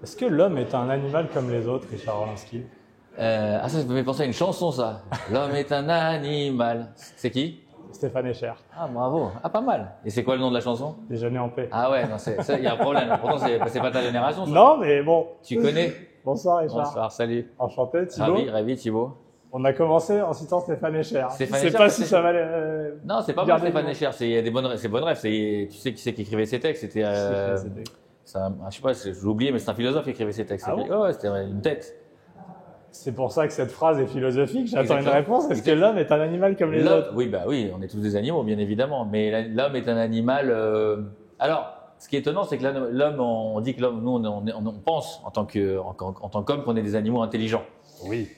Est-ce que l'homme est un animal comme les autres, Richard Orlinski? Ça me fait penser à une chanson, ça. L'homme est un animal. C'est qui? Stéphane Echer, Ah, bravo. Ah, pas mal. Et c'est quoi le nom de la chanson? Déjeuner en paix. Ah ouais, non, il y a un problème. Pourtant, c'est pas ta génération, ça. Non, mais bon. Tu connais? Bonsoir Richard. Bonsoir, salut. Enchanté, Thibaut. Ravi, Thibaut. On a commencé en citant Stéphane Echer. Stéphane Je sais Echer, pas si c'est- ça va. Non, c'est pas mal, Stéphane Echer. Il y a des bonnes rêves. Tu sais qui c'est qui écrivait ces textes? C'était, je sais pas, j'ai oublié, mais c'est un philosophe qui écrivait ces textes. Ah bon? Ouais, c'était une tête. C'est pour ça que cette phrase est philosophique. J'attends une Exactement. réponse. Est-ce que l'homme est un animal comme les L'homme, autres? oui, bah oui, on est tous des animaux, bien évidemment. Mais l'homme est un animal. Alors, ce qui est étonnant, c'est que l'homme, on dit que l'homme, nous, on pense en tant qu'homme qu'on est des animaux intelligents. Oui.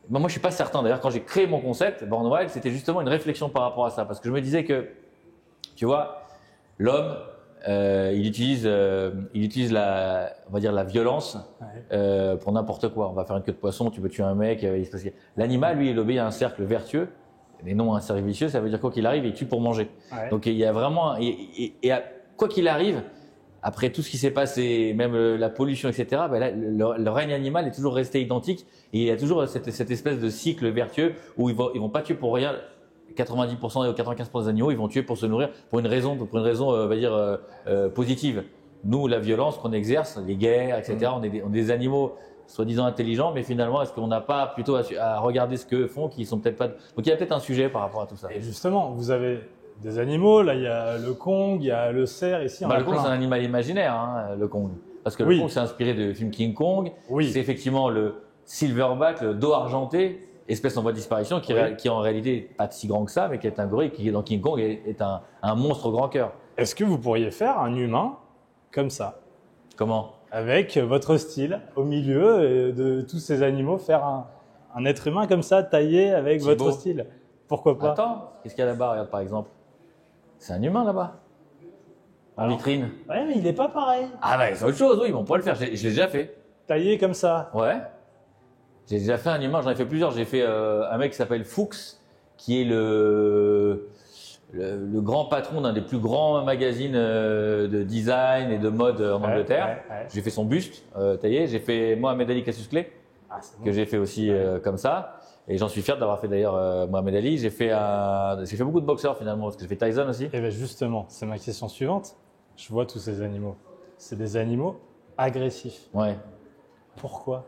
Moi, je suis pas certain. D'ailleurs, quand j'ai créé mon concept, Born Wild, c'était justement une réflexion par rapport à ça, parce que je me disais que, tu vois, l'homme, il utilise on va dire la violence pour n'importe quoi. On va faire une queue de poisson, tu peux tuer un mec. L'animal, lui, il obéit à un cercle vertueux, mais non à un cercle vicieux. Ça veut dire quoi qu'il arrive, il tue pour manger. Ouais. Donc il y a vraiment, quoi qu'il arrive, après tout ce qui s'est passé, même la pollution, etc., ben là, le règne animal est toujours resté identique et il y a toujours cette espèce de cycle vertueux où ils vont pas tuer pour rien. 90% et 95% des animaux, ils vont tuer pour se nourrir pour une raison, on va dire positive. Nous, la violence qu'on exerce, les guerres, etc., on est des animaux soi-disant intelligents, mais finalement, est-ce qu'on n'a pas plutôt à regarder ce qu'eux font, qui sont peut-être pas. Donc il y a peut-être un sujet par rapport à tout ça. Et justement, vous avez des animaux. Là, il y a le Kong, il y a le cerf. Ici, on a Le Kong, plein. c'est un animal imaginaire, hein, le Kong. Parce que Oui. le Kong, c'est inspiré de film King Kong. Oui. C'est effectivement le silverback, le dos argenté, espèce en voie de disparition, qui est en réalité pas si grand que ça, mais qui est un gorille, qui dans King Kong est un monstre au grand cœur. Est-ce que vous pourriez faire un humain comme ça, Comment? avec votre style au milieu de tous ces animaux, faire un être humain comme ça, taillé avec Thibaut. votre style? Pourquoi pas? Attends, qu'est-ce qu'il y a là-bas? Regarde par exemple. C'est un humain là-bas. En Alors, vitrine. Ouais, mais il n'est pas pareil. Ah bah c'est autre chose, oui, ils vont pas le faire. Je l'ai déjà fait. Taillé comme ça. Ouais. J'ai déjà fait un humain, j'en ai fait plusieurs. J'ai fait un mec qui s'appelle Fuchs, qui est le grand patron d'un des plus grands magazines de design et de mode en Angleterre. Ouais. J'ai fait son buste taillé. J'ai fait Mohamed Ali Cassius Clay, Ah, c'est bon. que j'ai fait aussi comme ça. Et j'en suis fier d'avoir fait d'ailleurs Mohamed Ali. J'ai fait beaucoup de boxeurs finalement, parce que j'ai fait Tyson aussi. Et bien justement, c'est ma question suivante. Je vois tous ces animaux. C'est des animaux agressifs. Ouais. Pourquoi?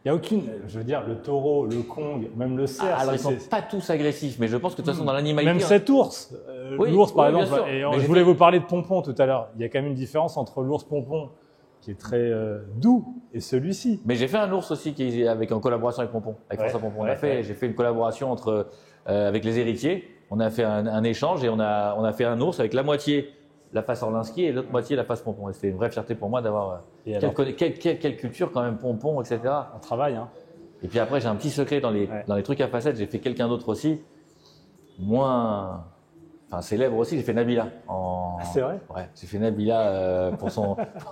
Il n'y a aucune. Je veux dire, le taureau, le Kong, même le cerf. Alors ils c'est- sont pas tous agressifs, mais je pense que de toute façon dans l'animalité. Même cet ours. Oui, L'ours, par oui, bien exemple. sûr. Et Mais je j'ai voulais fait- vous parler de Pompon tout à l'heure. Il y a quand même une différence entre l'ours Pompon, qui est très doux, et celui-ci. Mais j'ai fait un ours aussi qui est avec en collaboration avec Pompon, avec François Pompon. J'ai fait une collaboration avec les héritiers. On a fait un échange et on a fait un ours avec la moitié la face Orlinski et l'autre moitié la face Pompon. Et c'était une vraie fierté pour moi d'avoir Et alors, quelle culture quand même Pompon, etc. on travaille, hein. Et puis après j'ai un petit secret dans les trucs à facettes. J'ai fait quelqu'un d'autre aussi, moins, enfin célèbre aussi. J'ai fait Nabila. Ah, c'est vrai? Ouais, j'ai fait Nabila pour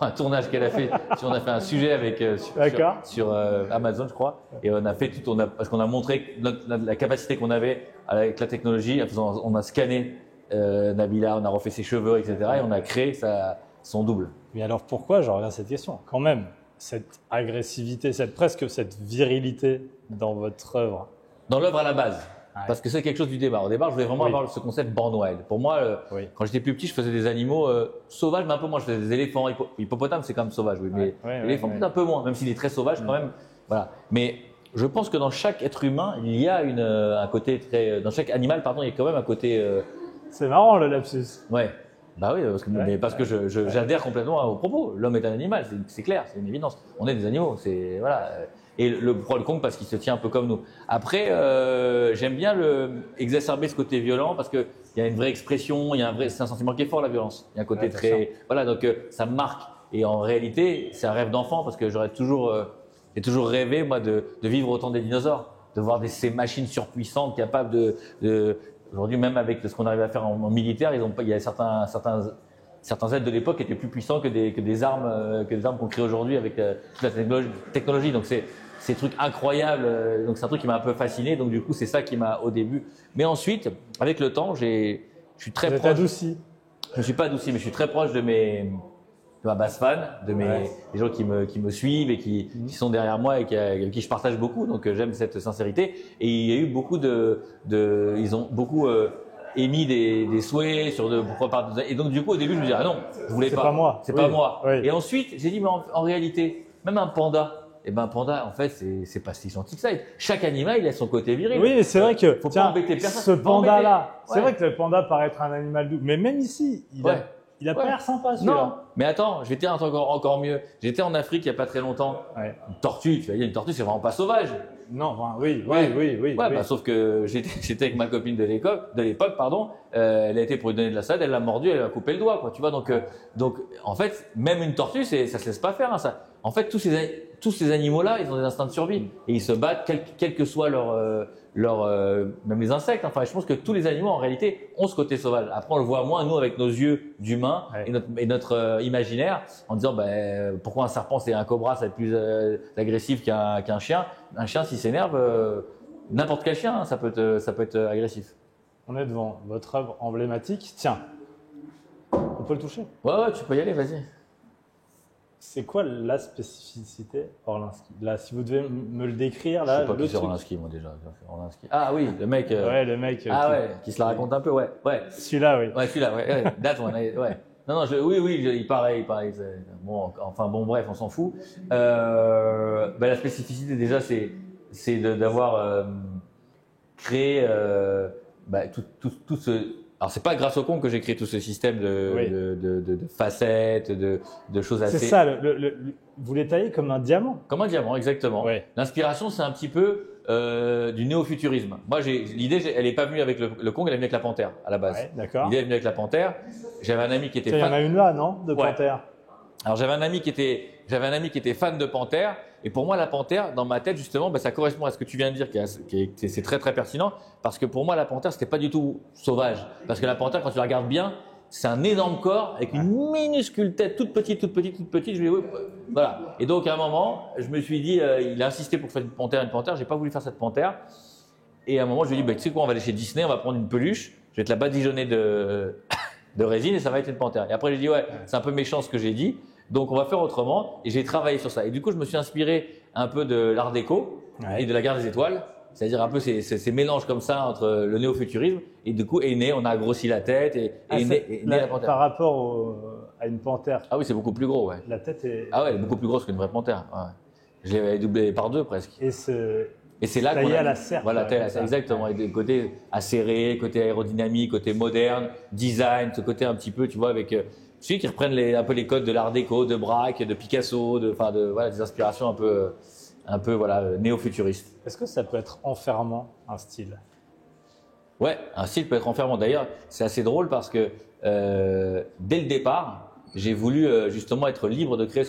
un tournage qu'elle a fait. On a fait un sujet avec D'accord. sur Amazon, je crois, et on a fait tout. Parce qu'on a montré la capacité qu'on avait avec la technologie. On a scanné Nabila, on a refait ses cheveux, etc. Et on a créé son double. Mais alors pourquoi, je reviens à cette question, quand même, cette agressivité, presque cette virilité dans votre œuvre? Dans l'œuvre à la base. Ouais. Parce que c'est quelque chose du départ. Au départ, je voulais vraiment Oui. avoir ce concept Born Wild. Pour moi, Oui. quand j'étais plus petit, je faisais des animaux sauvages, mais un peu moins. Je faisais des éléphants, hippopotames, c'est quand même sauvage, oui. Mais l'éléphant, peut-être un peu moins, même s'il est très sauvage quand même. Voilà. Mais je pense que dans chaque être humain, il y a un côté très. Dans chaque animal, pardon, il y a quand même un côté. C'est marrant le lapsus. Ouais. Bah oui, parce que j'adhère complètement au propos. L'homme est un animal, c'est clair, c'est une évidence. On est des animaux, c'est voilà. Et le Kong parce qu'il se tient un peu comme nous. Après, j'aime bien exacerber ce côté violent parce que il y a une vraie expression, c'est un sentiment qui est fort, la violence. Il y a un côté très, voilà, donc ça me marque. Et en réalité, c'est un rêve d'enfant parce que j'ai toujours rêvé moi de vivre au temps des dinosaures, de voir ces machines surpuissantes capables de aujourd'hui, même avec ce qu'on arrive à faire en militaire, il y a certains aides de l'époque qui étaient plus puissants que des armes qu'on crée aujourd'hui avec toute la technologie. Donc c'est ces trucs incroyables. Donc c'est un truc qui m'a un peu fasciné. Donc du coup, c'est ça qui m'a au début. Mais ensuite, avec le temps, je suis très Vous êtes proche. adouci. Je ne suis pas adouci, mais je suis très proche de ma base fan, des gens qui me suivent et qui sont derrière moi et avec qui je partage beaucoup. Donc j'aime cette sincérité. Et il y a eu beaucoup ils ont beaucoup émis des souhaits sur pourquoi pas. Et donc du coup au début je me disais ah non, je voulais pas. C'est pas moi. C'est pas moi. Oui. Et ensuite j'ai dit mais en réalité même un panda. Et ben un panda, en fait, c'est pas si gentil que ça. Chaque animal, il a son côté viril. Oui, c'est vrai que faut pas embêter personne. Ce panda-là, c'est vrai que le panda paraît être un animal doux, mais même ici, il a pas l'air sympa celui-là. Non, mais attends, je vais te dire un truc encore mieux. J'étais en Afrique il y a pas très longtemps. Une tortue, tu vas dire une tortue, c'est vraiment pas sauvage. Non, enfin, oui. Bah, sauf que j'étais avec ma copine de l'époque, pardon. Elle a été pour lui donner de la salade, elle l'a mordu, elle a coupé le doigt, quoi. Tu vois, donc en fait, même une tortue, ça se laisse pas faire, hein, ça. En fait, tous ces animaux-là, ils ont des instincts de survie et ils se battent, quel que soit même les insectes. Enfin, je pense que tous les animaux, en réalité, ont ce côté sauvage. Après, on le voit moins, nous, avec nos yeux d'humains et notre imaginaire, en disant, pourquoi un serpent, c'est un cobra, ça va être plus agressif qu'un chien. Un chien, s'il s'énerve, n'importe quel chien, hein, ça peut être agressif. On est devant votre œuvre emblématique. Tiens, on peut le toucher? Ouais, tu peux y aller, vas-y. C'est quoi la spécificité Orlinski? Là, si vous devez me le décrire, là, je sais pas qui c'est Orlinski, moi déjà. Orlinski. Ah oui, le mec. Ouais, le mec. Qui se la raconte un peu, ouais. Celui-là, oui. Ouais, celui-là, ouais. That one, ouais. Non, il paraît. Bon, bref, on s'en fout. La spécificité déjà, c'est d'avoir créé tout ce. Alors c'est pas grâce au Kong que j'ai créé tout ce système de facettes, de choses assez. C'est ça, vous les taillez comme un diamant. Comme un diamant, exactement. Ouais. L'inspiration, c'est un petit peu du néo-futurisme. Moi, l'idée, elle est pas venue avec le Kong, elle est venue avec la panthère à la base. Ouais, d'accord. L'idée est venue avec la panthère. J'avais un ami qui était. Il y en a une là, non, de panthère. Alors j'avais un ami qui était fan de panthère. Et pour moi, la panthère, dans ma tête, justement, ça correspond à ce que tu viens de dire, c'est très très pertinent, parce que pour moi, la panthère, c'était pas du tout sauvage. Parce que la panthère, quand tu la regardes bien, c'est un énorme corps avec une minuscule tête, toute petite. Je lui ai dit, voilà. Et donc à un moment, je me suis dit, il a insisté pour faire une panthère. J'ai pas voulu faire cette panthère. Et à un moment, je lui ai dit, tu sais quoi, on va aller chez Disney, on va prendre une peluche, je vais te la badigeonner de résine et ça va être une panthère. Et après, j'ai dit, c'est un peu méchant ce que j'ai dit. Donc, on va faire autrement. Et j'ai travaillé sur ça. Et du coup, je me suis inspiré un peu de l'art déco et de la guerre des étoiles. C'est-à-dire un peu ces mélanges comme ça entre le néo-futurisme. Et du coup, on a grossi la tête et est née la panthère. Par rapport à une panthère. Ah oui, c'est beaucoup plus gros, ouais. La tête est. Ah ouais, elle est beaucoup plus grosse qu'une vraie panthère. Ouais. Je l'ai doublé par 2 presque. Et c'est là taillé à la serre. Voilà, exactement. Et des côtés acérés, côté aérodynamique, côté moderne, design, ce côté un petit peu, tu vois, avec. Tu sais, qui reprennent un peu les codes de l'art déco, de Braque, de Picasso, des inspirations un peu néo-futuristes. Est-ce que ça peut être enfermant, un style? Ouais, un style peut être enfermant. D'ailleurs, c'est assez drôle parce que dès le départ, j'ai voulu justement être libre de créer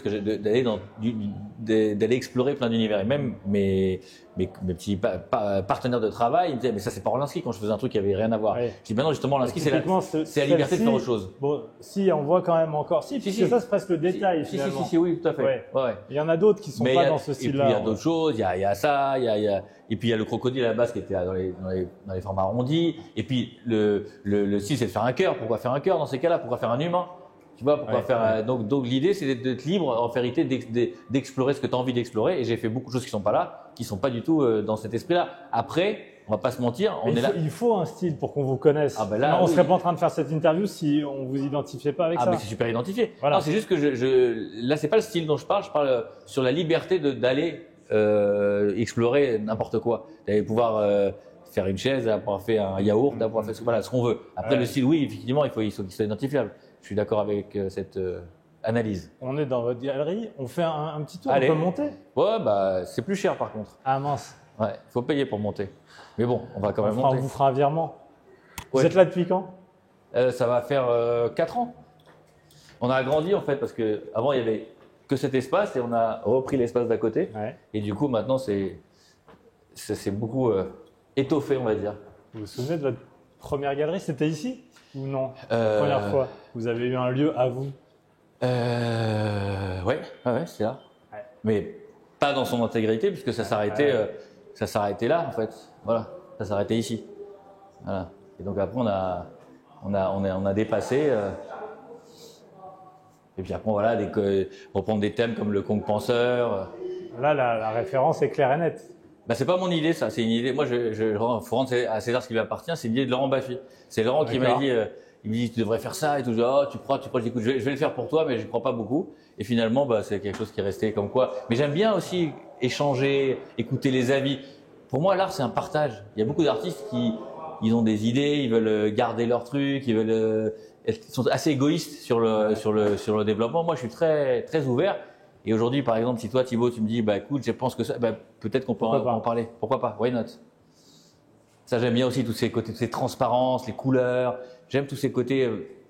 d'aller explorer plein d'univers. Et même mes petits partenaires de travail, ils me disaient mais ça c'est pas Orlinski quand je faisais un truc qui avait rien à voir. Ouais. Je dis ben non justement Orlinski c'est la liberté de faire autre chose. Bon, si on voit quand même encore, ça c'est presque le détail finalement. Si, oui, tout à fait. Ouais. Il y en a d'autres qui sont pas dans ce style-là. Et puis il y a d'autres choses, il y a ça, et puis il y a le crocodile à la base qui était dans les formats arrondis. Et puis le style c'est de faire un cœur. Pourquoi faire un cœur dans ces cas-là? Pourquoi faire un humain? Tu vois, pourquoi faire. Donc l'idée, c'est d'être libre, en vérité, d'explorer ce que tu as envie d'explorer. Et j'ai fait beaucoup de choses qui sont pas là, qui sont pas du tout dans cet esprit-là. Après, on va pas se mentir, il faut un style pour qu'on vous connaisse. Ah ben là, on serait pas en train de faire cette interview si on vous identifiait pas avec ça. Ah mais c'est super identifié. Voilà. Non, c'est juste que là, c'est pas le style dont je parle. Je parle sur la liberté d'aller explorer n'importe quoi, d'aller pouvoir faire une chaise, d'avoir fait un yaourt, d'avoir fait ce qu'on veut. Après, le style, oui, effectivement, il faut qu'il soit identifiable. Je suis d'accord avec cette analyse. On est dans votre galerie, on fait un petit tour, Allez. On peut monter? Ouais, c'est plus cher par contre. Ah mince. Ouais, il faut payer pour monter. Mais bon, on va quand même monter. On vous fera un virement. Ouais. Vous êtes là depuis quand? Ça va faire 4 ans. On a agrandi en fait parce que avant il y avait que cet espace et on a repris l'espace d'à côté. Ouais. Et du coup maintenant c'est beaucoup étoffé on va dire. Vous vous souvenez de votre première galerie? C'était ici ou non? La première fois, vous avez eu un lieu à vous? Ouais, c'est là. Ouais. Mais pas dans son intégrité puisque ça s'arrêtait là en fait. Voilà, ça s'arrêtait ici. Voilà. Et donc après on a dépassé. Et puis après, voilà, reprendre des thèmes comme le conte penseur. Là, la référence est claire et nette. Bah, c'est pas mon idée, ça. C'est une idée. Moi, faut rendre à César ce qui lui appartient. C'est l'idée de Laurent Baffy. C'est Laurent qui m'a dit, il me dit, tu devrais faire ça et tout. Oh, tu crois, j'écoute, je vais le faire pour toi, mais je crois pas beaucoup. Et finalement, bah, c'est quelque chose qui est resté comme quoi. Mais j'aime bien aussi échanger, écouter les avis. Pour moi, l'art, c'est un partage. Il y a beaucoup d'artistes ils ont des idées, ils veulent garder leur truc, ils sont assez égoïstes sur le développement. Moi, je suis très, très ouvert. Et aujourd'hui, par exemple, si toi, Thibaut, tu me dis, bah, écoute, je pense que ça, bah, peut-être qu'on peut en parler. Pourquoi pas? Why not? Ça, j'aime bien aussi tous ces côtés, toutes ces transparences, les couleurs. J'aime tous ces côtés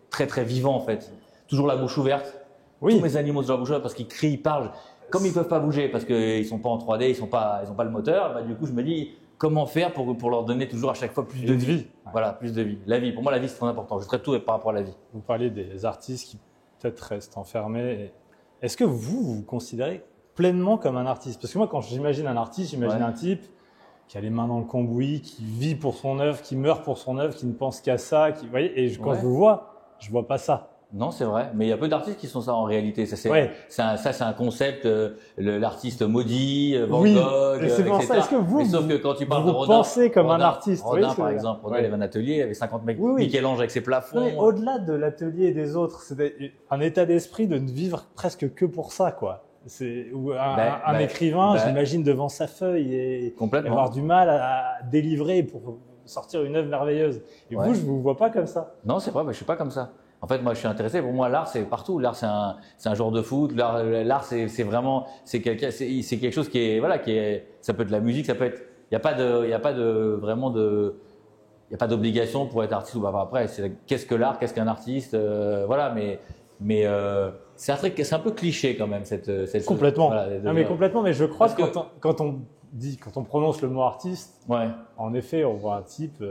très, très vivants, en fait. Toujours la bouche ouverte. Oui. Tous mes animaux ont la bouche ouverte parce qu'ils crient, ils parlent. Comme ils peuvent pas bouger parce qu'ils sont pas en 3D, ils ont pas le moteur, bah, du coup, je me dis, comment faire pour leur donner toujours à chaque fois plus de vie. Ouais. Voilà, plus de vie. La vie. Pour moi, la vie, c'est très important. Je traite tout par rapport à la vie. Vous parlez des artistes qui peut-être restent enfermés. Est-ce que vous considérez pleinement comme un artiste? Parce que moi, quand j'imagine un artiste, j'imagine un type qui a les mains dans le cambouis, qui vit pour son œuvre, qui meurt pour son œuvre, qui ne pense qu'à ça. Vous voyez, et quand je vous vois, je vois pas ça. Non, c'est vrai. Mais il y a peu d'artistes qui sont ça en réalité. Ça, c'est un concept. L'artiste maudit, Van Gogh, c'est pour etc. ça. Est-ce que vous, sauf que quand tu parles de vous Rodin, pensez comme un artiste? Rodin, par exemple, Rodin, il avait un atelier, il avait 50 mecs. Michel-Ange avec ses plafonds. Non, au-delà de l'atelier et des autres, c'est un état d'esprit de ne vivre presque que pour ça, quoi. Un écrivain, j'imagine, devant sa feuille et avoir du mal à délivrer pour sortir une œuvre merveilleuse. Et vous, je vous vois pas comme ça. Non, c'est vrai, je suis pas comme ça. En fait, moi, je suis intéressé. Pour moi, l'art, c'est partout. L'art, c'est un joueur de foot. L'art, c'est vraiment, c'est quelque chose qui est, ça peut être de la musique, ça peut être, il y a pas d'obligation pour être artiste ou pas. Après, qu'est-ce que l'art, qu'est-ce qu'un artiste, voilà. Mais c'est un peu cliché quand même cette complètement. Non, mais complètement. Mais je crois que quand on prononce le mot artiste, en effet, on voit un type.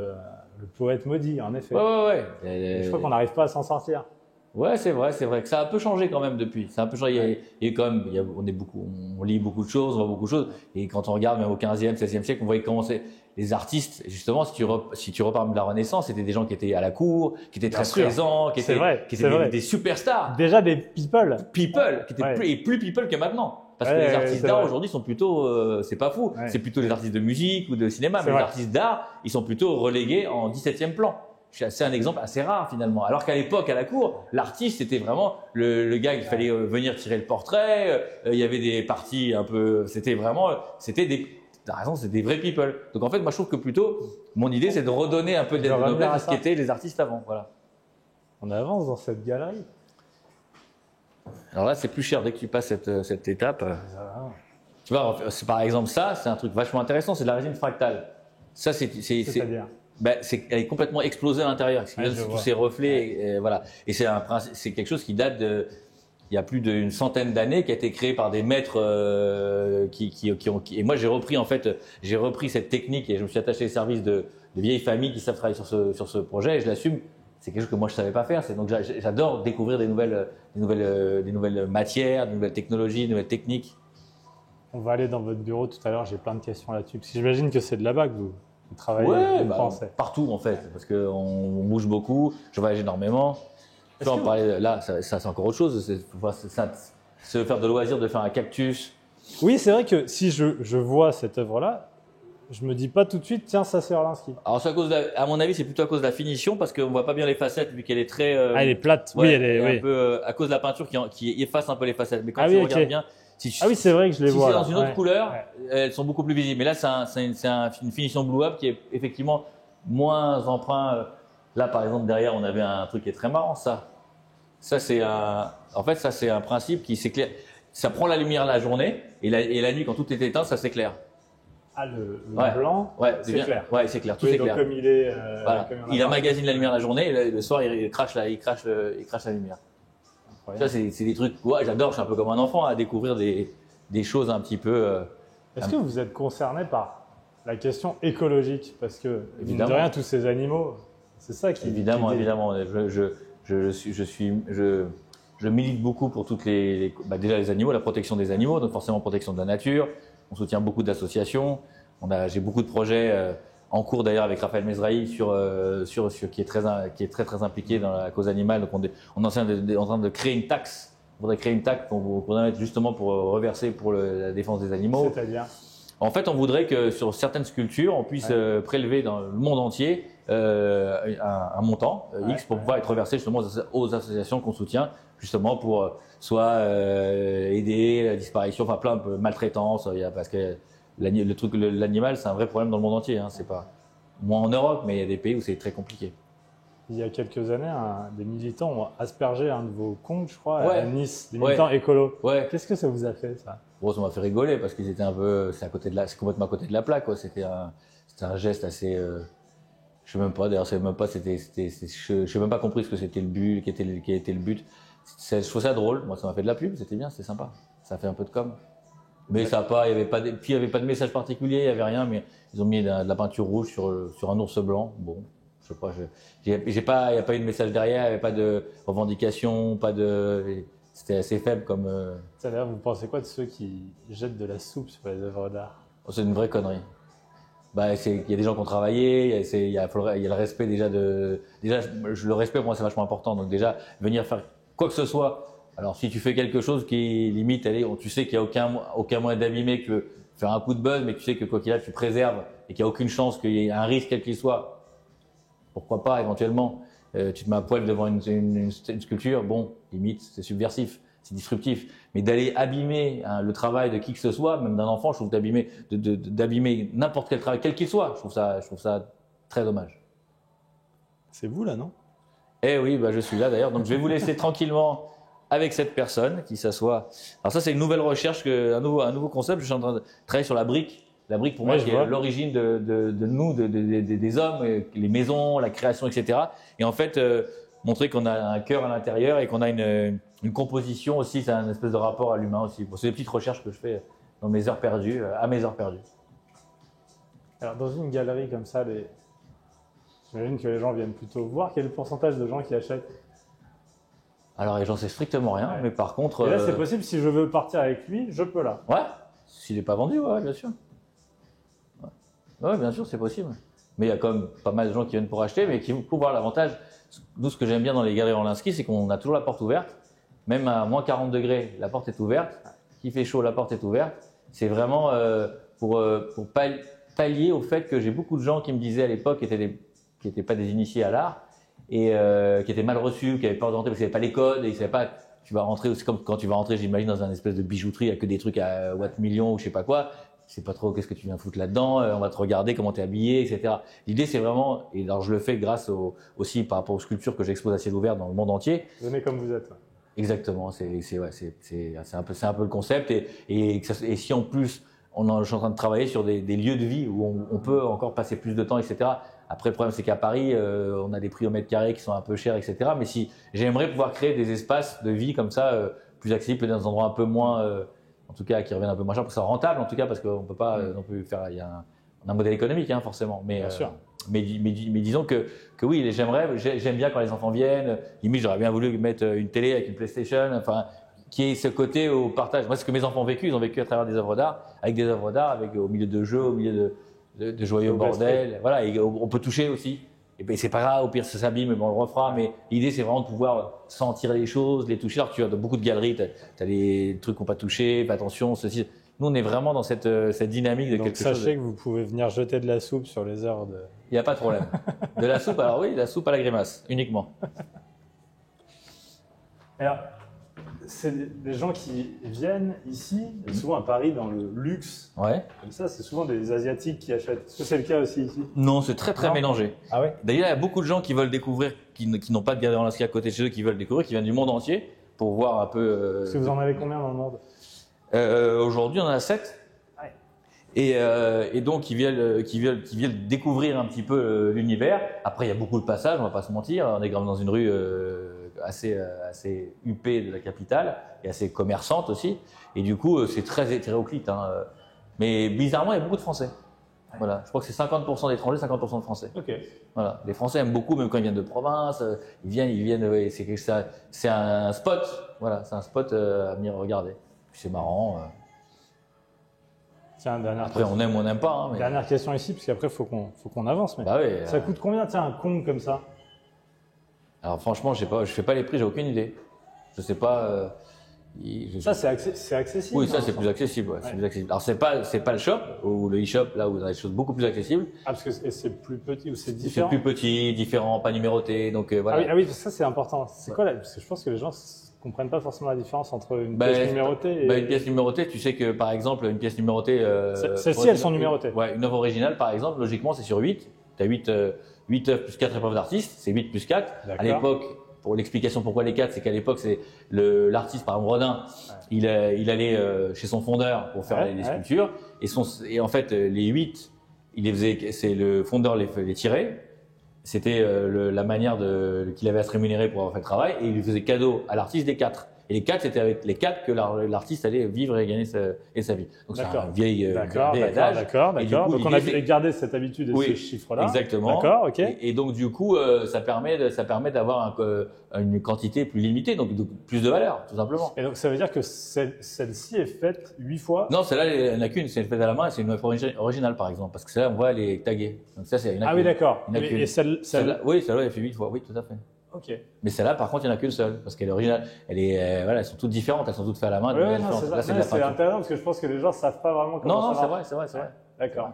Le poète maudit, en effet. Je crois qu'on n'arrive pas à s'en sortir. Ouais, c'est vrai que ça a un peu changé quand même depuis. Ça a un peu changé. On lit beaucoup de choses, on voit beaucoup de choses. Et quand on regarde même au 15e, 16e siècle, on voyait comment les artistes, justement, si tu repars de la Renaissance, c'était des gens qui étaient à la cour, qui étaient très présents, qui étaient des superstars. Déjà des people. Qui étaient plus people que maintenant. Parce que les artistes d'art aujourd'hui sont plutôt, c'est pas fou, c'est plutôt les artistes de musique ou de cinéma, mais les artistes d'art, ils sont plutôt relégués en 17e plan. C'est un exemple assez rare finalement. Alors qu'à l'époque, à la cour, l'artiste c'était vraiment le gars qu'il fallait venir tirer le portrait. Il y avait des parties un peu, t'as raison, c'est des vrais people. Donc en fait, moi je trouve que plutôt, mon idée c'est de redonner un peu de noblesse à ce qu'étaient les artistes avant. Voilà. On avance dans cette galerie. Alors là, c'est plus cher dès que tu passes cette étape. Tu vois, par exemple, ça, c'est un truc vachement intéressant, c'est de la résine fractale. Ça, c'est-à-dire elle est complètement explosée à l'intérieur. Tous ces reflets, et voilà. Et c'est quelque chose qui date il y a plus d'une centaine d'années, qui a été créé par des maîtres et moi, j'ai repris cette technique et je me suis attaché aux services de vieilles familles qui savent travailler sur ce projet et je l'assume. C'est quelque chose que moi je savais pas faire. Donc j'adore découvrir des nouvelles matières, des nouvelles technologies, des nouvelles techniques. On va aller dans votre bureau tout à l'heure. J'ai plein de questions là-dessus. Parce que j'imagine que c'est de là-bas que vous travaillez. Partout en fait, parce qu'on bouge beaucoup. Je voyage énormément. Là, ça c'est encore autre chose. Se faire de loisir, de faire un cactus. Oui, c'est vrai que si je vois cette œuvre-là, je me dis pas tout de suite, tiens, ça c'est Orlinski. Alors, à mon avis, c'est plutôt à cause de la finition, parce qu'on voit pas bien les facettes, vu qu'elle est très. Elle est plate. Elle est un peu à cause de la peinture qui efface un peu les facettes. Mais quand tu regardes bien, oui, c'est vrai que je les vois. Si c'est dans une autre couleur, elles sont beaucoup plus visibles. Mais là, c'est une finition Blue Up qui est effectivement moins emprunt. Là, par exemple, derrière, on avait un truc qui est très marrant. Ça c'est un principe qui s'éclaire. Ça prend la lumière la journée et la nuit, quand tout est éteint, ça s'éclaire. Ah, le blanc, c'est clair. Ouais, c'est clair, tout est clair. Comme il est. Il emmagasine la lumière la journée et le soir, il crache la lumière. Ça, c'est des trucs. J'adore, je suis un peu comme un enfant à découvrir des choses un petit peu. Est-ce que vous êtes concerné par la question écologique? Parce que, mine de rien, tous ces animaux, c'est ça qui. Évidemment. Je milite beaucoup pour toutes déjà les animaux, la protection des animaux, donc forcément protection de la nature. On soutient beaucoup d'associations. J'ai beaucoup de projets en cours d'ailleurs avec Raphaël Mezrahi qui est très impliqué dans la cause animale. Donc on est en train de créer une taxe On voudrait créer une taxe qu'on voudrait mettre justement pour reverser pour la défense des animaux. C'est-à-dire? En fait, on voudrait que sur certaines sculptures, on puisse prélever dans le monde entier un montant X pour pouvoir être reversé justement aux associations qu'on soutient, justement pour soit aider la disparition, enfin plein de maltraitance, parce que l'animal, c'est un vrai problème dans le monde entier. Hein, c'est pas moins en Europe, mais il y a des pays où c'est très compliqué. Il y a quelques années, des militants ont aspergé un de vos comptes, je crois, Ouais. à Nice, des militants écolos. Ouais. Qu'est-ce que ça vous a fait, ça? Bon, ça m'a fait rigoler parce qu'ils étaient un peu, c'est complètement à côté de la plaque, quoi. C'était un geste assez, je sais même pas, d'ailleurs, je sais même pas compris ce que c'était le but, qui était le but. Je trouve ça drôle. Moi, ça m'a fait de la pub, c'était bien, c'était sympa. Ça a fait un peu de com. Mais ça a pas, il y avait pas de message particulier, il y avait rien, mais ils ont mis de la peinture rouge sur un ours blanc. Bon. Je sais pas, il n'y a pas eu de message derrière, il n'y avait pas de revendication, c'était assez faible comme. D'ailleurs, vous pensez quoi de ceux qui jettent de la soupe sur les œuvres d'art? C'est une vraie connerie. Bah, il y a des gens qui ont travaillé, il y a le respect déjà le respect pour moi c'est vachement important. Donc déjà, venir faire quoi que ce soit. Alors si tu fais quelque chose qui limite, tu sais qu'il n'y a aucun moyen d'abîmer, que tu veux faire un coup de buzz, mais que tu sais que quoi qu'il arrive, tu préserves et qu'il n'y a aucune chance qu'il y ait un risque quel qu'il soit. Pourquoi pas, éventuellement, tu te mets à poil devant une sculpture, bon, limite, c'est subversif, c'est disruptif. Mais d'aller abîmer le travail de qui que ce soit, même d'un enfant, je trouve d'abîmer n'importe quel travail, quel qu'il soit, je trouve ça très dommage. C'est vous, là, non? Eh oui, bah, je suis là d'ailleurs, donc je vais vous laisser tranquillement avec cette personne qui s'assoit. Alors ça, c'est une nouvelle recherche, un nouveau concept, je suis en train de travailler sur la brique. La brique, pour moi, qui est l'origine de nous, des hommes, les maisons, la création, etc. Et en fait, montrer qu'on a un cœur à l'intérieur et qu'on a une composition aussi, c'est un espèce de rapport à l'humain aussi. Bon, c'est des petites recherches que je fais dans mes heures perdues, à mes heures perdues. Alors, dans une galerie comme ça, j'imagine que les gens viennent plutôt voir. Quel est le pourcentage de gens qui achètent? Alors, j'en sais strictement rien, mais par contre… Et là, c'est possible, si je veux partir avec lui, je peux là. Ouais, s'il n'est pas vendu, ouais, bien sûr. Oui, bien sûr, c'est possible. Mais il y a quand même pas mal de gens qui viennent pour acheter, mais qui vont voir l'avantage. Nous, ce que j'aime bien dans les galeries Orlinski, c'est qu'on a toujours la porte ouverte. Même à moins 40 degrés, la porte est ouverte. S'il fait chaud, la porte est ouverte. C'est vraiment pour pallier au fait que j'ai beaucoup de gens qui me disaient à l'époque, qui n'étaient pas des initiés à l'art, et qui étaient mal reçus, qui n'avaient pas d'entrée parce qu'ils n'avaient pas les codes, et ils ne savaient pas… Tu vas rentrer, c'est comme quand tu vas rentrer, j'imagine, dans un espèce de bijouterie avec que des trucs à Watt millions ou je sais pas quoi. Je sais pas trop qu'est-ce que tu viens foutre là-dedans, on va te regarder comment tu es habillé, etc. L'idée, c'est vraiment, et alors je le fais grâce aussi par rapport aux sculptures que j'expose à ciel ouvert dans le monde entier. Venez comme vous êtes. Exactement, c'est un peu le concept. Et si en plus, je suis en train de travailler sur des lieux de vie où on peut encore passer plus de temps, etc. Après, le problème, c'est qu'à Paris, on a des prix au mètre carré qui sont un peu chers, etc. Mais j'aimerais pouvoir créer des espaces de vie comme ça, plus accessibles, dans des endroits un peu moins… en tout cas qui reviennent un peu moins cher pour que ça soit rentable, en tout cas parce qu'on ne peut pas non plus faire, il y a un modèle économique hein, forcément, mais, bien sûr. Mais disons que oui, j'aime bien quand les enfants viennent, limite j'aurais bien voulu mettre une télé avec une PlayStation, enfin, qui est ce côté au partage. Moi, ce que mes enfants ont vécu, ils ont vécu à travers des œuvres d'art, au milieu de jeux, au milieu de joyeux bordel, voilà, et on peut toucher aussi. Et ben c'est pas grave, au pire ça s'abîme, mais bon, on le refera. Mais l'idée c'est vraiment de pouvoir sentir les choses, les toucher. Alors tu as dans beaucoup de galeries, tu as des trucs qu'on n'a pas touché, fais attention, ceci. Nous on est vraiment dans cette dynamique de quelque chose. Donc sachez que vous pouvez venir jeter de la soupe sur les heures de… Il n'y a pas de problème. De la soupe, alors oui, la soupe à la grimace, uniquement. Alors, c'est des gens qui viennent ici, souvent à Paris, dans le luxe. Ouais. Comme ça, c'est souvent des Asiatiques qui achètent. Est-ce que c'est le cas aussi ici? Non, c'est très mélangé. Ah ouais? D'ailleurs, il y a beaucoup de gens qui veulent découvrir, qui n'ont pas de galerie Orlinski à côté de chez eux, qui veulent découvrir, qui viennent du monde entier pour voir un peu. Est-ce que vous en avez combien dans le monde? Aujourd'hui, on en a 7. Ouais. Et donc, ils viennent découvrir un petit peu l'univers. Après, il y a beaucoup de passages, on va pas se mentir. On est quand même dans une rue assez huppée de la capitale et assez commerçante aussi. Et du coup, c'est très hétéroclite. Hein. Mais bizarrement, il y a beaucoup de Français. Ouais. Voilà. Je crois que c'est 50% d'étrangers, 50% de Français. Ok. Voilà. Les Français aiment beaucoup, même quand ils viennent de province. Ils viennent. Ouais, c'est un spot. Voilà, c'est un spot à venir regarder. Puis c'est marrant. Tiens, après, on aime ou on n'aime pas. Hein, mais… Dernière question ici, parce qu'après, faut qu'on avance. Mais bah oui, ça coûte combien, tiens, un Kong comme ça? Alors franchement, je sais pas, je fais pas les prix, j'ai aucune idée. Je sais pas. Ça, c'est accessible. Oui, ça c'est plus accessible. Ouais, c'est plus accessible. Alors c'est pas le shop ou le e-shop là où vous avez des choses beaucoup plus accessibles. Ah, parce que c'est plus petit ou c'est C'est différent. plus petit, différent, pas numéroté. Donc voilà. Ah oui, ça c'est important. C'est quoi là? Parce que je pense que les gens comprennent pas forcément la différence entre une pièce numérotée et... Une pièce numérotée, tu sais que par exemple une pièce numérotée... Celles-ci, elles sont numérotées. Ouais, une œuvre originale par exemple, logiquement c'est sur 8. Tu as 8 œuvres plus 4 épreuves d'artiste, c'est 8 plus 4. À l'époque, pour l'explication pourquoi les 4, c'est qu'à l'époque, c'est l'artiste, par exemple Rodin, il allait chez son fondeur pour faire les sculptures. Et en fait, les 8, c'est le fondeur les tirait. C'était la manière qu'il avait à se rémunérer pour avoir fait le travail. Et il lui faisait cadeau à l'artiste des 4. Et les 4, c'était avec les 4 que l'artiste allait vivre et gagner sa vie. Donc c'est un vieil adage. D'accord. Donc on a gardé cette habitude et ce chiffre-là. Exactement. D'accord, ok. Et donc du coup, ça permet d'avoir une quantité plus limitée, donc plus de valeur, tout simplement. Et donc ça veut dire que celle-ci est faite 8 fois? Non, celle-là, elle n'a qu'une, c'est faite à la main et c'est une œuvre originale par exemple, parce que celle-là, on voit, elle est taguée. Donc ça, c'est une. Ah oui, d'accord. Et celle-là, oui, celle-là, elle fait 8 fois, oui, tout à fait. Ok. Mais celle-là, par contre, il n'y en a qu'une seule, parce qu'elle est originale. Elles sont toutes différentes, elles sont toutes faites à la main. Oui, c'est intéressant parce que je pense que les gens ne savent pas vraiment comment ça marche. Non, c'est vrai. D'accord.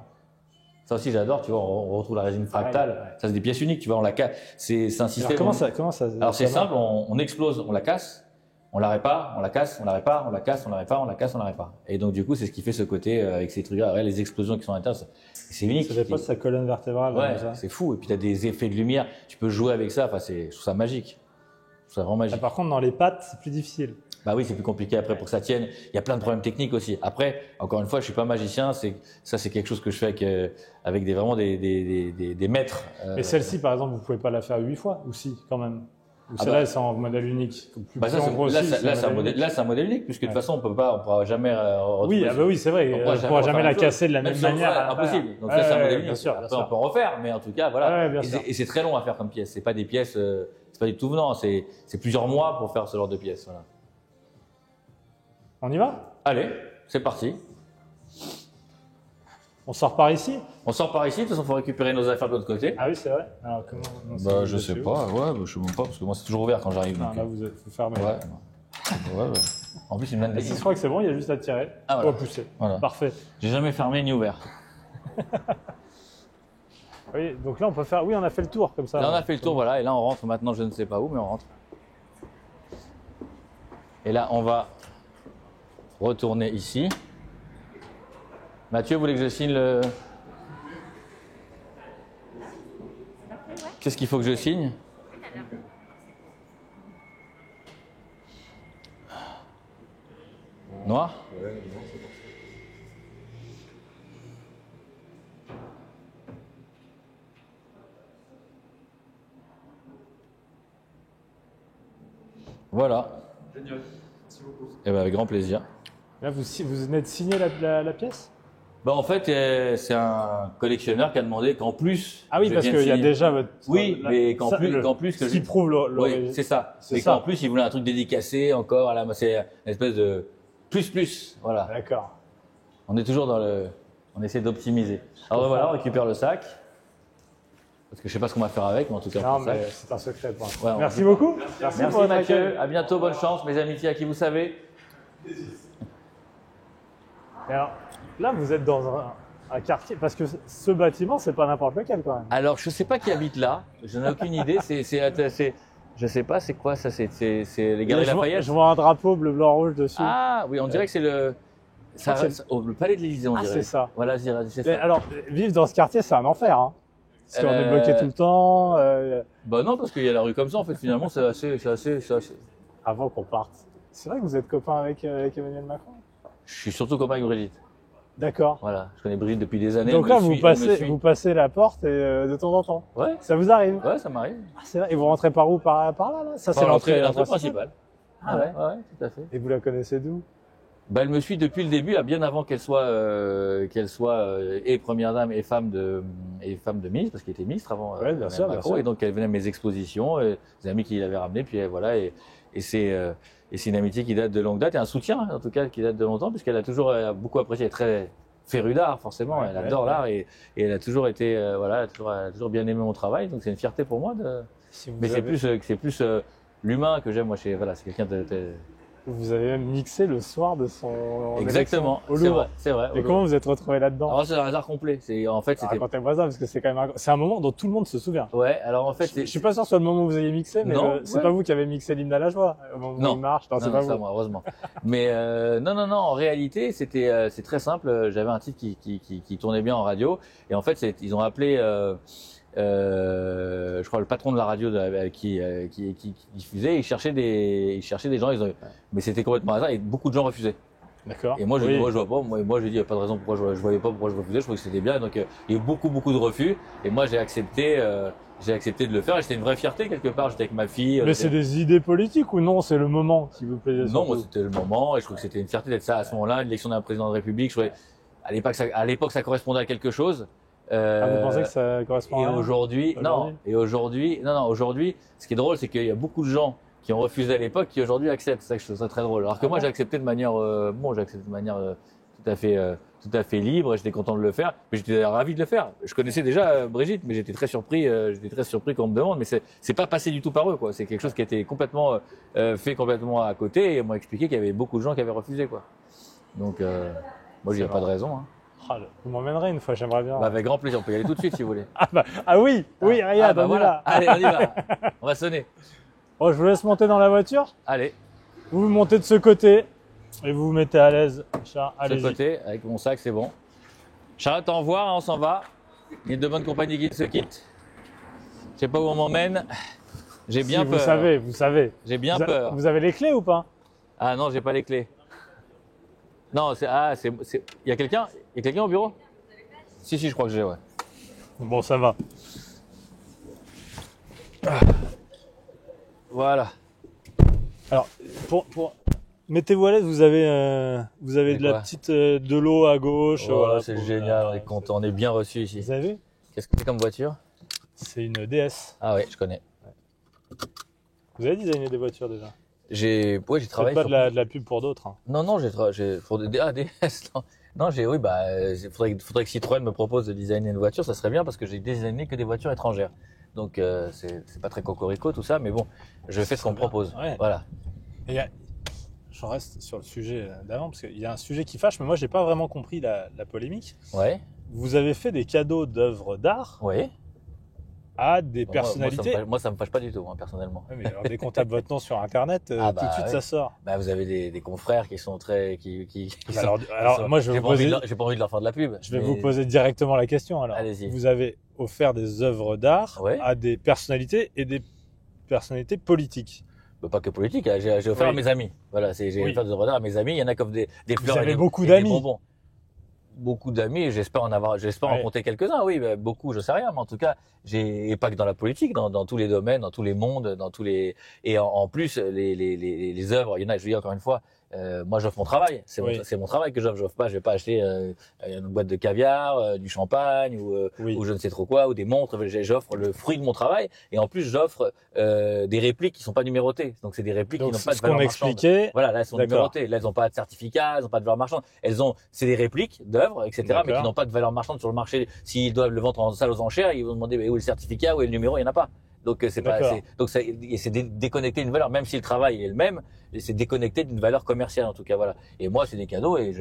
Ça aussi, j'adore, tu vois, on retrouve la résine fractale. Ouais. Ça, c'est des pièces uniques, tu vois, on la casse. C'est un système. Alors, comment ça Alors, c'est simple, on explose, on la casse, on la répare, on la casse, on la répare, on la casse, on la répare, on la casse, on la répare. Et donc, du coup, c'est ce qui fait ce côté avec ces trucs-là, les explosions qui sont à l'intérieur. C'est unique. Ça dépose sa colonne vertébrale. Ouais, c'est fou. Et puis, tu as des effets de lumière, tu peux jouer avec ça. Enfin, je trouve ça magique. Je trouve ça vraiment magique. Par contre, dans les pattes, c'est plus difficile. Bah oui, c'est plus compliqué après pour que ça tienne. Il y a plein de problèmes techniques aussi. Après, encore une fois, je suis pas magicien. Ça, c'est quelque chose que je fais avec vraiment des maîtres. Mais celle-ci, par exemple, vous pouvez pas la faire 8 fois, ou si, quand même. Ou celle-là, c'est en modèle unique. Là, c'est un modèle unique, puisque de toute façon, on pourra jamais. Oui, oui, c'est vrai. On pourra jamais la casser de la même manière. Impossible. Donc ça, c'est un modèle unique. Bien sûr, après, on peut en refaire, mais en tout cas, voilà. Et c'est très long à faire comme pièce. C'est pas des pièces. C'est pas du tout venant. C'est plusieurs mois pour faire ce genre de pièces. Voilà. On y va? Allez, c'est parti. On sort par ici? On sort par ici, de toute façon, il faut récupérer nos affaires de l'autre côté. Ah oui, c'est vrai. Alors, comment je sais pas, je sais même pas, parce que moi, c'est toujours ouvert quand j'arrive. Non, là, vous fermez. Ouais. En plus, il me donne des. Je crois que c'est bon, il y a juste à tirer. Voilà. Ou à pousser. Voilà. Parfait. J'ai jamais fermé ni ouvert. Oui, donc là, on peut faire. Oui, on a fait le tour comme ça. Là, on a fait le tour, voilà, et là, on rentre maintenant, je ne sais pas où, mais on rentre. Et là, on va retourner ici. Mathieu, vous voulez que je signe le... Qu'est-ce qu'il faut que je signe? Noir? Voilà. Génial. Merci beaucoup. Et bien, avec grand plaisir. Là, vous venez de signer la pièce? Bah en fait, c'est un collectionneur qui a demandé qu'en plus. Ah oui, parce qu'il y a déjà votre. Oui, mais qu'en plus que. Ce qui prouve l'origine. Oui, c'est ça. Mais qu'en plus, il voulait un truc dédicacé encore. C'est une espèce de plus. Voilà. D'accord. On est toujours dans le. On essaie d'optimiser. Alors voilà, on récupère le sac. Parce que je sais pas ce qu'on va faire avec, mais en tout cas. Non, mais c'est un secret pour l'instant. Ouais, merci beaucoup. Merci pour votre accueil. À bientôt, bonne chance, mes amitiés à qui vous savez. Et alors, là, vous êtes dans un quartier, parce que ce bâtiment, c'est pas n'importe lequel quand même. Alors, je sais pas qui habite là, je n'ai aucune idée. Je sais pas, c'est quoi ça? C'est les Galeries Lafayette. Je vois un drapeau bleu, blanc, rouge dessus. Ah oui, on dirait que c'est le Palais de l'Élysée, on dirait. C'est ça. Voilà, c'est ça. Alors, vivre dans ce quartier, c'est un enfer. Hein. Parce qu'on est bloqué tout le temps. Bah non, parce qu'il y a la rue comme ça, en fait, finalement, c'est assez. Avant qu'on parte. C'est vrai que vous êtes copain avec Emmanuel Macron? Je suis surtout copain avec Brigitte. D'accord. Voilà, je connais Brigitte depuis des années. Donc là, vous passez la porte et, de temps en temps. Ouais. Ça vous arrive? Ouais, ça m'arrive. Ah, c'est vrai. Et vous rentrez par où? Par là, Ça, c'est l'entrée principale. Ah ouais. Ouais, tout à fait. Et vous la connaissez d'où? Bah, elle me suit depuis le début, là, bien avant qu'elle soit et première dame et femme de ministre, parce qu'elle était ministre avant. Ouais, bien sûr. Et donc elle venait à mes expositions, des amis qui l'avaient ramenée, puis voilà, et c'est une amitié qui date de longue date et un soutien en tout cas qui date de longtemps, puisqu'elle a toujours beaucoup apprécié, elle est très férue d'art forcément, elle adore l'art et elle a toujours été elle a toujours bien aimé mon travail, donc c'est une fierté pour moi mais c'est plus l'humain que j'aime, moi c'est quelqu'un Vous avez même mixé le soir de son Exactement, élection au c'est Louvre. vrai, c'est vrai. Et comment vous êtes retrouvé là-dedans? Alors c'est un hasard complet. C'était. Racontez-moi ça, parce que c'est quand même c'est un moment dont tout le monde se souvient. Ouais, alors en fait, Je suis pas sûr sur le moment où vous ayez mixé, mais Non, c'est ouais. pas vous qui avez mixé l'hymne à la joie au moment Non. où il marche. Non, c'est Non, pas ça, vous. moi, heureusement. Mais non. En réalité, c'est très simple. J'avais un titre qui tournait bien en radio, et en fait, ils ont appelé, je crois, le patron de la radio qui diffusait. Ils cherchaient des gens. Mais c'était complètement hasard, et beaucoup de gens refusaient. D'accord. Et moi, je Oui. dis, moi, je vois pas. Moi, je dis, il n'y a pas de raison pourquoi je voyais pas pourquoi je refusais. Je trouvais que c'était bien. Donc, il y a eu beaucoup de refus. Et moi, j'ai accepté de le faire. Et c'était une vraie fierté quelque part. J'étais avec ma fille. Mais c'est des idées politiques ou non? C'est le moment qui vous plaisait? Non, moi, surtout c'était le moment. Et je trouve que c'était une fierté d'être ça à ce moment-là. L'élection d'un président de la République. Je trouvais, à l'époque, ça correspondait à quelque chose. Ah, vous pensez que ça correspond à Et rien aujourd'hui, aujourd'hui, ce qui est drôle, c'est qu'il y a beaucoup de gens qui ont refusé à l'époque, qui aujourd'hui acceptent. C'est ça que je trouve ça très drôle. Alors que moi, j'ai accepté de manière, tout à fait libre. Et j'étais content de le faire. Mais j'étais ravi de le faire. Je connaissais déjà Brigitte, mais j'étais très surpris qu'on me demande. Mais c'est pas passé du tout par eux, quoi. C'est quelque chose qui a été complètement fait complètement à côté. Et ils m'ont expliqué qu'il y avait beaucoup de gens qui avaient refusé, quoi. Donc, moi, il n'y a pas de raison. Hein. Vous m'emmènerez une fois, j'aimerais bien. Bah, avec grand plaisir. On peut y aller tout de suite si vous voulez. Oui, regarde, on y va. Allez, on y va. On va sonner. Oh, je vous laisse monter dans la voiture. Allez. Vous vous montez de ce côté et vous vous mettez à l'aise. Charles, De ce allez-y. côté, avec mon sac, c'est bon. Charlotte, au revoir, hein, on s'en va. Il y a de bonnes compagnies qui se quittent. Je sais pas où on m'emmène. J'ai bien Si, peur. Vous savez. J'ai bien peur. Vous avez les clés ou pas? Ah non, j'ai pas les clés. Non, il y a quelqu'un? Il y a quelqu'un au bureau? Si, je crois que j'ai, ouais. Bon, ça va. Voilà. Alors, mettez-vous à l'aise, vous avez C'est de la quoi petite de l'eau à gauche. Oh, voilà, c'est pour- génial, on est content, on est bien reçus ici. Vous avez vu? Qu'est-ce que c'est comme voiture? C'est une DS. Ah ouais, je connais. Vous avez designé des voitures déjà? J'ai Faites travaillé pas sur... de la pub pour d'autres. Hein. Non, j'ai pour des DS. Non, faudrait que Citroën me propose de designer une voiture, ça serait bien parce que j'ai designé que des voitures étrangères. Donc c'est pas très cocorico tout ça, mais bon, je fais ce qu'on me propose. Ouais. Voilà. Et je reste sur le sujet d'avant parce qu'il y a un sujet qui fâche, mais moi j'ai pas vraiment compris la polémique. Ouais. Vous avez fait des cadeaux d'œuvres d'art Oui. à des Bon, personnalités. moi, ça me fâche pas du tout, hein, personnellement. Ouais, mais alors, dès qu'on tape votre nom sur Internet, tout de suite ouais. ça sort. Bah, vous avez des confrères qui sont très, qui sont- Alors, qui sont- moi je vais vous poser, j'ai pas envie de leur faire de la pub. je vais mais- vous poser directement la question. Alors, Allez-y. vous avez offert des œuvres d'art Ouais. à des personnalités et des personnalités politiques. Bah, pas que politique, hein, j'ai offert Oui. à mes amis. Voilà, j'ai Oui. offert des œuvres d'art à mes amis. Il y en a comme des fleurs. avez et des- beaucoup et des d'amis. bonbons. Beaucoup d'amis, j'espère en Ouais. compter quelques-uns, oui, bah, beaucoup, je sais rien, mais en tout cas, et pas que dans la politique, dans tous les domaines, dans tous les mondes, et en plus, les œuvres, il y en a, je vous dis encore une fois, moi j'offre mon travail, c'est Oui. mon travail que j'offre pas, je vais pas acheter une boîte de caviar, du champagne Oui. ou je ne sais trop quoi, ou des montres, j'offre le fruit de mon travail, et en plus j'offre des répliques qui sont pas numérotées, donc c'est des répliques Donc, qui n'ont pas de ce qu'on valeur marchande. m'expliquait, Voilà, là, elles sont D'accord. numérotées. Là, elles n'ont pas de certificat, elles n'ont pas de valeur marchande. C'est des répliques d'œuvres, etc., mais D'accord. qui n'ont pas de valeur marchande sur le marché. S'ils doivent le vendre en salle aux enchères, ils vont demander où est le certificat, où est le numéro, il n'y en a pas. Donc, D'accord. c'est déconnecter une valeur, même si le travail est le même, c'est déconnecté d'une valeur commerciale, en tout cas, voilà. Et moi, c'est des cadeaux, et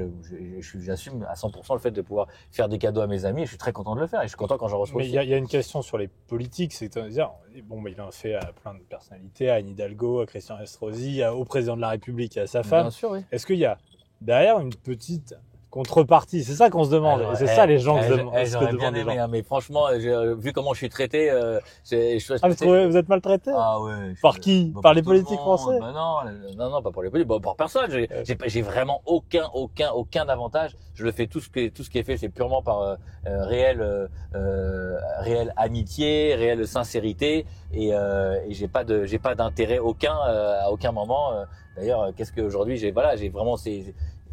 j'assume à 100% le fait de pouvoir faire des cadeaux à mes amis, et je suis très content de le faire, et je suis content quand j'en reçois mais aussi. il y a une question sur les politiques, c'est de dire, bon, il en a fait à plein de personnalités, à Anne Hidalgo, à Christian Estrosi, au président de la République et à sa femme. Bien sûr, oui. Est-ce qu'il y a derrière une petite contrepartie? C'est ça qu'on se demande. Et c'est ça les gens se demandent. J'aurais bien aimé, hein, mais franchement, vu comment je suis traité, Vous êtes maltraité? Ah ouais. Par qui? Bah, Par les tout le politiques monde. français? Bah non, pas pour les politiques. Bah, par personne. J'ai vraiment aucun avantage. Je le fais tout ce qui est fait, c'est purement par réelle amitié, réelle sincérité, et j'ai pas d'intérêt aucun à aucun moment. D'ailleurs, qu'est-ce qu'aujourd'hui j'ai vraiment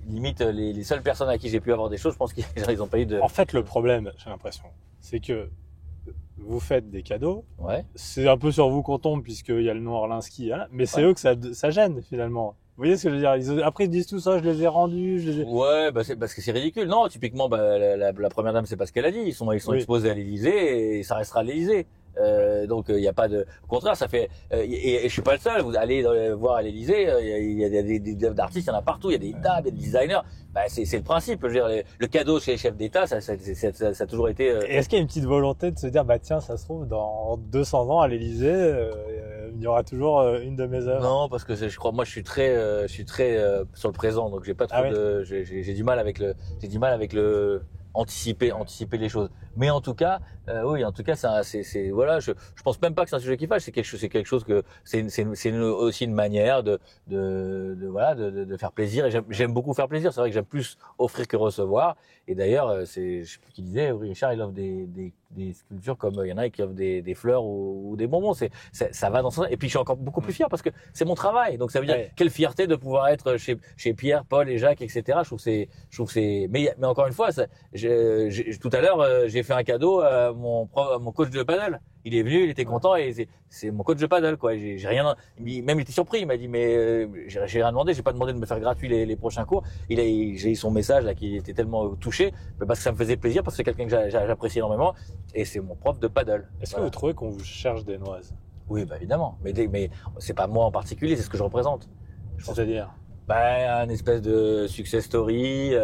limite les seules personnes à qui j'ai pu avoir des choses, je pense qu'ils ils ont pas eu de. En fait, le problème, j'ai l'impression, c'est que vous faites des cadeaux. Ouais. C'est un peu sur vous qu'on tombe puisqu'il y a le nom Orlinski, hein, mais c'est eux que ça gêne finalement. Vous voyez ce que je veux dire? Après ils disent tout ça, je les ai rendus, Ouais, bah c'est parce que c'est ridicule. Non, typiquement, la première dame, c'est pas ce qu'elle a dit. Ils sont Oui. exposés à l'Élysée et ça restera à l'Élysée. Donc il y a pas de. Au contraire, ça fait. Et je suis pas le seul. Vous allez voir à l'Élysée, il y a des artistes, il y en a partout. Il y a des tables, il y a des designers. Bah, c'est le principe. Je veux dire, le cadeau chez les chefs d'État, ça a toujours été. Est-ce qu'il y a une petite volonté de se dire, bah tiens, ça se trouve, dans 200 ans à l'Élysée, il y aura toujours une de mes œuvres? Non, parce que je crois, moi, je suis très sur le présent, donc j'ai pas trop de. J'ai du mal avec le anticiper les choses. Mais en tout cas, oui, en tout cas, c'est voilà, je pense même pas que c'est un sujet qui fâche. C'est quelque chose que c'est aussi une manière de faire plaisir. Et j'aime beaucoup faire plaisir. C'est vrai que j'aime plus offrir que recevoir. Et d'ailleurs, je sais plus qui disait, Richard, il offre des sculptures comme il y en a qui offrent des fleurs ou des bonbons. Ça va dans ce sens. Et puis je suis encore beaucoup plus fier parce que c'est mon travail. Donc ça veut dire quelle fierté de pouvoir être chez Pierre, Paul et Jacques, etc. Je trouve que c'est. Mais encore une fois, tout à l'heure, j'ai fait un cadeau à mon coach de paddle. Il est venu, il était content et c'est mon coach de paddle, quoi. J'ai rien, même il était surpris. Il m'a dit, mais j'ai rien demandé. J'ai pas demandé de me faire gratuit les prochains cours. J'ai eu son message là qui était tellement touché, parce que ça me faisait plaisir, parce que c'est quelqu'un que j'apprécie énormément et c'est mon prof de paddle. Est-ce que vous trouvez qu'on vous cherche des noises? Oui, bah évidemment. Mais c'est pas moi en particulier, c'est ce que je représente. C'est-à-dire? Un espèce de success story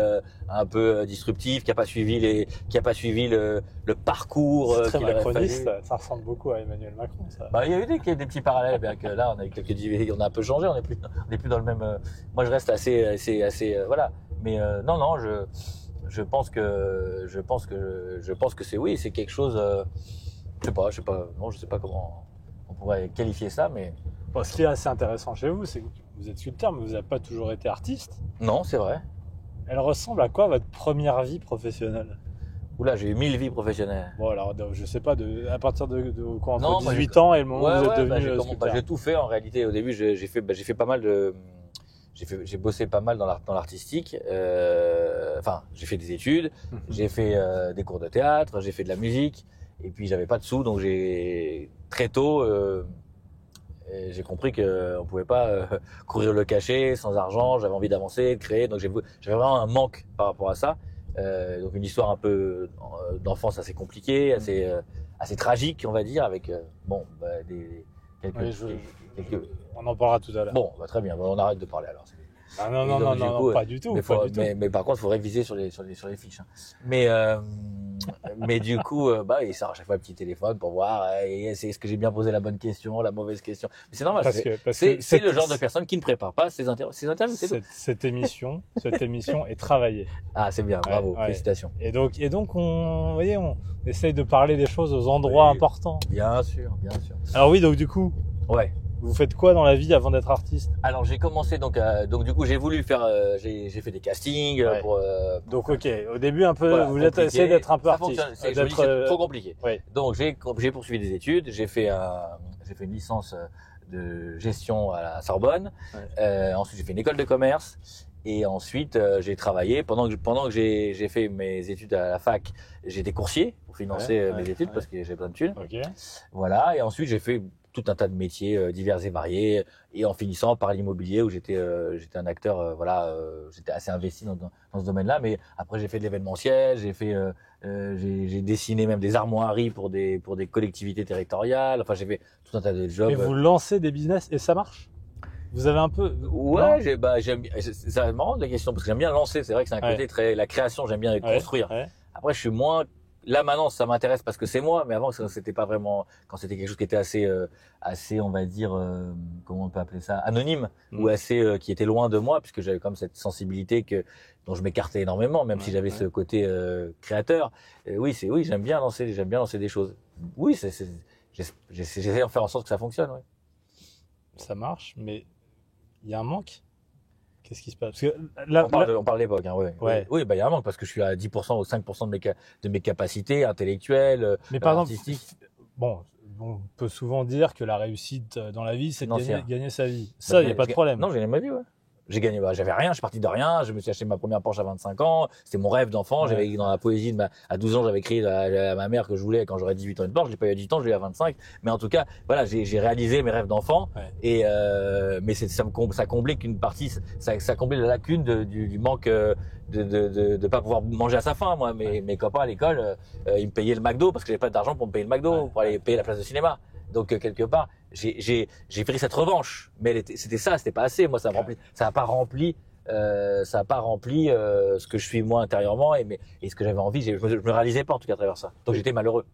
un peu disruptif qui a pas suivi le parcours c'est très qu'il aurait macroniste, fallu. ça ressemble beaucoup à Emmanuel Macron, ça. Il y a eu des petits parallèles, bien que là on a eu on a un peu changé, on est plus dans le même. Moi je reste assez voilà. Mais non, je pense que c'est quelque chose. Je sais pas comment on pourrait qualifier ça, mais. Bon, ce qui est assez intéressant chez vous, c'est que vous êtes sculpteur, mais vous n'avez pas toujours été artiste. Non, c'est vrai. Elle ressemble à quoi votre première vie professionnelle? Oula, j'ai eu 1000 vies professionnelles. Bon, alors, je sais pas, à partir de quoi, entre Non, 18 ans et le moment où vous êtes devenu sculpteur? J'ai tout fait en réalité. Au début, j'ai fait pas mal de. J'ai bossé pas mal dans l'artistique. Enfin, j'ai fait des études, j'ai fait des cours de théâtre, j'ai fait de la musique. Et puis, j'avais pas de sous, donc très tôt. J'ai compris qu'on pouvait pas courir le cachet sans argent. J'avais envie d'avancer, de créer. Donc j'avais vraiment un manque par rapport à ça. Donc une histoire un peu d'enfance assez compliquée, assez tragique, on va dire, avec quelques. On en parlera tout à l'heure. Bon, très bien. On arrête de parler alors. Ah non, pas du tout. Mais par contre, il faut réviser sur les fiches. Hein. Mais du coup, il sort à chaque fois un petit téléphone pour voir est-ce que j'ai bien posé la bonne question, la mauvaise question. Mais c'est normal. C'est le genre de personne qui ne prépare pas ses interviews. Cette émission est travaillée. Ah, c'est bien. Bravo. Félicitations. Et donc, on essaye de parler des choses aux endroits importants. Bien sûr. Alors oui, donc du coup. Ouais. Vous faites quoi dans la vie avant d'être artiste? Alors j'ai commencé donc du coup j'ai voulu faire j'ai fait des castings pour donc ok, au début un peu vous êtes essayé d'être un peu artiste, c'est trop compliqué. Ouais. Donc j'ai poursuivi des études, j'ai fait une licence de gestion à la Sorbonne. Ensuite j'ai fait une école de commerce et ensuite j'ai travaillé pendant que j'ai fait mes études à la fac, j'étais coursier pour financer mes études parce que j'ai plein de thunes. Okay. Voilà, et ensuite j'ai fait tout un tas de métiers divers et variés, et en finissant par l'immobilier où j'étais un acteur, j'étais assez investi dans ce domaine-là. Mais après j'ai fait de l'événementiel, j'ai dessiné même des armoiries pour des collectivités territoriales. Enfin j'ai fait tout un tas de jobs. Et vous lancez des business et ça marche? Vous avez un peu. Ouais, j'aime. C'est marrant la question parce que j'aime bien lancer. C'est vrai que c'est un côté très la création. J'aime bien construire. Ouais. Après je suis moins. Là maintenant ça m'intéresse parce que c'est moi, mais avant c'était pas vraiment, quand c'était quelque chose qui était assez on va dire comment on peut appeler ça, anonyme ou assez qui était loin de moi, puisque j'avais comme cette sensibilité dont je m'écartais énormément, même si j'avais ce côté créateur. Oui j'aime bien lancer des choses. Oui j'essaie de faire en sorte que ça fonctionne. Ouais. Ça marche, mais il y a un manque. Qu'est-ce qui se passe? Parce que là, on parle d'époque, hein, ouais. Oui, il y a un manque parce que je suis à 10% ou 5% de mes capacités intellectuelles, mais par artistiques. Exemple, bon, on peut souvent dire que la réussite dans la vie, c'est de gagner sa vie. Ça, il n'y a pas de problème. Non, j'ai gagné ma vie, ouais. J'ai gagné, j'avais rien, je suis parti de rien, je me suis acheté ma première Porsche à 25 ans, c'était mon rêve d'enfant, j'avais dans la poésie à 12 ans, j'avais écrit à ma mère que je voulais quand j'aurais 18 ans une Porsche, je l'ai pas eu à 18 ans, je l'ai eu à 25, mais en tout cas, voilà, j'ai réalisé mes rêves d'enfant et mais ça comblait qu'une partie, ça comblait la lacune du manque de pas pouvoir manger à sa faim. Moi, mes copains à l'école, ils me payaient le McDo parce que j'avais pas d'argent pour me payer le McDo, pour aller payer la place de cinéma. Donc quelque part, j'ai pris cette revanche, mais c'était ça, c'était pas assez. Moi, ça a pas rempli ce que je suis moi intérieurement et ce que j'avais envie. Je me réalisais pas en tout cas à travers ça. Donc j'étais malheureux.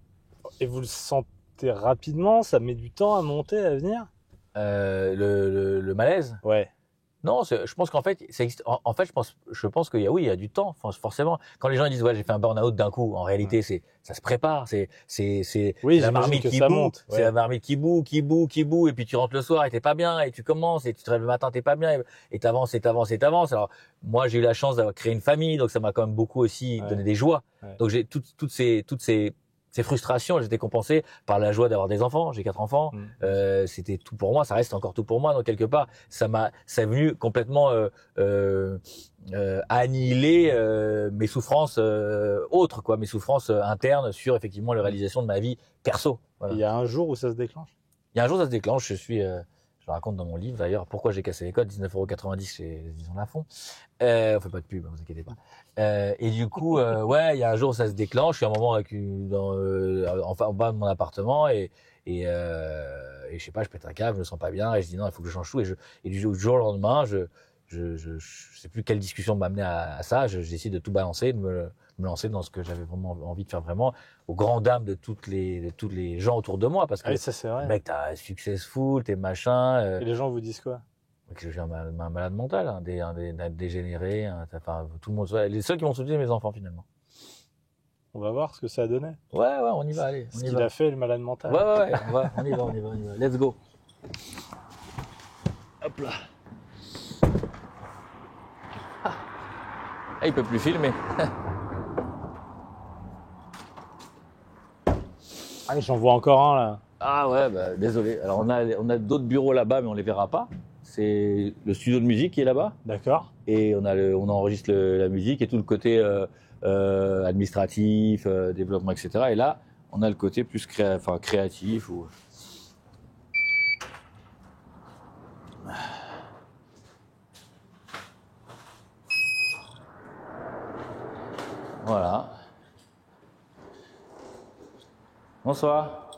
Et vous le sentez rapidement? Ça met du temps à monter, à venir? Le malaise? Ouais. Non, je pense qu'en fait, ça existe. En fait, je pense qu'il y a, oui, il y a du temps, forcément. Quand les gens disent, ouais, j'ai fait un burn-out d'un coup, en réalité, ça se prépare. C'est la marmite qui bout. C'est la marmite qui bout, et puis tu rentres le soir et t'es pas bien, et tu commences, et tu te lèves le matin, t'es pas bien, et t'avances. Alors, moi, j'ai eu la chance d'avoir créé une famille, donc ça m'a quand même beaucoup aussi donné des joies. Ouais. Donc j'ai toutes ces frustrations, j'étais compensé par la joie d'avoir des enfants. J'ai 4 enfants. C'était tout pour moi. Ça reste encore tout pour moi. Donc quelque part, ça est venu complètement annihiler mes souffrances autres, quoi, mes souffrances internes sur effectivement la réalisation de ma vie perso. Voilà. Il y a un jour où ça se déclenche. Il y a un jour où ça se déclenche. Je le raconte dans mon livre d'ailleurs. Pourquoi j'ai cassé les codes, 19,90 € chez Disons Lafont. On fait pas de pub, vous inquiétez pas. Et du coup, ouais, il y a un jour où ça se déclenche. Je suis à un moment en bas de mon appartement et je sais pas, je pète un câble, je me sens pas bien et je dis non, il faut que je change tout. Et du jour au lendemain, je sais plus quelle discussion m'a amené à ça. J'ai décidé de tout balancer, de me lancer dans ce que j'avais vraiment envie de faire vraiment, aux grandes dames de tous les gens autour de moi, parce que ça, c'est vrai. Mec, t'as successful, t'es machin. Et les gens vous disent quoi? Que je suis un malade mental, un dégénéré, enfin tout le monde. Les seuls qui m'ont soutenu, mes enfants finalement. On va voir ce que ça a donné. Ouais, on y va, allez. Ce qu'il a fait, le malade mental. Ouais, on y va. Let's go. Hop là. Ah, il peut plus filmer. Ah, j'en vois encore un là. Ah ouais, bah, désolé. Alors on a d'autres bureaux là-bas, mais on les verra pas. C'est le studio de musique qui est là-bas. D'accord. Et on enregistre la musique et tout le côté administratif, développement, etc. Et là, on a le côté plus créatif. Voilà. Bonsoir.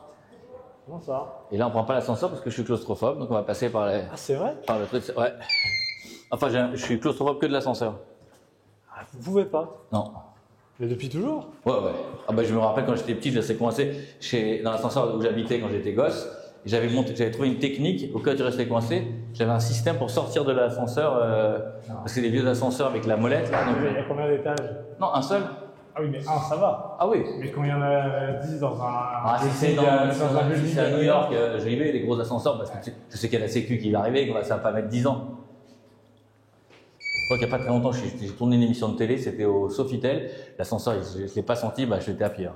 Bonsoir. Et là, on prend pas l'ascenseur parce que je suis claustrophobe, donc on va passer par Ah, c'est vrai? par le truc. Ouais. Enfin, je suis claustrophobe que de l'ascenseur. Ah, vous pouvez pas? Non. Mais depuis toujours? Ouais. Ah bah, je me rappelle quand j'étais petit, je restais coincé dans l'ascenseur où j'habitais quand j'étais gosse. J'avais trouvé une technique au cas où tu restais coincé. J'avais un système pour sortir de l'ascenseur, parce que c'est des vieux ascenseurs avec la molette. Là, donc... Il y a combien d'étages? Non, un seul. Ah oui, mais un, ça va. Ah oui. Mais quand il y en a 10 dans un... Ah, si c'est à New York, j'y vais, les gros ascenseurs, parce que je sais qu'il y a la sécu qui va arriver, ça va pas mettre 10 ans. Je crois qu'il n'y a pas très longtemps, j'ai tourné une émission de télé, c'était au Sofitel. L'ascenseur, je ne l'ai pas senti, bah, j'étais à pied.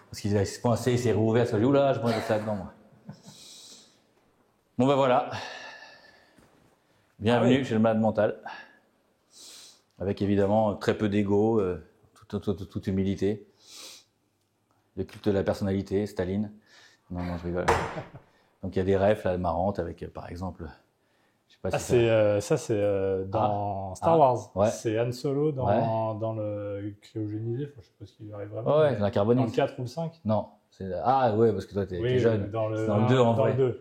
Parce qu'il s'est coincé, il s'est rouvert, ça dit oula, je pourrais rester là-dedans, moi. Bon, ben voilà. Bienvenue chez le malade mental. Avec évidemment très peu d'ego, toute humilité. Le culte de la personnalité, Staline. Non, je rigole. Donc il y a des rêves là, marrantes avec, par exemple. Je sais pas si c'est dans Star Wars. Ouais. C'est Han Solo dans le cryogénisé. Je sais pas ce qui lui arrive vraiment. Ouais, dans la carbonite. Dans le 4 ou le 5? Non. Ah ouais, parce que toi t'es jeune. Dans le 2 en vrai. Le 2.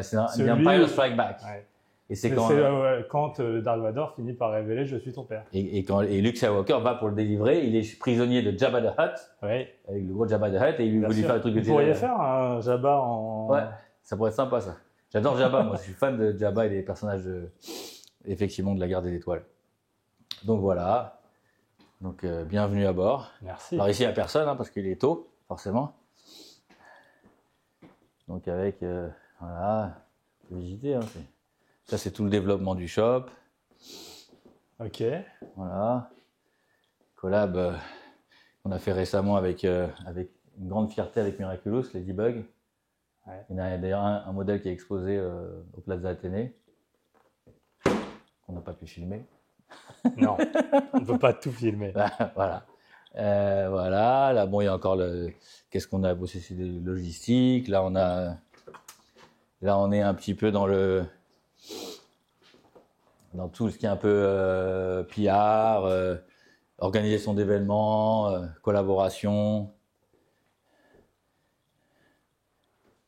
C'est dans Empire Strike Back. Ouais. Et c'est quand Dark Vador finit par révéler je suis ton père. Et Luke Skywalker va pour le délivrer, il est prisonnier de Jabba the Hutt, avec le gros Jabba the Hutt, et il veut lui faire le truc de Jedi. Vous pourriez faire un Jabba en... Ouais, ça pourrait être sympa ça. J'adore Jabba, moi je suis fan de Jabba et des personnages effectivement de la Guerre des Étoiles. Donc voilà, donc bienvenue à bord. Merci. Alors ici il n'y a personne, parce qu'il est tôt, forcément. Donc avec, voilà, on peut visiter. Ça, c'est tout le développement du shop. Ok. Voilà. Collab qu'on a fait récemment avec une grande fierté avec Miraculous, Ladybug. Ouais. Il y a d'ailleurs un modèle qui est exposé au Plaza Athénée. qu'on n'a pas pu filmer. Non, on ne peut pas tout filmer. Voilà. Voilà. Là, bon, il y a encore qu'est-ce qu'on a bossé sur les logistiques. Là, on est un petit peu dans tout ce qui est un peu PR, organisation d'événements, collaboration.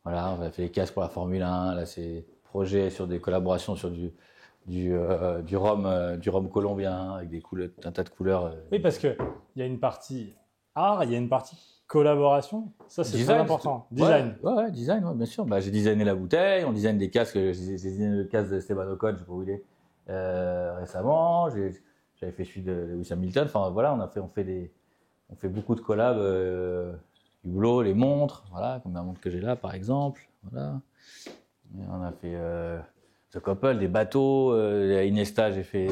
Voilà, on a fait les casques pour la Formule 1. Là, c'est projet sur des collaborations sur du rhum colombien avec un tas de couleurs. Oui, parce qu'il y a une partie art, il y a une partie collaboration. Ça, c'est très important. Design. Ouais, design, ouais, bien sûr. Bah, j'ai designé la bouteille, on design des casques. J'ai designé le casque de Esteban Ocon, je ne sais pas où il est, récemment. J'avais fait celui de Lewis Hamilton. Enfin, voilà, on fait beaucoup de collabs. Hublot, les montres, voilà, comme la montre que j'ai là, par exemple. Voilà. Et on a fait The Couple, des bateaux. À Inesta, on a fait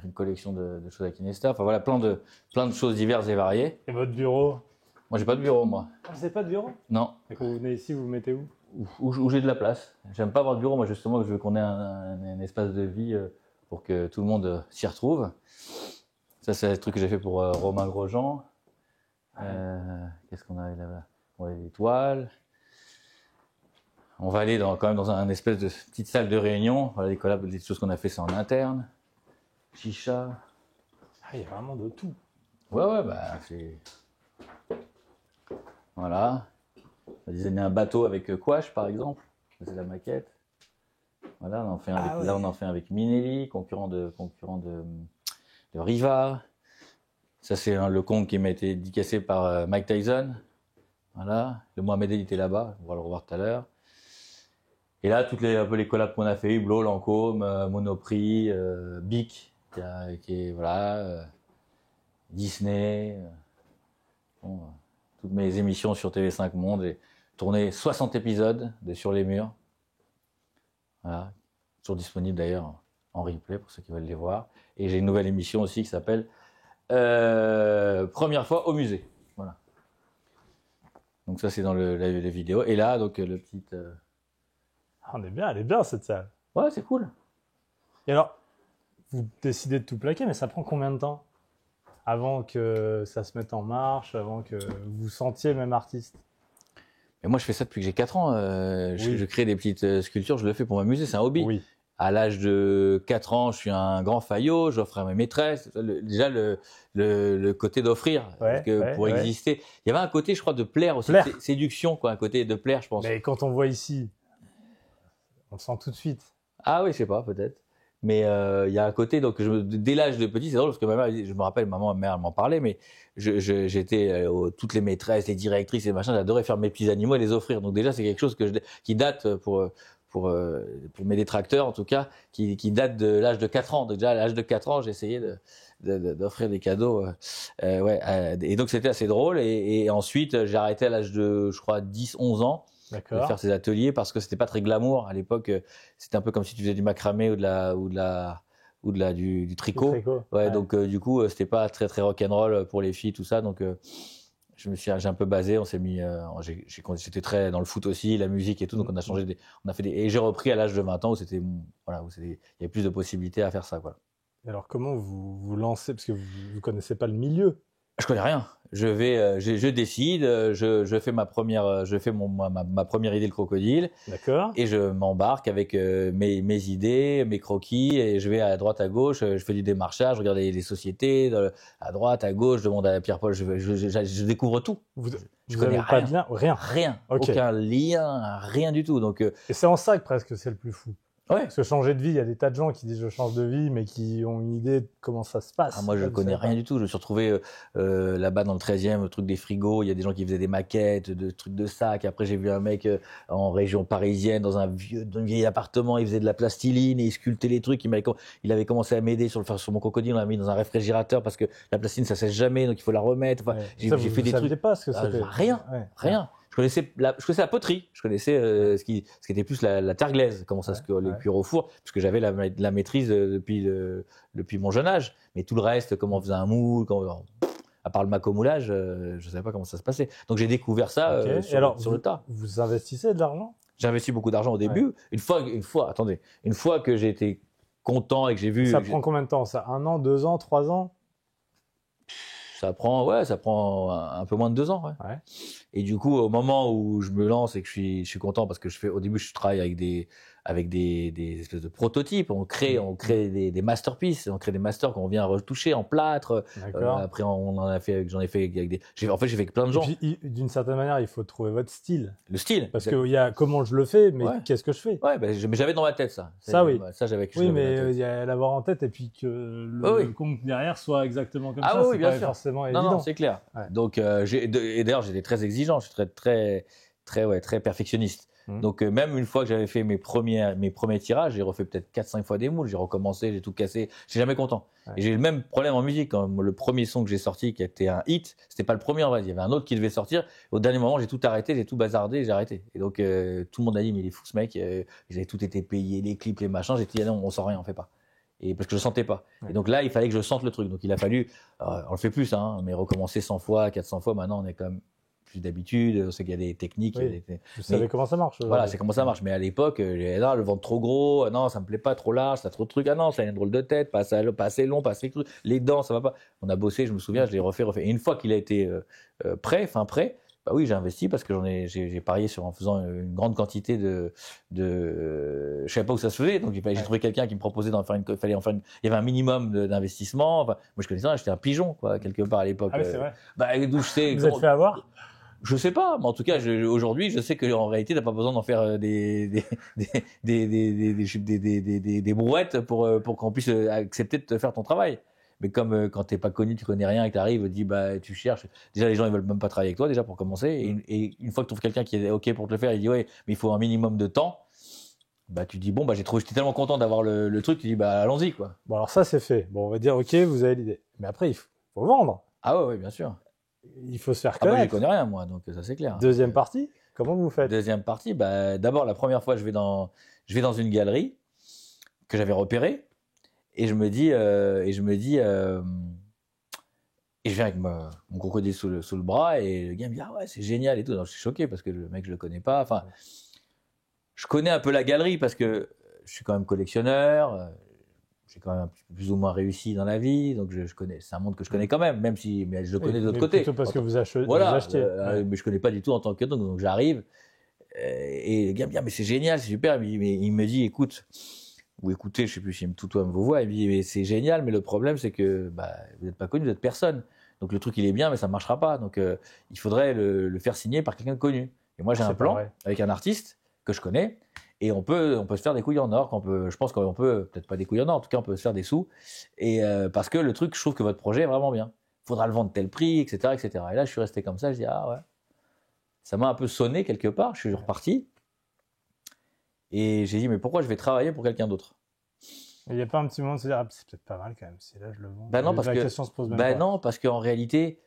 une collection de choses avec Inesta. Enfin voilà, plein de choses diverses et variées. Et votre bureau? Moi, j'ai pas de bureau, moi. Ah, vous n'avez pas de bureau? Non. Et quand vous venez ici, vous vous mettez où? Où j'ai de la place. J'aime pas avoir de bureau, moi, justement, je veux qu'on ait un espace de vie pour que tout le monde s'y retrouve. Ça, c'est le truc que j'ai fait pour Romain Grosjean. Qu'est-ce qu'on a là-bas? On a des toiles. On va aller quand même dans un espèce de petite salle de réunion. Voilà, les collabs, les choses qu'on a fait, c'est en interne. Chicha. Ah, il y a vraiment de tout. Ouais, bah c'est. Voilà. On a designé un bateau avec Quash, par exemple. C'est la maquette. Voilà, on en fait là, on en fait un avec Minelli, concurrent de Riva. Ça, c'est le compte qui m'a été dédicacé par Mike Tyson. Voilà. Le Mohamed Ali était là-bas. On va le revoir tout à l'heure. Et là, un peu les collabs qu'on a fait, Hublot, Lancôme, Monoprix, Bic, Disney. Toutes mes émissions sur TV5 Monde. J'ai tourné 60 épisodes de Sur les murs. Voilà. Toujours disponible d'ailleurs en replay pour ceux qui veulent les voir. Et j'ai une nouvelle émission aussi qui s'appelle Première fois au musée. Voilà. Donc ça, c'est dans les vidéos. Et là, donc le petit... On est bien, elle est bien cette salle. Ouais, c'est cool. Et alors, vous décidez de tout plaquer, mais ça prend combien de temps avant que ça se mette en marche, avant que vous sentiez le même artiste? Et moi, je fais ça depuis que j'ai 4 ans. Je crée des petites sculptures, je le fais pour m'amuser, c'est un hobby. Oui. À l'âge de 4 ans, je suis un grand faillot, j'offre à mes maîtresses. Déjà, le côté d'offrir, pour exister. Il y avait un côté, je crois, de plaire aussi, séduction, quoi, un côté de plaire, je pense. Mais quand on voit ici, on le sent tout de suite. Ah oui, je sais pas, peut-être. Mais il y a un côté, donc dès l'âge de petit, c'est drôle parce que ma mère, je me rappelle, ma mère elle m'en parlait, mais j'étais toutes les maîtresses, les directrices et machin, j'adorais faire mes petits animaux et les offrir. Donc déjà, c'est quelque chose qui date pour mes détracteurs en tout cas, qui date de l'âge de 4 ans. Donc déjà à l'âge de 4 ans, j'essayais d'offrir des cadeaux. Et donc c'était assez drôle. Et ensuite, j'ai arrêté à l'âge de, je crois, 10-11 ans. De faire ces ateliers parce que c'était pas très glamour à l'époque. C'était un peu comme si tu faisais du macramé ou du tricot. Ouais. Donc du coup, c'était pas très très rock'n'roll pour les filles, tout ça. Donc j'ai un peu basé. On s'est mis. J'étais très dans le foot aussi, la musique et tout. Donc on a changé. Et j'ai repris à l'âge de 20 ans où il y avait plus de possibilités à faire ça, quoi. Et alors comment vous lancez, parce que vous connaissez pas le milieu? Je connais rien. Je décide, je fais ma première idée, le crocodile. D'accord. Et je m'embarque avec mes idées, mes croquis, et je vais à droite, à gauche, je fais du démarchage, je regarde les sociétés, à droite, à gauche, je demande à Pierre-Paul, je découvre tout. Je connais pas de lien, rien. Rien. Okay. Aucun lien, rien du tout. Donc, et c'est en ça que presque c'est le plus fou. Ouais. Parce que changer de vie, il y a des tas de gens qui disent je change de vie, mais qui ont une idée de comment ça se passe. Ah, moi, je connais rien du tout. Je me suis retrouvé là-bas dans le 13e, le truc des frigos. Il y a des gens qui faisaient des maquettes, de trucs de sacs. Après, j'ai vu un mec en région parisienne, dans un vieil appartement. Il faisait de la plastiline et il sculptait les trucs. Il avait commencé à m'aider sur mon crocodile. On l'a mis dans un réfrégérateur parce que la plastiline, ça sèche jamais, donc il faut la remettre. Enfin, j'ai fait des trucs. Pas ce que c'était. Rien. Je connaissais la poterie, je connaissais ce qui était plus la terre glaise, comment ça se cuire au four, parce que j'avais la maîtrise depuis mon jeune âge. Mais tout le reste, comment on faisait un moule, à part le macomoulage, je ne savais pas comment ça se passait. Donc j'ai découvert ça sur le tas. Vous investissez de l'argent? J'ai investi beaucoup d'argent au début. Une fois que j'ai été content et que j'ai vu. Ça prend combien de temps ça? 1 an, 2 ans, 3 ans? Ça prend un peu moins de 2 ans. Ouais. Ouais. Et du coup, au moment où je me lance et que je suis content parce que au début, je travaille avec des espèces de prototypes. On crée des masterpieces, on crée des masters qu'on vient retoucher en plâtre. Après, j'en ai fait avec j'ai fait avec plein de gens. Et puis, d'une certaine manière, il faut trouver votre style. Le style. Parce qu'il y a comment je le fais, mais Ouais. qu'est-ce que je fais? Ouais, mais j'avais dans ma tête ça. Ça, oui. Ça, j'avais. Oui, mais il y a l'avoir en tête et puis que le compte derrière soit exactement comme ça. Oui, c'est bien pas sûr. forcément évident. Non, c'est clair. Ouais. Donc, et d'ailleurs, j'étais très exigeant. Je suis très perfectionniste. Donc, même une fois que j'avais fait mes premiers tirages, j'ai refait peut-être 4-5 fois des moules. J'ai recommencé, j'ai tout cassé. J'étais jamais content. Ouais. Et j'ai eu le même problème en musique. Quand le premier son que j'ai sorti, qui a été un hit, c'était pas le premier en vrai. Il y avait un autre qui devait sortir. Au dernier moment, j'ai tout arrêté, j'ai tout bazardé, j'ai arrêté. Et donc, tout le monde a dit, mais il est fou ce mec. Ils avaient tout été payés, les clips, les machins. J'ai dit, non, on sent rien, on fait pas. Et parce que je le sentais pas. Ouais. Et donc là, il fallait que je sente le truc. Donc il a fallu, on le fait plus, hein, mais recommencer 100 fois, 400 fois. Maintenant, on est quand même plus d'habitude. On sait qu'il y a des techniques. Oui. Vous savez comment ça marche. Voilà, c'est comment ça marche. Mais à l'époque, là, le ventre trop gros, non, ça me plaît pas, trop large, ça a trop de trucs. Ah non, ça a une drôle de tête, pas assez long, pas assez cru. Les dents, ça va pas. On a bossé, je me souviens, je l'ai refait. Et une fois qu'il a été prêt, bah oui, j'ai investi parce que j'ai parié en faisant une grande quantité je savais pas où ça se faisait, donc j'ai trouvé quelqu'un qui me proposait il y avait un minimum d'investissement. Enfin, moi je connaissais rien, j'étais un pigeon, quoi, quelque part à l'époque. Ah oui, c'est vrai. D'où je sais. Vous êtes fait avoir? Je sais pas, mais en tout cas, aujourd'hui, je sais qu'en réalité, t'as pas besoin d'en faire des brouettes pour qu'on puisse accepter de te faire ton travail. Mais comme quand t'es pas connu, tu connais rien et que t'arrives, tu cherches. Déjà, les gens ils veulent même pas travailler avec toi déjà pour commencer. Et une fois que tu trouves quelqu'un qui est ok pour te le faire, il dit ouais, mais il faut un minimum de temps. Bah tu dis bon bah j'étais tellement content d'avoir le truc, tu dis bah allons-y quoi. Bon alors ça c'est fait. Bon on va dire ok vous avez l'idée. Mais après il faut vendre. Ah ouais bien sûr. Il faut se faire connaître. Ah bah j'y connais rien moi donc ça c'est clair. Deuxième partie, comment vous faites? Deuxième partie, bah d'abord la première fois je vais dans une galerie que j'avais repérée. Et je me dis, et je viens avec mon crocodile sous le bras et le gars me dit ah ouais c'est génial et tout. Donc, je suis choqué parce que le mec je le connais pas. Enfin, je connais un peu la galerie parce que je suis quand même collectionneur. J'ai quand même plus ou moins réussi dans la vie, donc je connais. C'est un monde que je connais quand même, mais je le connais de l'autre côté. Plutôt parce que vous achetez. Mais je connais pas du tout en tant que donc j'arrive et le gars me dit ah, mais c'est génial, c'est super. Il me dit écoute. Ou écoutez, je sais plus s'il me tutoie, me vous voit, il me dit mais c'est génial, mais le problème c'est que vous n'êtes pas connu, vous êtes personne. Donc le truc il est bien, mais ça ne marchera pas. Donc il faudrait le faire signer par quelqu'un de connu. Et moi j'ai un plan avec un artiste que je connais, et on peut se faire des couilles en or. Je pense qu'on peut peut-être pas des couilles en or, en tout cas on peut se faire des sous. Et parce que le truc, je trouve que votre projet est vraiment bien. Il faudra le vendre tel prix, etc., etc. Et là je suis resté comme ça, je dis ah ouais. Ça m'a un peu sonné quelque part. Je suis reparti. Et j'ai dit, mais pourquoi je vais travailler pour quelqu'un d'autre? Il n'y a pas un petit moment de se dire, ah, c'est peut-être pas mal quand même, si là je le vends. Non, la question se pose même pas. Non, parce qu'en réalité,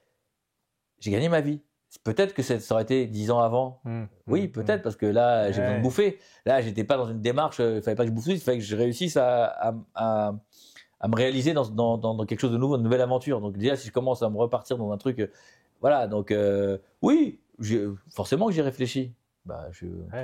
j'ai gagné ma vie. Peut-être que ça aurait été 10 ans avant. Oui, peut-être, parce que là, j'ai besoin de bouffer. Là, j'étais pas dans une démarche, il fallait pas que je bouffe, il fallait que je réussisse à me réaliser dans quelque chose de nouveau, une nouvelle aventure. Donc déjà, si je commence à me repartir dans un truc, voilà, donc oui, forcément que j'y réfléchis.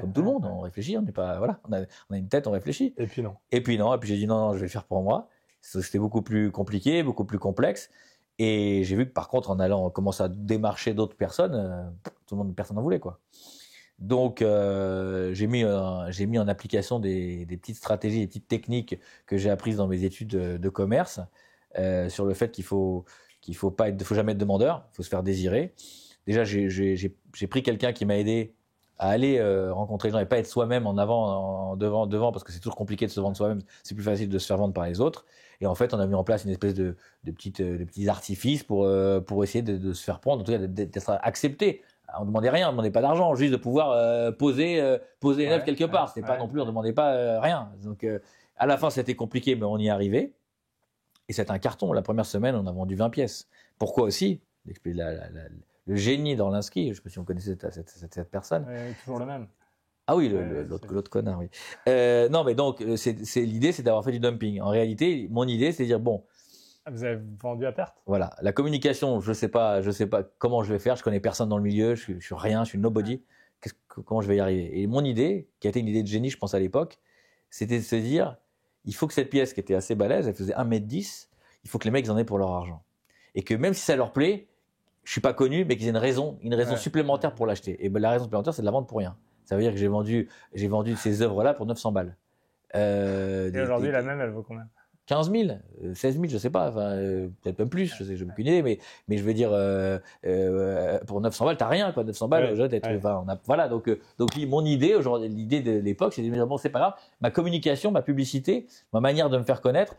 Comme tout le monde, on réfléchit, on n'est pas, voilà, on a une tête, on réfléchit. Et puis non. Et puis j'ai dit non, je vais le faire pour moi. C'était beaucoup plus compliqué, beaucoup plus complexe. Et j'ai vu que par contre, en allant commencer à démarcher d'autres personnes, personne n'en voulait quoi. Donc j'ai mis en application des petites stratégies, des petites techniques que j'ai apprises dans mes études de commerce sur le fait qu'il faut jamais être demandeur, il faut se faire désirer. Déjà, j'ai pris quelqu'un qui m'a aidé à aller rencontrer les gens et pas être soi-même devant parce que c'est toujours compliqué de se vendre soi-même, c'est plus facile de se faire vendre par les autres. Et en fait, on a mis en place une espèce de petits artifices pour essayer de se faire prendre, en tout cas d'être accepté. On ne demandait rien, on ne demandait pas d'argent, juste de pouvoir poser une œuvre quelque part. C'était pas non plus, on ne demandait pas rien. Donc à la fin, c'était compliqué, mais on y est arrivé. Et c'était un carton. La première semaine, on a vendu 20 pièces. Pourquoi aussi? Le génie d'Orlinski, je ne sais pas si on connaissait cette personne. Toujours le même. Ah oui, l'autre connard, oui. Non, mais donc, l'idée, c'est d'avoir fait du dumping. En réalité, mon idée, c'est de dire, bon. Vous avez vendu à perte? Voilà. La communication, je sais pas comment je vais faire. Je connais personne dans le milieu. Je suis rien, je suis nobody. Comment je vais y arriver? Et mon idée, qui a été une idée de génie, je pense, à l'époque, c'était de se dire, il faut que cette pièce qui était assez balèze, elle faisait 1,10 m, il faut que les mecs en aient pour leur argent. Et que même si ça leur plaît, je suis pas connu, mais qu'ils aient une raison supplémentaire pour l'acheter. Et ben, la raison supplémentaire, c'est de la vendre pour rien. Ça veut dire que j'ai vendu ces œuvres-là pour 900 balles. Et aujourd'hui, la même, elle vaut combien? 15 000, 16 000, je sais pas, peut-être même plus, je sais, je n'ai aucune idée, mais je veux dire, pour 900 balles, t'as rien, quoi. 900 balles, voilà. Donc, mon idée aujourd'hui, l'idée de l'époque, c'est de dire, bon, c'est pas grave, ma communication, ma publicité, ma manière de me faire connaître,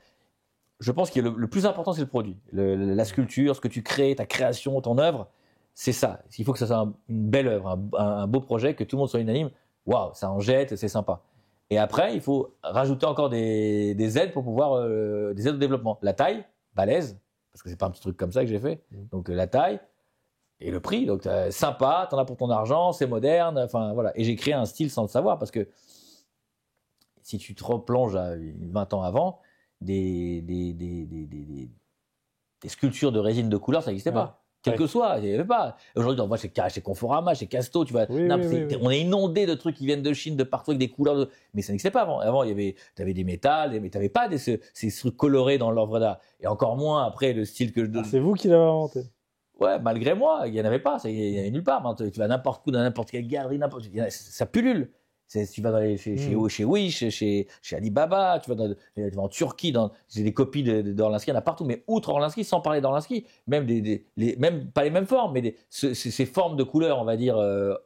je pense que le plus important, c'est le produit. La sculpture, ce que tu crées, ta création, ton œuvre, c'est ça. Il faut que ça soit une belle œuvre, un beau projet, que tout le monde soit unanime. Waouh, ça en jette, c'est sympa. Et après, il faut rajouter encore des aides pour pouvoir, des aides au développement. La taille, balèze, parce que c'est pas un petit truc comme ça que j'ai fait. Donc la taille et le prix. Donc sympa, t'en as pour ton argent, c'est moderne. Enfin voilà. Et j'ai créé un style sans le savoir, parce que si tu te replonges à 20 ans avant, des sculptures de résine de couleur, ça n'existait pas. Quel que soit, il n'y avait pas. Aujourd'hui, on voit chez Conforama, chez Casto, tu vois, on est inondé de trucs qui viennent de Chine, de partout, avec des couleurs. Mais ça n'existait pas avant. Avant, tu avais des métals, mais tu n'avais pas ces trucs colorés dans l'œuvre d'art. Et encore moins après le style que je donne. C'est vous qui l'avez inventé. Ouais, malgré moi, il n'y en avait pas. Il n'y en avait nulle part. Tu vas n'importe où, dans n'importe quelle galerie, ça pullule. Tu vas chez Wish, chez Alibaba, tu vas en Turquie, j'ai des copies d'Orlinski, il y en a partout, mais outre Orlinski, sans parler d'Orlinski, même même pas les mêmes formes, mais ces formes de couleurs, on va dire,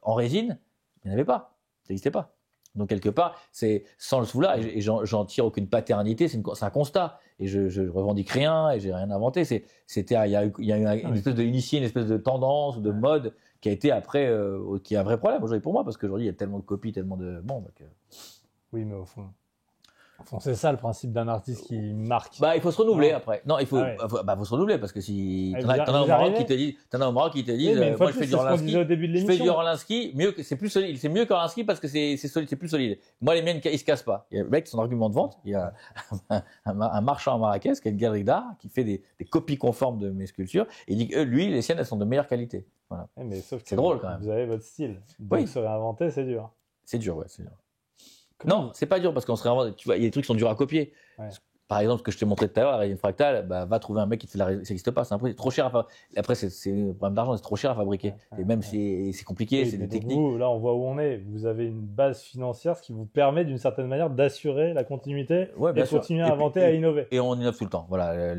en résine, il n'y en avait pas, ça n'existait pas. Donc quelque part, c'est sans le sous-là, et j'en tire aucune paternité, c'est un constat, et je revendique rien, et j'ai rien inventé. Il y a eu une espèce une espèce de tendance ou de mode qui a été après, qui est un vrai problème aujourd'hui pour moi, parce qu'aujourd'hui il y a tellement de copies, tellement de Oui, mais au fond, c'est ça le principe d'un artiste qui marque. Bah, il faut se renouveler après. Non, il faut se renouveler, parce que si t'en as au Maroc qui te disent, moi je fais du Orlinski, c'est plus solide, c'est mieux qu'Orlinski parce que c'est solide, c'est plus solide. Moi les miennes ils se cassent pas. Il y a le mec, son argument de vente, il y a un marchand à Marrakech qui a une galerie d'art qui fait des copies conformes de mes sculptures, et il dit que lui les siennes elles sont de meilleure qualité. Voilà. Mais sauf que c'est drôle quand même. Vous avez votre style. Donc se réinventer, c'est dur. C'est dur, ouais, c'est dur. Non, c'est pas dur parce qu'on se réinvente. Tu vois, il y a des trucs qui sont durs à copier. Ouais. Par exemple, ce que je t'ai montré tout à l'heure, la résine fractale, va trouver un mec qui te fait la résine. Ça n'existe pas, c'est trop cher à fabriquer. Après, c'est un problème d'argent, c'est trop cher à fabriquer. Et même c'est compliqué, c'est des techniques. Vous, là, on voit où on est. Vous avez une base financière, ce qui vous permet d'une certaine manière d'assurer la continuité et de continuer à inventer, à innover. Et on innove tout le temps. Voilà.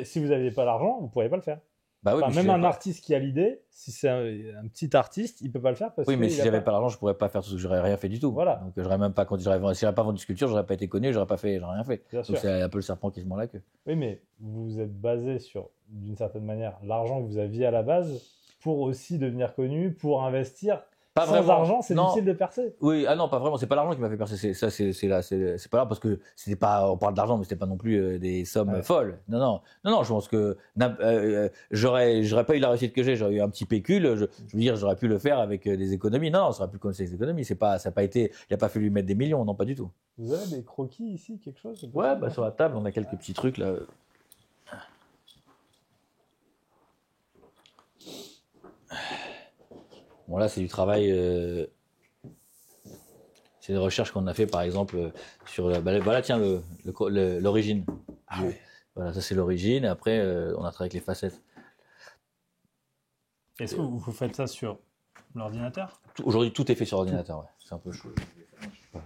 Si vous n'aviez pas l'argent, vous ne pourriez pas le faire. Bah oui, même un artiste qui a l'idée, si c'est un petit artiste, il peut pas le faire parce mais si j'avais pas l'argent, je pourrais pas faire tout ce que j'aurais rien fait du tout. Voilà. Donc j'aurais même pas, si j'avais pas vendu de sculpture, j'aurais pas été connu, j'aurais rien fait. Bien donc c'est un peu le serpent qui se mord la queue. Oui, mais vous vous êtes basé sur, d'une certaine manière, l'argent que vous aviez à la base pour aussi devenir connu, pour investir. Pas Sans vraiment. argent, c'est difficile de percer. Oui, non, pas vraiment. C'est pas l'argent qui m'a fait percer. C'est pas là parce que c'était pas. On parle d'argent, mais c'était pas non plus des sommes folles. Non. Je pense que j'aurais pas eu la réussite que j'ai. J'aurais eu un petit pécule. Je veux dire, j'aurais pu le faire avec des économies. Non, ça aurait pu connaître des économies. Ça a pas été. Il a pas fallu mettre des millions. Non, pas du tout. Vous avez des croquis ici, quelque chose? Ouais, sur la table, on a quelques petits trucs là. Bon, là, c'est du travail. C'est des recherches qu'on a fait, par exemple, sur. Voilà, tiens, l'origine. Voilà, ça, c'est l'origine. Et après, on a travaillé avec les facettes. Est-ce que vous faites ça sur l'ordinateur? Aujourd'hui, tout est fait sur ordinateur, ouais. C'est un peu chaud.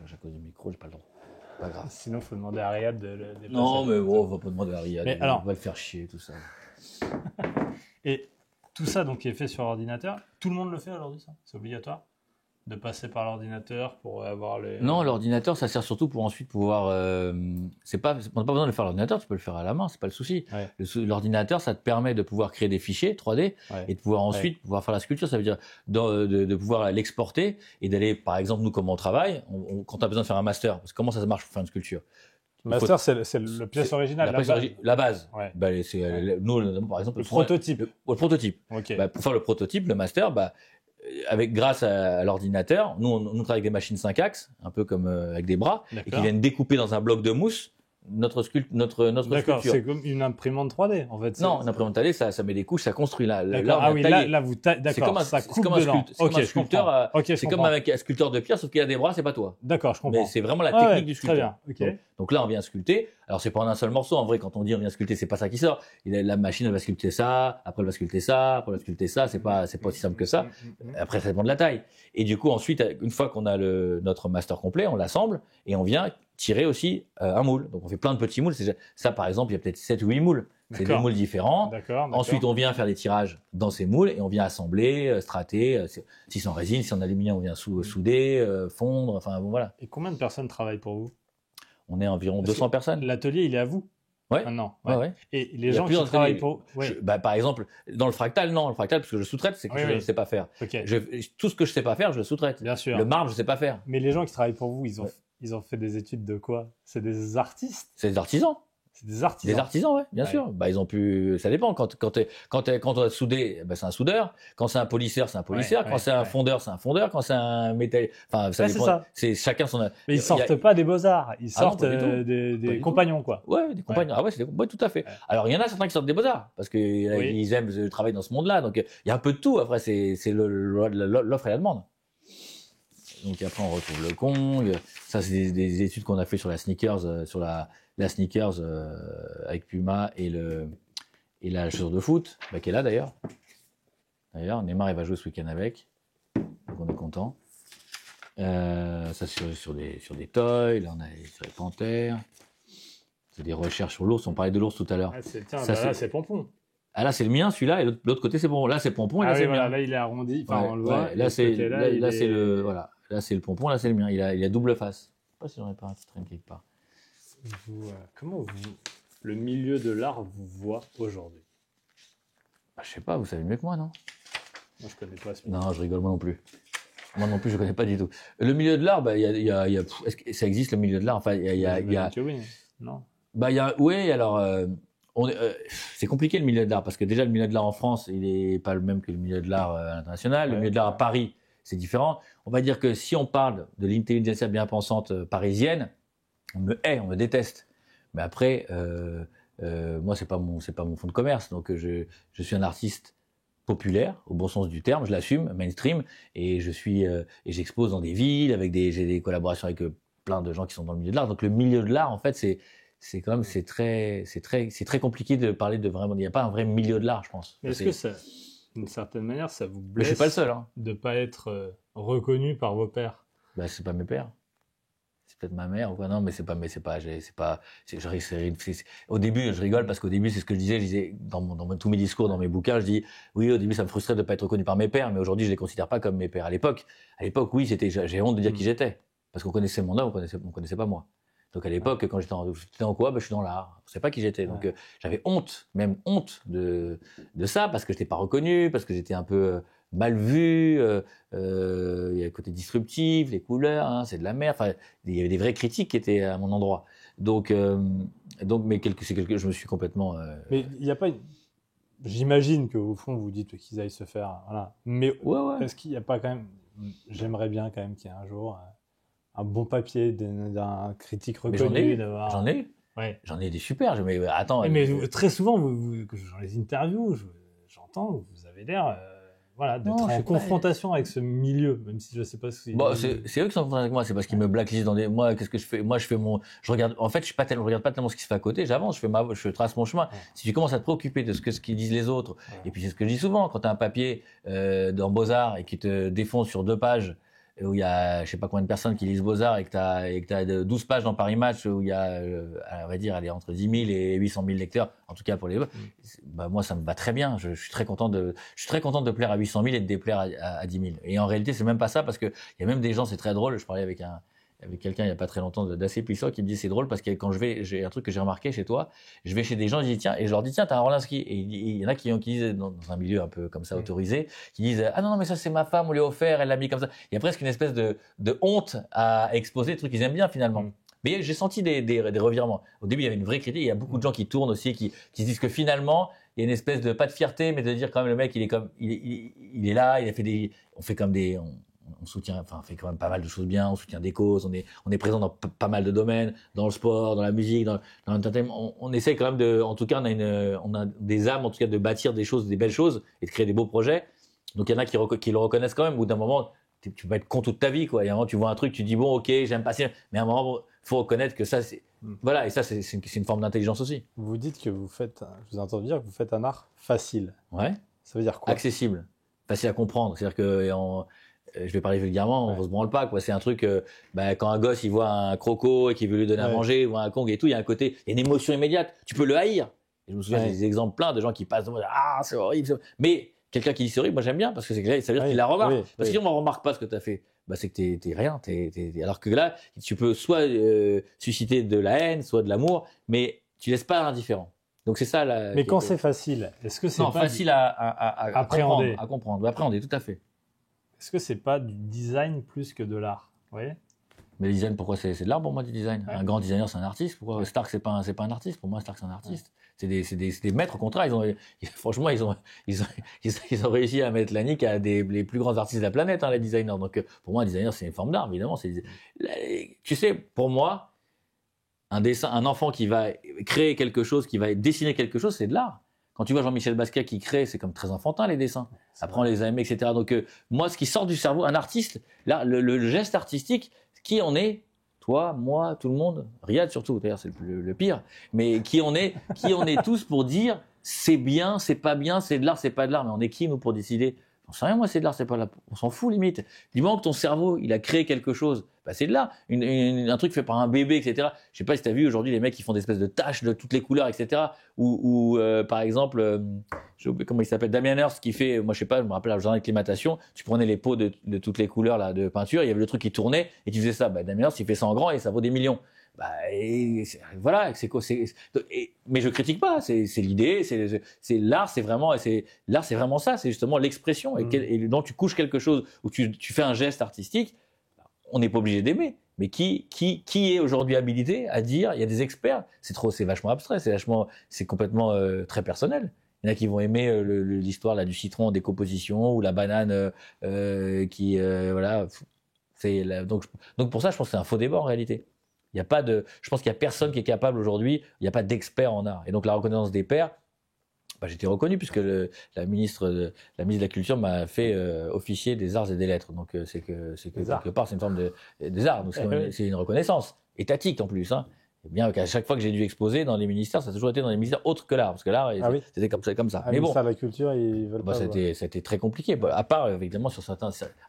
J'ai à cause du micro, j'ai pas le droit. Pas grave. Sinon, il faut demander à Riyad de le déplacer. Non, mais bon, on va pas demander à Riyad. Alors, on va le faire chier, tout ça. Et tout ça donc qui est fait sur ordinateur, tout le monde le fait aujourd'hui, ça? C'est obligatoire de passer par l'ordinateur pour avoir les... Non, l'ordinateur, ça sert surtout pour ensuite pouvoir... on n'a pas besoin de le faire à l'ordinateur, tu peux le faire à la main, c'est pas le souci. Ouais. L'ordinateur, ça te permet de pouvoir créer des fichiers 3D et de pouvoir ensuite pouvoir faire la sculpture. Ça veut dire de pouvoir l'exporter et d'aller, par exemple, nous, comme on travaille, quand tu as besoin de faire un master, parce que comment ça marche pour faire une sculpture? Master, c'est la pièce originale, la base. Ouais. Nous, par exemple... Le prototype. Le prototype. Okay. Pour faire le prototype, le master, grâce à l'ordinateur, nous, on travaille avec des machines 5 axes, un peu comme avec des bras, et qui viennent découper dans un bloc de mousse notre D'accord, sculpture. c'est comme une imprimante 3D en fait. Non, une imprimante 3D, ça met des couches, ça construit là. D'accord. Là, on a taillé. Là, vous taillez. D'accord, ça coupe dedans. C'est comme un sculpteur. Ok, C'est comme avec un sculpteur de pierre, sauf qu'il a des bras, c'est pas toi. D'accord, je comprends. Mais c'est vraiment la Ah technique ouais, du très sculpteur. bien. Ok. Donc là, on vient sculpter. Alors, c'est pas en un seul morceau. En vrai, quand on dit on vient sculpter, c'est pas ça qui sort. La machine, elle va sculpter ça, après elle va sculpter ça, après elle va sculpter ça. C'est pas aussi simple que ça. Après, ça dépend de la taille. Et du coup, ensuite, une fois qu'on a notre master complet, on l'assemble et on vient tirer aussi un moule. Donc, on fait plein de petits moules. Ça, par exemple, il y a peut-être 7 ou 8 moules. C'est des moules différents. D'accord. Ensuite, on vient faire des tirages dans ces moules et on vient assembler, strater. Si c'est en résine, si c'est en aluminium, on vient souder, fondre. Enfin, bon, voilà. Et combien de personnes travaillent pour vous? On est environ 200 personnes. L'atelier, il est à vous? Ouais. Maintenant. Ouais. Et les gens qui travaillent pour... Par exemple, dans le fractal, non. Le fractal, parce que je sous-traite, c'est que je ne sais pas faire. Okay. Tout ce que je sais pas faire, je le sous-traite. Bien sûr. Le marbre, je sais pas faire. Mais les gens qui travaillent pour vous, ils ont fait des études de quoi? C'est des artistes? C'est des artisans. C'est des artisans. Des artisans, ouais, bien sûr. Bah, ils ont pu. Ça dépend. Quand on a soudé, bah, c'est un soudeur. Quand c'est un polisseur, c'est un polisseur. Quand c'est un fondeur, c'est un fondeur. Quand c'est un métal, enfin, ça dépend. C'est chacun son. Mais ils sortent pas des beaux-arts. Ils sortent non, des compagnons, quoi. Ouais, des compagnons. Ah ouais, tout à fait. Ouais. Alors, il y en a certains qui sortent des beaux-arts parce que ils aiment travailler dans ce monde-là. Donc, il y a un peu de tout. Après, c'est l'offre et la demande. Donc après, on retrouve le Kong. Ça, c'est des études qu'on a fait sur la sneakers, sur la sneakers avec Puma et la chaussure de foot, qui est là d'ailleurs. Neymar, il va jouer ce week-end avec. Donc on est content. Ça, sur des toys. Là, on a sur les panthères. C'est des recherches sur l'ours. On parlait de l'ours tout à l'heure. Là, c'est Pompon. Ah, là, c'est le mien, celui-là, et l'autre côté, c'est Pompon. Là, c'est Pompon, et là, c'est le mien. Là, il est arrondi. Enfin, on le voit. Là, c'est le, voilà. Là, c'est le Pompon, là, c'est le mien. Il a double face. Je sais pas si j'en ai pas un qui traîne quelque part. Comment le milieu de l'art vous voit aujourd'hui? Bah, je sais pas, vous savez mieux que moi, non? Moi, je connais pas ce milieu. Non, je rigole, moi non plus. Moi non plus, je connais pas du tout. Le milieu de l'art, bah, est-ce que ça existe, le milieu de l'art? Enfin, il y a. Oui, non. Bah, oui, alors, c'est compliqué le milieu de l'art, parce que déjà, le milieu de l'art en France, il est pas le même que le milieu de l'art à l'international. Le milieu de l'art à Paris, c'est différent. On va dire que si on parle de l'intelligentsia bien pensante parisienne, on me hait, on me déteste. Mais après, moi, c'est pas mon fonds de commerce. Donc, je suis un artiste populaire, au bon sens du terme, je l'assume, mainstream, et j'expose dans des villes, j'ai des collaborations avec plein de gens qui sont dans le milieu de l'art. Donc, le milieu de l'art, en fait, c'est très compliqué de parler de vraiment. Il n'y a pas un vrai milieu de l'art, je pense. Mais est-ce que ça, d'une certaine manière, ça vous blesse? Je suis pas le seul, hein. De pas être reconnu par vos pairs? Bah, c'est pas mes pairs. C'est peut-être ma mère ou quoi. Non, mais au début, je rigole parce qu'au début, c'est ce que je disais dans tous mes discours, dans mes bouquins, je dis, oui, au début, ça me frustrait de pas être reconnu par mes pairs, mais aujourd'hui, je les considère pas comme mes pairs. À l'époque, oui, j'ai honte de dire qui j'étais. Parce qu'on connaissait mon nom, on connaissait pas moi. Donc à l'époque, quand j'étais en quoi, je suis dans l'art. Je sais pas qui j'étais. Donc j'avais même honte de ça parce que j'étais pas reconnu, parce que j'étais un peu mal vu. Il y a le côté disruptif, les couleurs, hein, c'est de la merde. Enfin, il y avait des vraies critiques qui étaient à mon endroit. Donc, mais je me suis complètement. Mais il y a pas. J'imagine qu'au fond vous dites qu'ils aillent se faire, voilà. Mais est-ce qu'il n'y a pas quand même. J'aimerais bien quand même qu'il y ait un jour. Un bon papier d'un critique reconnu. J'en ai. Ouais. J'en ai des super. Mais attends. Mais très souvent, dans les interviews, j'entends, vous avez l'air d'être en confrontation avec ce milieu, même si je ne sais pas si. Bon, c'est eux qui sont en confrontation avec moi. C'est parce qu'ils me blacklistent dans des. Moi, qu'est-ce que je fais? Moi, je regarde. En fait, je regarde pas tellement ce qui se fait à côté. J'avance. Je trace mon chemin. Ouais. Si tu commences à te préoccuper de ce qu'ils disent les autres, et puis c'est ce que je dis souvent, quand tu as un papier dans Beaux-Arts et qui te défonce sur 2 pages. Où il y a je sais pas combien de personnes qui lisent Beaux-Arts et que t'as 12 pages dans Paris Match où il y a on va dire entre 10 000 et 800 000 lecteurs, en tout cas pour les bah moi ça me va très bien, je suis très content de plaire à 800 000 et de déplaire à 10 000. Et en réalité c'est même pas ça, parce que il y a même des gens, c'est très drôle, je parlais avec quelqu'un il y a pas très longtemps d'assez puissant qui me dit c'est drôle parce que quand j'ai un truc que j'ai remarqué chez toi, je vais chez des gens, je leur dis tiens t'as un Rolinski, et il y en a qui disent dans un milieu un peu comme ça autorisé, qui disent ah non mais ça c'est ma femme, on lui a offert, elle l'a mis comme ça. Il y a presque une espèce de honte à exposer des trucs qu'ils aiment bien finalement. Mais j'ai senti des revirements. Au début il y avait une vraie critique, il y a beaucoup de gens qui tournent aussi qui se disent que finalement il y a une espèce de pas de fierté mais de dire quand même le mec il est là, il a fait on fait comme on soutient, enfin, on fait quand même pas mal de choses bien, on soutient des causes, on est présent dans pas mal de domaines, dans le sport, dans la musique, dans l'entertainment. On essaie quand même en tout cas, on a des âmes, en tout cas, de bâtir des choses, des belles choses et de créer des beaux projets. Donc, il y en a qui le reconnaissent quand même. Au bout d'un moment, tu vas être con toute ta vie, quoi. Il y a un moment, tu vois un truc, tu dis, bon, ok, j'aime pas ça. Mais à un moment, faut reconnaître que ça, voilà. Et ça, c'est une forme d'intelligence aussi. Vous dites que je vous entends dire que vous faites un art facile. Ouais. Ça veut dire quoi? Accessible. Facile à comprendre. C'est-à-dire que, je vais parler vulgairement, on se branle pas, quoi. C'est un truc, quand un gosse, il voit un croco et qu'il veut lui donner à manger, ou un Kong et tout, il y a un côté, il y a une émotion immédiate. Tu peux le haïr. Et je me souviens, j'ai des exemples pleins de gens qui passent, ah, c'est horrible. Mais, quelqu'un qui dit c'est horrible, moi j'aime bien parce que ça veut dire qu'il la remarque. Parce que si on ne remarque pas ce que tu as fait, c'est que t'es rien. Alors que là, tu peux soit susciter de la haine, soit de l'amour, mais tu laisses pas l'indifférent. Donc c'est ça. Mais quand c'est facile, est-ce que c'est pas facile à appréhender, appréhender, tout à fait. Est-ce que c'est pas du design plus que de l'art? Vous voyez? Mais le design, pourquoi c'est de l'art pour moi du design? Un grand designer, c'est un artiste. Pourquoi Stark, c'est pas un artiste? Pour moi, Stark, c'est un artiste. C'est des maîtres au contraire. Franchement, ils ont réussi à mettre la nique à les plus grands artistes de la planète, les designers. Donc, pour moi, un designer, c'est une forme d'art, évidemment. Tu sais, pour moi, un enfant qui va créer quelque chose, qui va dessiner quelque chose, c'est de l'art. Quand tu vois Jean-Michel Basquiat qui crée, c'est comme très enfantin, les dessins. Après, on les a aimés, etc. Donc, moi, ce qui sort du cerveau, un artiste, là, le geste artistique, qui on est, toi, moi, tout le monde, Riyad surtout, d'ailleurs c'est le pire, mais qui on est tous pour dire c'est bien, c'est pas bien, c'est de l'art, c'est pas de l'art, mais on est qui nous pour décider? J'en sais rien, moi c'est de l'art, c'est pas de l'art, on s'en fout limite. Du moment que ton cerveau il a créé quelque chose, c'est de l'art, un truc fait par un bébé, etc. Je sais pas si tu as vu aujourd'hui les mecs qui font des espèces de taches de toutes les couleurs, etc. Ou par exemple, j'ai oublié comment il s'appelle, Damien Hirst qui fait, moi je sais pas, je me rappelle à la journée d'acclimatation, tu prenais les pots de toutes les couleurs là de peinture, il y avait le truc qui tournait et tu faisais ça. Damien Hirst il fait ça en grand et ça vaut des millions. Voilà, mais je critique pas, c'est l'idée, c'est l'art, c'est vraiment ça, c'est justement l'expression et donc tu couches quelque chose ou tu fais un geste artistique. On n'est pas obligé d'aimer, mais qui est aujourd'hui habilité à dire, il y a des experts, c'est vachement abstrait, c'est complètement très personnel. Il y en a qui vont aimer l'histoire là du citron en décomposition ou la banane voilà. Donc pour ça, je pense que c'est un faux débat en réalité. Je pense qu'il y a personne qui est capable aujourd'hui. Il n'y a pas d'expert en art. Et donc la reconnaissance des pairs. J'étais reconnu puisque la ministre de la Culture m'a fait officier des arts et des lettres. Donc c'est que quelque part c'est une forme des arts. Donc c'est une reconnaissance étatique en plus. Et bien qu'à chaque fois que j'ai dû exposer dans les ministères, ça a toujours été dans les ministères autres que l'art, parce que l'art c'était comme ça. Mais bon, la culture, ils veulent pas. Ça a été très compliqué. À part évidemment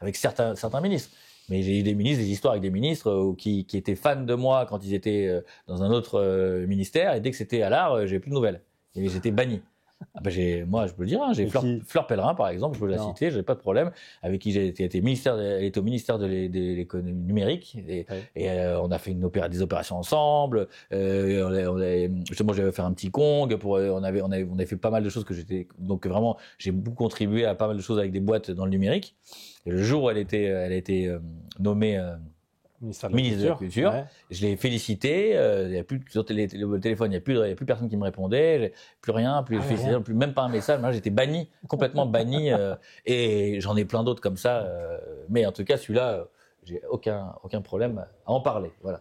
avec certains ministres. Mais j'ai eu des histoires avec des ministres qui étaient fans de moi quand ils étaient dans un autre ministère, et dès que c'était à l'art, j'ai plus de nouvelles. Et j'étais banni. Moi, je peux le dire, j'ai Fleur Pellerin, par exemple, je peux la citer, j'ai pas de problème, avec qui j'ai été elle était au ministère de l'économie numérique, et on a fait des opérations ensemble, justement, j'avais fait un petit Kong, on avait fait pas mal de choses donc vraiment, j'ai beaucoup contribué à pas mal de choses avec des boîtes dans le numérique. Et le jour où elle a été nommée ministre de la Culture, je l'ai félicité. Il y a plus sur le téléphone, il y a plus personne qui me répondait, plus rien, même pas un message. Moi, j'étais banni, complètement banni, et j'en ai plein d'autres comme ça. Mais en tout cas, celui-là, j'ai aucun problème à en parler. Voilà.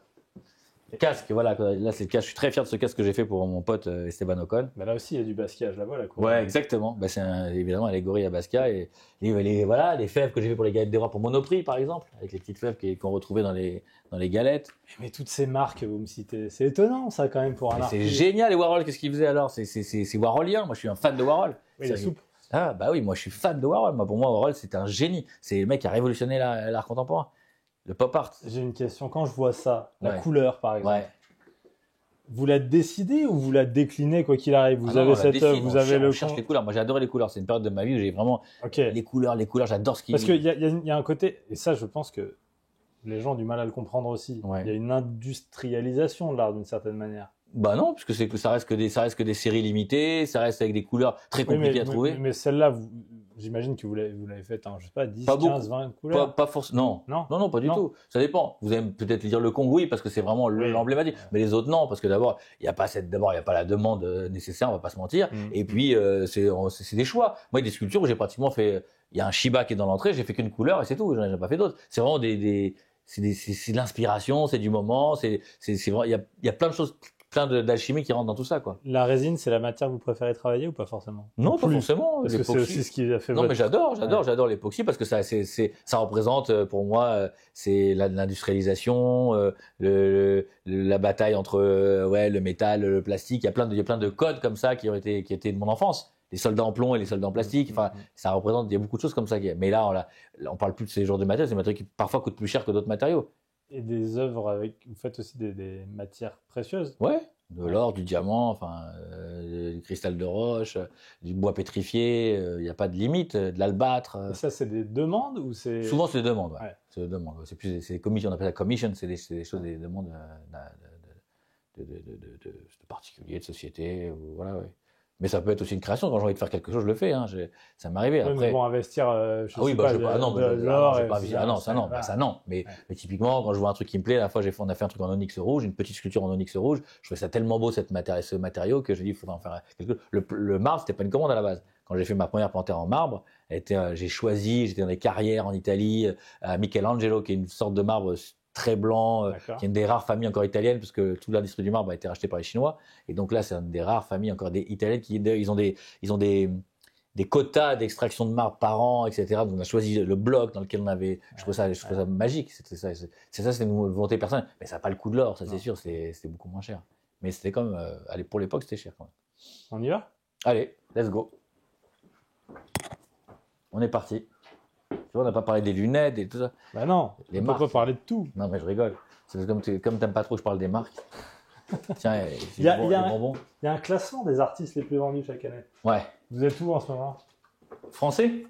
Casque, voilà, là c'est le casque. Je suis très fier de ce casque que j'ai fait pour mon pote Esteban Ocon. Là aussi, il y a du Basquiat, je la vois là. Ouais, exactement. C'est évidemment allégorie à Basquiat et les fèves que j'ai fait pour les galettes des rois pour Monoprix par exemple, avec les petites fèves qu'on retrouvait dans les galettes. Mais toutes ces marques que vous me citez, c'est étonnant ça quand même pour un artiste. C'est génial. Et Warhol, qu'est-ce qu'il faisait alors? C'est Warholien. Moi, je suis un fan de Warhol. Oui, la soupe. Ah oui, moi je suis fan de Warhol. Pour moi, Warhol c'était un génie. C'est le mec qui a révolutionné l'art contemporain, le pop art. J'ai une question. Quand je vois ça, la couleur par exemple. Ouais. Vous la décidez ou vous la déclinez quoi qu'il arrive? Vous avez cette œuvre, vous avez le. On cherche les couleurs. Moi, j'ai adoré les couleurs. C'est une période de ma vie où j'ai vraiment les couleurs. J'adore ce qui. Parce qu'il y a un côté, et ça, je pense que les gens ont du mal à le comprendre aussi. Ouais. Il y a une industrialisation de l'art d'une certaine manière. Bah non, puisque ça reste que des séries limitées, ça reste avec des couleurs très Oui, compliquées à trouver. mais celle-là, j'imagine que vous l'avez faite en, je sais pas, 10, Pas 15, 20 couleurs. Pas forcément. Non, pas du tout. Ça dépend. Vous allez peut-être dire le Kong, oui, parce que c'est vraiment l'emblématique. Mais les autres, non, parce que d'abord, il n'y a pas la demande nécessaire, on va pas se mentir. Et puis, c'est des choix. Moi, il y a des sculptures où j'ai pratiquement fait, il y a un Shiba qui est dans l'entrée, j'ai fait qu'une couleur et c'est tout. J'en ai pas fait d'autres. C'est vraiment c'est de l'inspiration, c'est du moment, c'est vraiment, il y a plein de choses, plein d'alchimie qui rentrent dans tout ça, quoi. La résine, c'est la matière que vous préférez travailler ou pas forcément? Non, pas forcément. Parce que c'est aussi ce qui a fait Non, votre... mais j'adore l'époxy parce que ça représente pour moi, c'est l'industrialisation, la bataille entre le métal, le plastique. Il y a plein de codes comme ça qui étaient de mon enfance. Les soldats en plomb et les soldats en plastique. Enfin, ça représente, il y a beaucoup de choses comme ça. Mais là, on parle plus de ces genres de matériaux. C'est des matériaux qui parfois coûtent plus cher que d'autres matériaux. Et des œuvres avec, vous faites aussi des matières précieuses? Ouais, de l'or, du diamant, enfin, du cristal de roche, du bois pétrifié, il n'y a pas de limite, de l'albâtre. Et ça, c'est des demandes ou c'est... Souvent, c'est des demandes, ouais. Ouais. C'est des demandes. C'est des commissions, on appelle ça commission, c'est des choses, des demandes de particuliers, de sociétés, ou, voilà, ouais. Mais ça peut être aussi une création. Quand j'ai envie de faire quelque chose, je le fais. Hein. Ça m'est arrivé. Oui, Après, mais bon, investir, l'or. l'or. Ça non. Mais typiquement, quand je vois un truc qui me plaît, on a fait un truc en onyx rouge, une petite sculpture en onyx rouge. Je trouvais ça tellement beau ce matériau que j'ai dit, il faudrait en faire quelque chose. Le marbre, c'était pas une commande à la base. Quand j'ai fait ma première panthère en marbre, j'étais dans des carrières en Italie, à Michelangelo, qui est une sorte de marbre très blanc, qui est une des rares familles encore italiennes, parce que toute l'industrie du marbre a été rachetée par les Chinois. Et donc là, c'est une des rares familles encore italiennes ils ont des quotas d'extraction de marbre par an, etc. Donc on a choisi le bloc dans lequel on avait. Je trouve ça magique. C'est une volonté personnelle. Mais ça n'a pas le coût de l'or, ça c'est sûr. C'était beaucoup moins cher. Mais c'était quand même, pour l'époque, c'était cher quand même. On y va? Allez, let's go. On est parti. Tu vois, on n'a pas parlé des lunettes et tout ça. Bah non, Les on marques. peut pas parler de tout. Non, mais je rigole. C'est comme t'aimes pas trop que je parle des marques. Tiens, Il y a un classement des artistes les plus vendus chaque année. Ouais. Vous êtes où en ce moment? Français?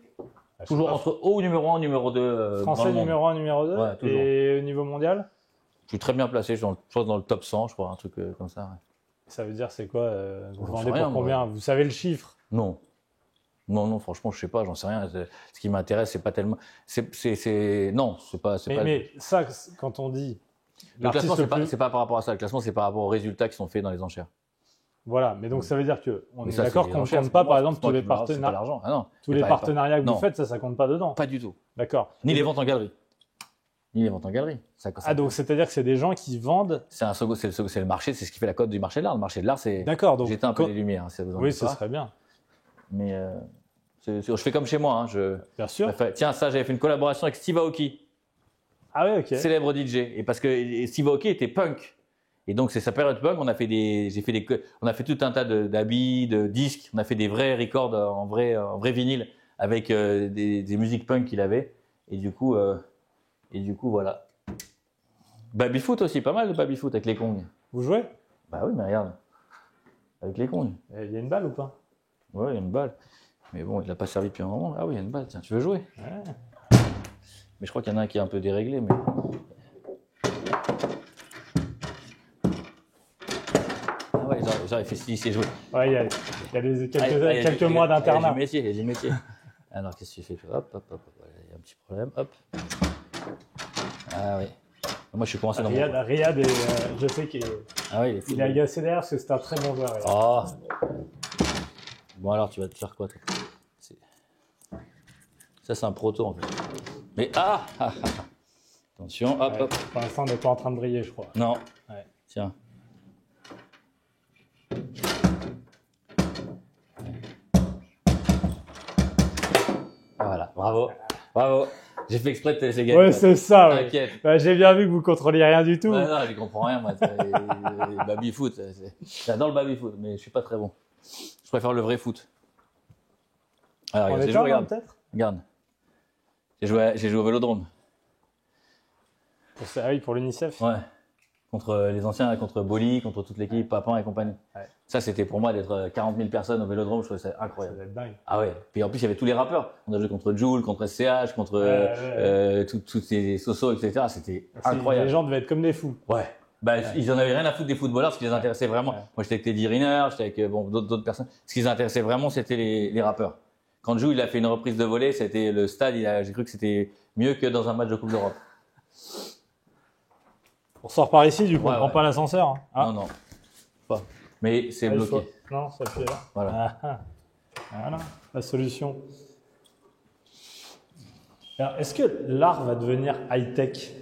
Toujours entre haut numéro 1 numéro 2. Français numéro 1, numéro 2. Ouais, toujours. Et au niveau mondial? Je suis très bien placé. Je suis dans le top 100, je crois, un truc comme ça. Ouais. Ça veut dire, c'est quoi? Vous vendez rien, pour combien? Vous savez le chiffre? Non. Non, franchement, je sais pas, j'en sais rien. Ce qui m'intéresse, c'est pas tellement. Non, c'est pas. Mais ça, quand on dit. Le classement, c'est pas par rapport à ça. Le classement, c'est par rapport aux résultats qui sont faits dans les enchères. Voilà, mais donc ça veut dire qu'on est d'accord qu'on ne enchères, compte pas, moi, par exemple, tous les c'est pas partenariats. l'argent. Ah non. Tous les partenariats que vous faites, ça compte pas dedans. Pas du tout. D'accord. Ni les ventes en galerie. Donc c'est-à-dire que c'est des gens qui vendent. C'est le marché, c'est ce qui fait la cote du marché de l'art. Le marché de l'art, c'est. D'accord. Donc j'éteins un peu les lumières. Oui, ce serait bien. Mais je fais comme chez moi. Hein, bien sûr. Tiens, ça, j'avais fait une collaboration avec Steve Aoki. Ah ouais, ok. Célèbre DJ. Et parce que Steve Aoki était punk. Et donc, c'est sa période punk. On a fait tout un tas d'habits, de disques. On a fait des vrais records en vrai vinyle avec des musiques punk qu'il avait. Et du coup, voilà. Babyfoot aussi, pas mal de babyfoot avec les Kongs. Vous jouez? Bah oui, mais regarde. Avec les Kongs. Il y a une balle ou pas? Ouais, il y a une balle. Mais bon, il l'a pas servi depuis un moment. Ah oui, il y a une balle. Tiens, tu veux jouer? Ouais. Mais je crois qu'il y en a un qui est un peu déréglé. Mais... Ah ouais, j'aurais fait ici jouer. Ouais, il y a quelques mois d'internat. Il y a du métier. Alors, qu'est-ce que tu fais? Hop. Il y a un petit problème. Hop. Ah oui. Moi, je suis coincé dans mon... Riyad, je sais qu'il est agacé derrière parce que c'est un très bon joueur. Oh. Bon, alors, tu vas te faire quoi, toi? Ça, c'est un proto, en fait. Mais attention, hop. Pour l'instant, on n'est pas en train de briller, je crois. Non. Ouais. Tiens. Voilà, bravo. J'ai fait exprès de te laisser gagner. Ouais, c'est ça. T'inquiète. Ouais. J'ai bien vu que vous contrôliez rien du tout. Non, je comprends rien, moi. Baby-foot. J'adore le baby-foot, mais je suis pas très bon. Je préfère le vrai foot. Alors, regarde, peut-être. Regarde. J'ai joué au Vélodrome. Pour l'UNICEF. Ouais. Contre les anciens, contre Boli, contre toute l'équipe, Papin et compagnie. Ouais. Ça, c'était pour moi d'être 40 000 personnes au Vélodrome, je trouvais ça incroyable. Ça doit être dingue. Ah ouais. Puis en plus, il y avait tous les rappeurs. On a joué contre Jul, contre SCH, contre tous ces Soso, etc. C'était incroyable. Les gens devaient être comme des fous. Ouais. Ils en avaient rien à foutre des footballeurs, ce qui les intéressait vraiment. Ouais. Moi, j'étais avec Teddy Riner, j'étais avec d'autres personnes. Ce qui les intéressait vraiment, c'était les rappeurs. Quand Jou, il a fait une reprise de volée, c'était le stade, j'ai cru que c'était mieux que dans un match de Coupe d'Europe. On sort par ici, du coup, Ouais, on prend ouais. pas l'ascenseur. Hein. Ah. Non. Pas. Mais c'est Ah, il bloqué. faut- Non, ça appuie là. Voilà. Voilà, la solution. Alors, est-ce que l'art va devenir high-tech?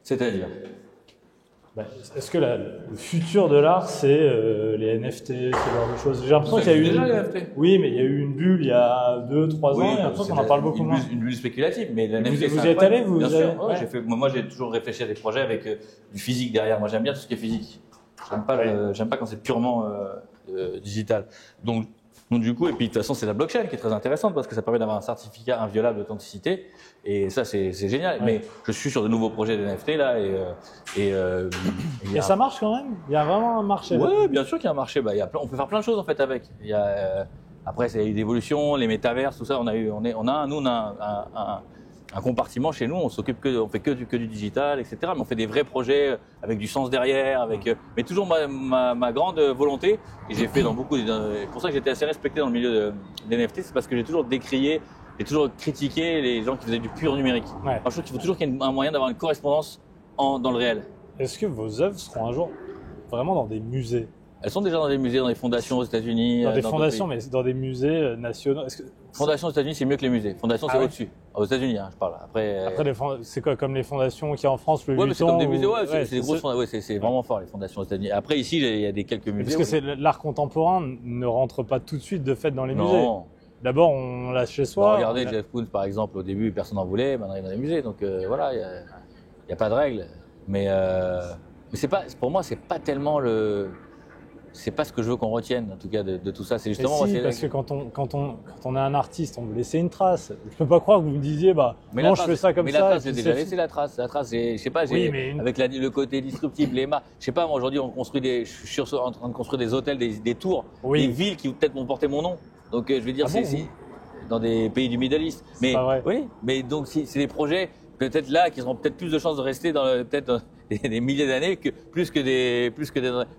C'est-à-dire Est-ce que le futur de l'art, c'est les NFT, ce genre de choses? J'ai l'impression Ça qu'il y a eu existe une... déjà, les NFT. Oui, mais il y a eu une bulle il y a 2-3 ans, et après on en parle beaucoup moins. Une bulle spéculative, mais la Vous- NFT, vous c'est y êtes incroyable. allé, vous Bien avez- sûr. Ouais, ouais. moi, j'ai toujours réfléchi à des projets avec du physique derrière. Moi, j'aime bien tout ce qui est physique. J'aime pas quand c'est purement digital. Donc, du coup, et puis de toute façon, c'est la blockchain qui est très intéressante parce que ça permet d'avoir un certificat inviolable d'authenticité. Et ça, c'est génial. Ouais. Mais je suis sur de nouveaux projets d'NFT là Et ça marche quand même? Il y a vraiment un marché là. Oui, bien sûr qu'il y a un marché. On peut faire plein de choses en fait avec. Après, il y a eu l'évolution, les métaverses, tout ça. On a un compartiment chez nous. On fait que du digital, etc. Mais on fait des vrais projets avec du sens derrière, mais toujours ma grande volonté. Et j'ai fait dans beaucoup. C'est pour ça que j'étais assez respecté dans le milieu des NFT, c'est parce que j'ai toujours décrié. J'ai toujours critiqué les gens qui faisaient du pur numérique. Ouais. Alors, je trouve qu'il faut toujours qu'il y ait un moyen d'avoir une correspondance dans le réel. Est-ce que vos œuvres seront un jour vraiment dans des musées? Elles sont déjà dans des musées, dans des fondations aux États-Unis. Dans des d'autres fondations, pays. mais dans des musées nationaux? Est-ce que... Fondations aux États-Unis, c'est mieux que les musées. Fondation, c'est Ah ouais. au-dessus. Aux États-Unis, je parle. Après, Après, c'est quoi, comme les fondations qu'il y a en France, le ouais, mais c'est comme des Vuitton, musées. ou- Ouais, c'est des grosses ça. fondations. Ouais, c'est vraiment fort les fondations aux États-Unis. Après, ici, il y a quelques musées. Parce que l'art contemporain ne rentre pas tout de suite de fait dans les musées. Non. D'abord, on l'a chez soi. Regardez on a- Jeff Koons, par exemple. Au début, personne n'en voulait. Maintenant, il est dans les musées. Donc voilà, il y a pas de règle. Mais c'est pas. Pour moi, c'est pas tellement le. C'est pas ce que je veux qu'on retienne, en tout cas, de tout ça. C'est Mais justement. si, moi, parce que quand on est un artiste, on veut laisser une trace. Je peux pas croire que vous me disiez, Mais non, la je trace- fais ça comme mais ça. la trace, et j'ai puis déjà c'est laissé la trace. La trace, je sais pas, Oui, mais avec le côté disruptif, les je sais pas, moi aujourd'hui, on construit je suis en train de construire des hôtels, des tours, Oui. des villes qui peut-être vont porter mon nom. Donc, je vais dire, Ah bon, c'est dans des pays du Middle East. C'est pas vrai. Oui, mais donc, c'est des projets, peut-être là, qui auront peut-être plus de chances de rester peut-être des milliers d'années plus que des.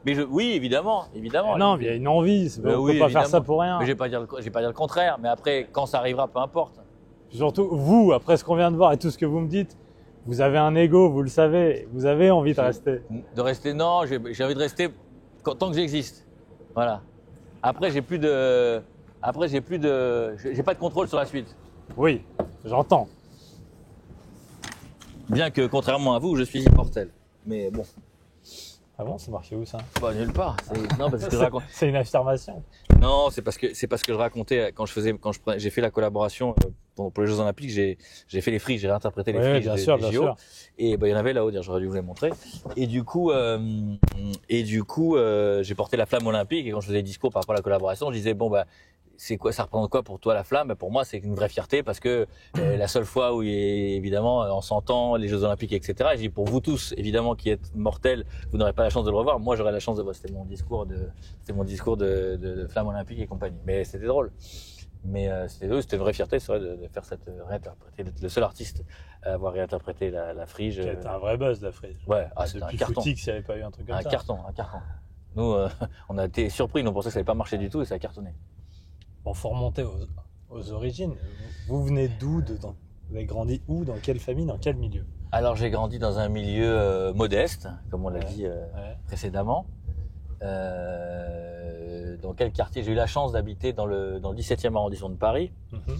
Mais oui, évidemment. Non, mais il y a une envie. On peut oui, pas faire évidemment. ça pour rien. Mais je vais pas dire le contraire. Mais après, quand ça arrivera, peu importe. Surtout, vous, après ce qu'on vient de voir et tout ce que vous me dites, vous avez un ego, vous le savez. Vous avez envie de rester. De rester, non, j'ai envie de rester tant que j'existe. Voilà. Après, j'ai pas de contrôle sur la suite. Oui, j'entends. Bien que, contrairement à vous, je suis immortel. Mais bon, Ah bon, c'est marqué où ça? pas nulle part. Non, parce que je raconte. C'est une affirmation. Non, c'est parce que je racontais j'ai fait la collaboration pour les Jeux Olympiques, j'ai fait les friches, j'ai réinterprété les Oui, friches bien des sûr, JO. bien sûr. Et il y en avait là-haut, j'aurais dû vous les montrer. Et du coup, j'ai porté la flamme olympique et quand je faisais des discours par rapport à la collaboration, je disais c'est quoi, ça représente quoi pour toi la flamme? Pour moi, c'est une vraie fierté parce que la seule fois où évidemment on s'entend les Jeux Olympiques, etc. Et je dis pour vous tous, évidemment, qui êtes mortels, vous n'aurez pas la chance de le revoir. Moi, j'aurais la chance de voir. C'était mon discours de flamme olympique et compagnie. Mais c'était drôle. Mais c'était une vraie fierté, c'est vrai, de faire cette réinterpréter, d'être le seul artiste à avoir réinterprété la frige. Qui a été un vrai buzz, la frise. Ouais, c'était un Depuis carton. Footix, s'il n'y avait pas eu un truc comme ça. Un carton. Nous, on a été surpris, on pensait que ça n'allait pas marcher du tout et ça a cartonné. Bon, faut remonter aux origines. Vous venez d'où dedans? Vous avez grandi où? Dans quelle famille? Dans quel milieu? Alors j'ai grandi dans un milieu modeste, comme on l'a dit précédemment. Dans quel quartier? J'ai eu la chance d'habiter dans le 17e arrondissement de Paris. Mhm.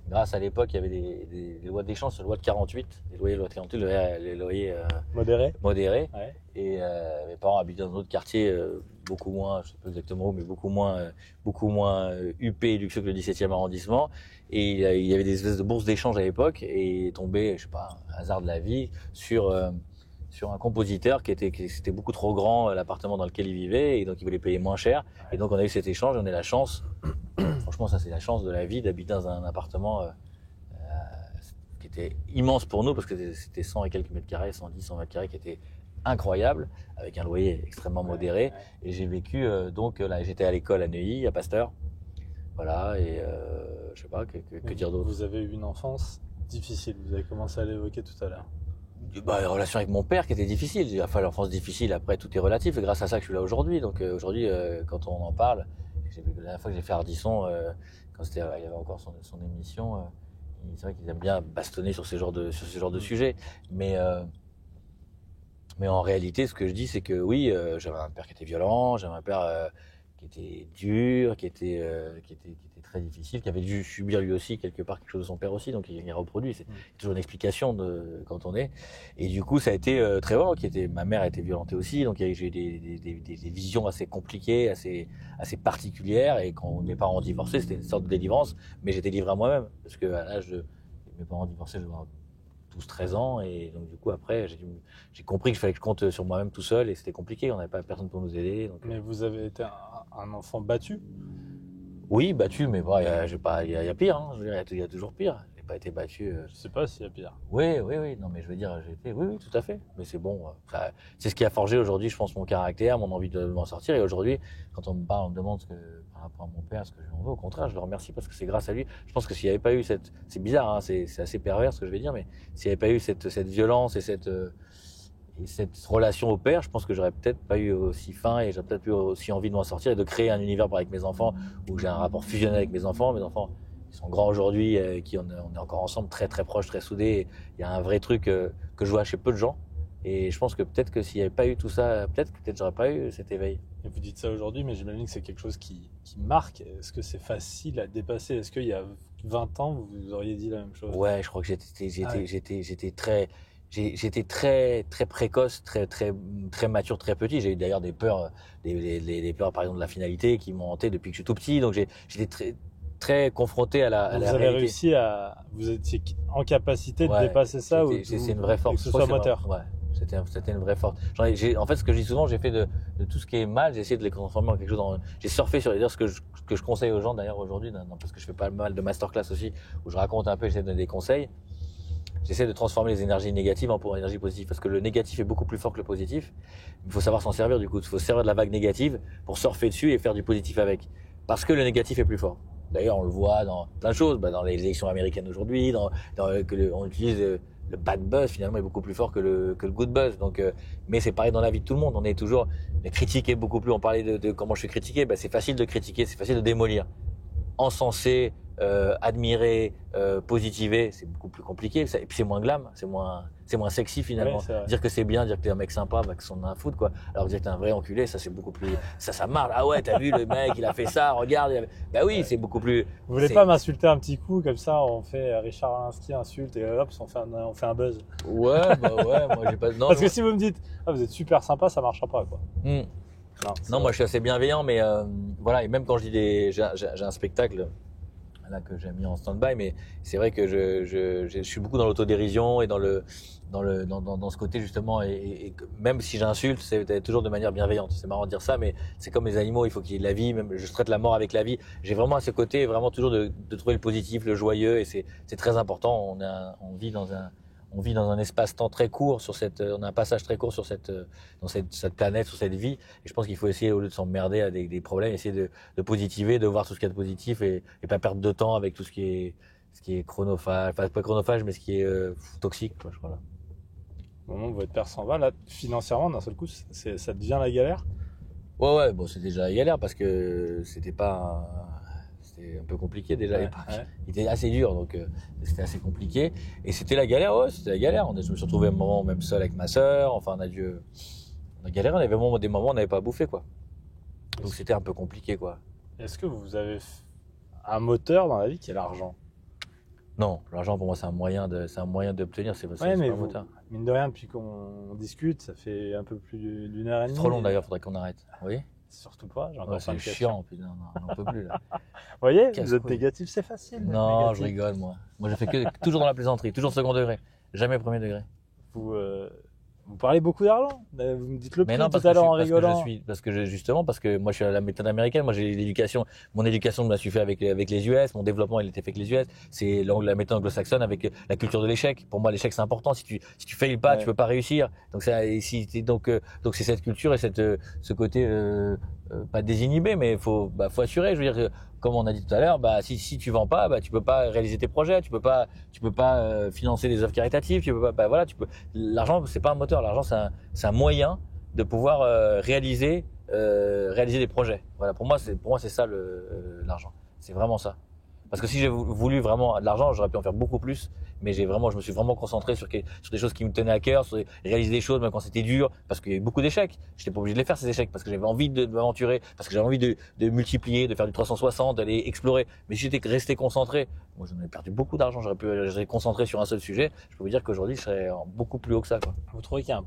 Grâce à l'époque, il y avait des lois d'échange sur la loi de 48, les loyers Modéré? modérés. Ouais. Et mes parents habitaient dans un autre quartier, beaucoup moins, je sais pas exactement où, mais beaucoup moins huppé et luxueux que le 17e arrondissement. Et il y avait des espèces de bourses d'échange à l'époque et est tombé, je sais pas, un hasard de la vie, sur un compositeur c'était beaucoup trop grand l'appartement dans lequel il vivait et donc il voulait payer moins cher. Et donc on a eu cet échange, on a eu la chance, franchement ça c'est la chance de la vie d'habiter dans un appartement qui était immense pour nous parce que c'était 100 et quelques mètres carrés, 110, 100 mètres carrés qui était incroyable avec un loyer extrêmement modéré. Et j'ai vécu donc là j'étais à l'école à Neuilly, à Pasteur. Voilà et je sais pas que dire d'autre. Vous avez eu une enfance difficile, vous avez commencé à l'évoquer tout à l'heure. Une relation avec mon père qui était difficile. Il a fallu l'enfance difficile. Après, tout est relatif. Et grâce à ça que je suis là aujourd'hui. Donc aujourd'hui, quand on en parle, la dernière fois que j'ai fait Ardisson, quand il y avait encore son émission, c'est vrai qu'ils aiment bien bastonner sur ce genre de sujet. Mais en réalité, ce que je dis, c'est que oui, j'avais un père qui était violent, j'avais un père qui était dur, qui était très difficile, qui avait dû subir lui aussi quelque part quelque chose de son père aussi, donc il a reproduit. C'est toujours une explication de quand on est. Et du coup, ça a été très violent. Ma mère a été violentée aussi, donc j'ai eu des visions assez compliquées, assez particulières. Et quand mes parents ont divorcé, c'était une sorte de délivrance, mais j'étais livré à moi-même parce que à l'âge de mes parents divorcés, je devais avoir 12-13 ans, et donc du coup après j'ai compris qu'il fallait que je compte sur moi-même tout seul, et c'était compliqué, on n'avait pas personne pour nous aider. Donc, Mais vous avez été un enfant battu? oui, battu, mais bon, il y a pire, hein. Je veux dire, il y a toujours pire. J'ai pas été battu. Je sais pas s'il y a pire. Oui, non, mais je veux dire, oui, tout à fait. Mais c'est bon, c'est ce qui a forgé aujourd'hui, je pense, mon caractère, mon envie de m'en sortir. Et aujourd'hui, quand on me parle, on me demande par rapport à mon père, ce que je lui en veux, au contraire, je le remercie parce que c'est grâce à lui. Je pense que s'il n'y avait pas eu c'est bizarre, hein, c'est assez pervers ce que je vais dire, mais s'il n'y avait pas eu cette violence et cette relation au père, je pense que j'aurais peut-être pas eu aussi faim, et j'aurais peut-être eu aussi envie de m'en sortir et de créer un univers avec mes enfants où j'ai un rapport fusionnel avec mes enfants. Mes enfants, ils sont grands aujourd'hui, on est encore ensemble, très très proches, très soudés. Il y a un vrai truc que je vois chez peu de gens, et je pense que peut-être que s'il n'y avait pas eu tout ça, peut-être j'aurais pas eu cet éveil. Et vous dites ça aujourd'hui, mais j'imagine que c'est quelque chose qui marque. Est-ce que c'est facile à dépasser? Est-ce qu'il y a 20 ans, vous auriez dit la même chose? Ouais, je crois que j'étais très précoce, très mature, très petit. J'ai eu d'ailleurs des peurs, des peurs par exemple de la finalité qui m'ont hanté depuis que je suis tout petit. Donc j'étais très confronté à la vous réalité. Avez réussi vous étiez en capacité de dépasser ça, c'est une vraie force. Que ce soit moteur. Ouais, c'était une vraie force. En fait, ce que je dis souvent, j'ai fait de tout ce qui est mal, j'ai essayé de les transformer en quelque chose. J'ai surfé sur les ce que je conseille aux gens d'ailleurs aujourd'hui, parce que je fais pas mal de masterclass aussi, où je raconte un peu, j'essaie de donner des conseils. J'essaie de transformer les énergies négatives en énergie positive, parce que le négatif est beaucoup plus fort que le positif. Il faut savoir s'en servir du coup. Il faut se servir de la vague négative pour surfer dessus et faire du positif avec. Parce que le négatif est plus fort. D'ailleurs, on le voit dans plein de choses, dans les élections américaines aujourd'hui, on utilise le bad buzz finalement est beaucoup plus fort que le good buzz. Donc, mais c'est pareil dans la vie de tout le monde. On est toujours critiqué beaucoup plus. On parlait de comment je suis critiqué. C'est facile de critiquer, c'est facile de démolir. Encenser, admirer, positiver, c'est beaucoup plus compliqué. Et puis c'est moins glam, c'est moins sexy finalement. Ouais, dire que c'est bien, dire que t'es un mec sympa, que son a à foutre quoi. Alors dire que t'es un vrai enculé, ça c'est beaucoup plus, ça marche. Ah ouais, t'as vu le mec, il a fait ça, regarde. Bah oui, c'est beaucoup plus. Vous voulez pas m'insulter un petit coup comme ça, on fait Richard Alinsky insulte et hop, on fait un buzz. Ouais, moi j'ai pas. Non, parce que si vous me dites, vous êtes super sympa, ça marchera pas quoi. Non, moi je suis assez bienveillant, mais voilà, et même quand je dis j'ai un spectacle là que j'ai mis en stand-by, mais c'est vrai que je suis beaucoup dans l'autodérision et dans ce côté justement, et même si j'insulte, c'est toujours de manière bienveillante. C'est marrant de dire ça, mais c'est comme les animaux, il faut qu'il y ait de la vie, même je traite la mort avec la vie. J'ai vraiment à ce côté, vraiment toujours de trouver le positif, le joyeux, et c'est très important. On vit dans un espace-temps très court on a un passage très court sur cette planète, sur cette vie. Et je pense qu'il faut essayer, au lieu de s'emmerder à des problèmes, essayer de positiver, de voir tout ce qu'il y a de positif, et pas perdre de temps avec tout ce qui est chronophage, enfin pas chronophage, mais ce qui est toxique, quoi, voilà. Au moment où votre père s'en va, là, financièrement, d'un seul coup, ça devient la galère? Ouais, bon, c'est déjà la galère parce que c'était un peu compliqué déjà à l'époque. Ouais. Il était assez dur, donc c'était assez compliqué. Et c'était la galère, c'était la galère. Je me suis retrouvé à un moment même seul avec ma sœur. Enfin, on a galéré. On avait des moments où on n'avait pas bouffé, quoi. Donc c'était un peu compliqué, quoi. Est-ce que vous avez un moteur dans la vie qui est l'argent? Non, l'argent pour moi c'est un moyen d'obtenir. C'est pas un moteur. Mine de rien, depuis qu'on discute, ça fait un peu plus d'une heure et demie. C'est trop long d'ailleurs, faudrait qu'on arrête. Oui. Surtout pas, j'ai encore c'est chiant, putain, on n'en peut plus là. Vous voyez, vous êtes négatif, c'est facile. Non, je rigole moi. Moi je fais toujours dans la plaisanterie, toujours second degré, jamais premier degré. Vous parlez beaucoup d'argent, vous me dites le prix tout à l'heure en rigolant. Parce que moi je suis à la méthode américaine, moi j'ai mon éducation me l'a su fait avec les US, mon développement il était fait avec les US, c'est la méthode anglo-saxonne avec la culture de l'échec. Pour moi l'échec c'est important, si tu failles pas, tu peux pas réussir. Donc donc c'est cette culture et ce côté pas désinhibé, mais faut assurer, je veux dire, comme on a dit tout à l'heure, bah si tu vends pas, bah tu peux pas réaliser tes projets, tu peux pas financer des œuvres caritatives, tu peux pas, bah voilà, l'argent c'est pas un moteur, l'argent c'est un moyen de pouvoir réaliser des projets. Voilà, pour moi c'est ça l'argent, c'est vraiment ça. Parce que si j'ai voulu vraiment de l'argent, j'aurais pu en faire beaucoup plus. Mais je me suis vraiment concentré sur des choses qui me tenaient à cœur, réaliser des choses même quand c'était dur, parce qu'il y a eu beaucoup d'échecs. J'étais pas obligé de les faire ces échecs parce que j'avais envie de m'aventurer, parce que j'avais envie de multiplier, de faire du 360, d'aller explorer. Mais si j'étais resté concentré, moi j'en ai perdu beaucoup d'argent. J'aurais concentré sur un seul sujet. Je peux vous dire qu'aujourd'hui je serais beaucoup plus haut que ça, quoi. Vous trouvez qu'il y a un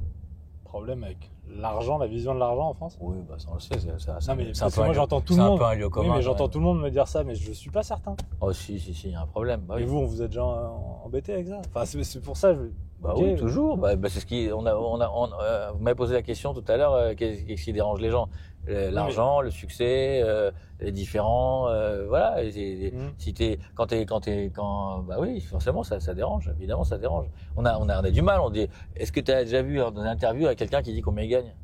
problème avec l'argent, la vision de l'argent en France? Oui, bah ça on le sait. Non, mais parce que moi j'entends tout le monde. C'est un peu un lieu commun. Oui, mais j'entends tout le monde me dire ça, mais je suis pas certain. Oh si, il y a un problème. Bah, et oui. vous, on vous êtes déjà embêté avec ça? Enfin, c'est pour ça. Bah okay. Oui, toujours. Bah, c'est ce qui. Vous m'avez posé la question tout à l'heure. Qu'est-ce qui dérange les gens? L'argent, le succès, les différents. Voilà. Bah oui, forcément, ça dérange. Évidemment, ça dérange. On a du mal. On dit. Est-ce que tu as déjà vu dans une interview avec quelqu'un qui dit combien il gagne?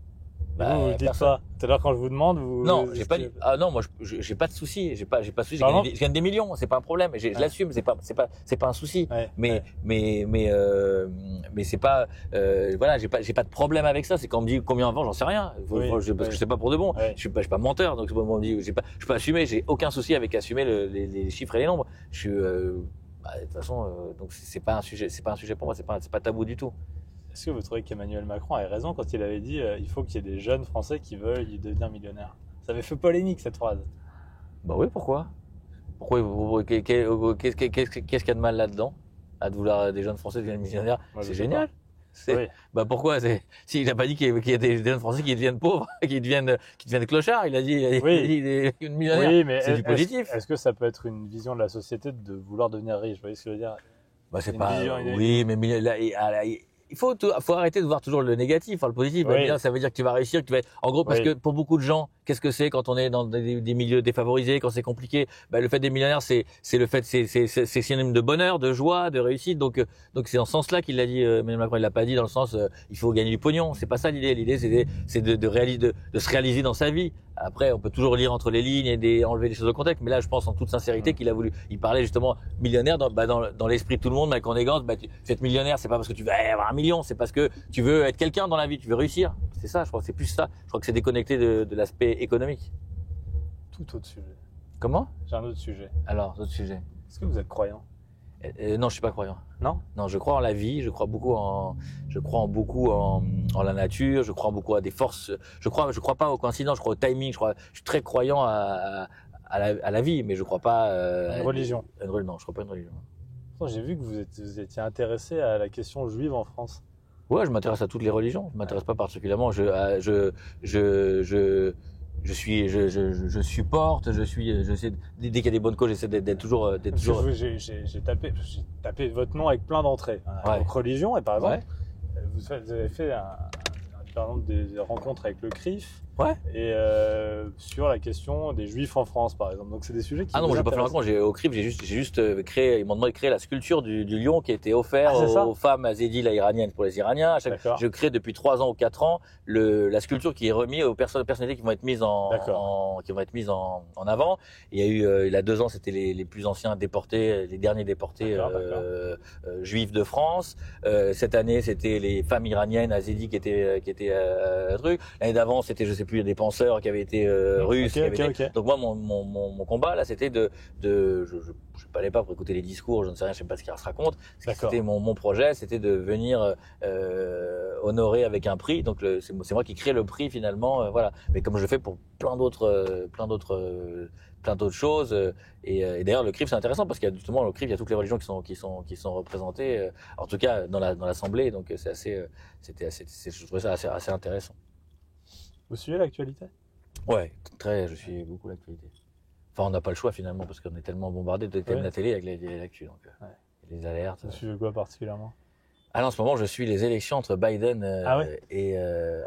Bah, vous le dites pas. Tout à l'heure quand je vous demande, vous. Non, j'ai pas dit. Ah non, moi j'ai pas de souci. J'ai pas de souci. Je gagne des millions, c'est pas un problème. Je l'assume, c'est pas un souci. Ouais, mais c'est pas. Voilà, j'ai pas de problème avec ça. C'est quand on me dit combien on vend, j'en sais rien. Parce que c'est pas pour de bon. Ouais. Je suis pas menteur, donc on me dit, je peux assumer. J'ai aucun souci avec assumer les chiffres et les nombres. Je suis. De toute façon, donc c'est pas un sujet pour moi. C'est pas tabou du tout. Est-ce que vous trouvez qu'Emmanuel Macron avait raison quand il avait dit il faut qu'il y ait des jeunes Français qui veulent devenir millionnaires? Ça avait fait polémique cette phrase. Bah oui, pourquoi qu'est-ce qu'il y a de mal là-dedans, à vouloir des jeunes Français devenir millionnaires? C'est génial. Oui. Bah pourquoi il n'a pas dit qu'il y a des jeunes Français qui deviennent pauvres, qui deviennent clochards. Il a dit des millionnaires. Oui, mais c'est du positif. Est-ce que ça peut être une vision de la société de vouloir devenir riche? Vous voyez ce que je veux dire? Bah c'est pas. Oui, mais là, il faut arrêter de voir toujours le négatif, enfin le positif. Oui. Ça veut dire que tu vas réussir, que tu vas être. En gros, parce que pour beaucoup de gens, qu'est-ce que c'est quand on est dans des milieux défavorisés, quand c'est compliqué? Bah, le fait des millionnaires, c'est synonyme de bonheur, de joie, de réussite. Donc c'est dans ce sens-là qu'il l'a dit. Emmanuel Macron, il l'a pas dit dans le sens il faut gagner du pognon. C'est pas ça l'idée. L'idée c'est de se réaliser dans sa vie. Après, on peut toujours lire entre les lignes et enlever les choses au contexte, mais là, je pense en toute sincérité qu'il a voulu. Il parlait justement millionnaire dans l'esprit de tout le monde, mais qu'on égante. Tu être millionnaire, c'est pas parce que tu veux avoir 1 million, c'est parce que tu veux être quelqu'un dans la vie, tu veux réussir. C'est ça, je crois que c'est plus ça. Je crois que c'est déconnecté de l'aspect économique. Tout autre sujet. Comment? J'ai un autre sujet. Alors, autre sujet. Est-ce que vous êtes croyant? Non, je suis pas croyant. Non? Non, je crois en la vie, je crois beaucoup en la nature, je crois beaucoup à des forces. Je crois pas aux coïncidences, je crois au timing, je suis très croyant à la vie, mais je crois pas Une religion. Non, je crois pas à une religion. J'ai vu que vous étiez intéressé à la question juive en France. Ouais, je m'intéresse à toutes les religions. Je m'intéresse pas particulièrement. Je supporte, j'essaie, dès qu'il y a des bonnes causes, j'essaie d'être toujours. J'ai tapé votre nom avec plein d'entrées. Donc religion, et par exemple, vous avez fait par exemple des rencontres avec le CRIF. Ouais. Et sur la question des Juifs en France, par exemple. Donc c'est des sujets qui. Ah non, j'ai pas fait la rencontre. Au CRIF, j'ai juste créé. Ils m'ont demandé de créer la sculpture du lion qui a été offert aux femmes azédies, la iranienne pour les Iraniens. Je crée depuis 3 ans ou 4 ans la sculpture qui est remise aux personnalités qui vont être mises en avant. Il y a eu il y a 2 ans, c'était les plus anciens déportés, les derniers déportés juifs de France. Cette année, c'était les femmes iraniennes azédies qui étaient truc. L'année d'avant, c'était je sais plus des penseurs qui avaient été russes. Donc moi mon combat là, c'était je parlais pas pour écouter les discours, je ne sais rien, je sais pas ce qu'ils se racontent. C'était mon projet, c'était de venir honorer avec un prix. Donc c'est moi qui crée le prix finalement, voilà. Mais comme je le fais pour plein d'autres choses. Et d'ailleurs le CRIF c'est intéressant parce qu'il y a justement le CRIF, il y a toutes les religions qui sont représentées, en tout cas dans l'assemblée. Donc je trouvais ça assez intéressant. Vous suivez l'actualité? Ouais, je suis beaucoup l'actualité. Enfin, on n'a pas le choix finalement parce qu'on est tellement bombardé de la télé avec l'actu, donc les alertes. Vous suivez quoi particulièrement? Alors en ce moment, je suis les élections entre Biden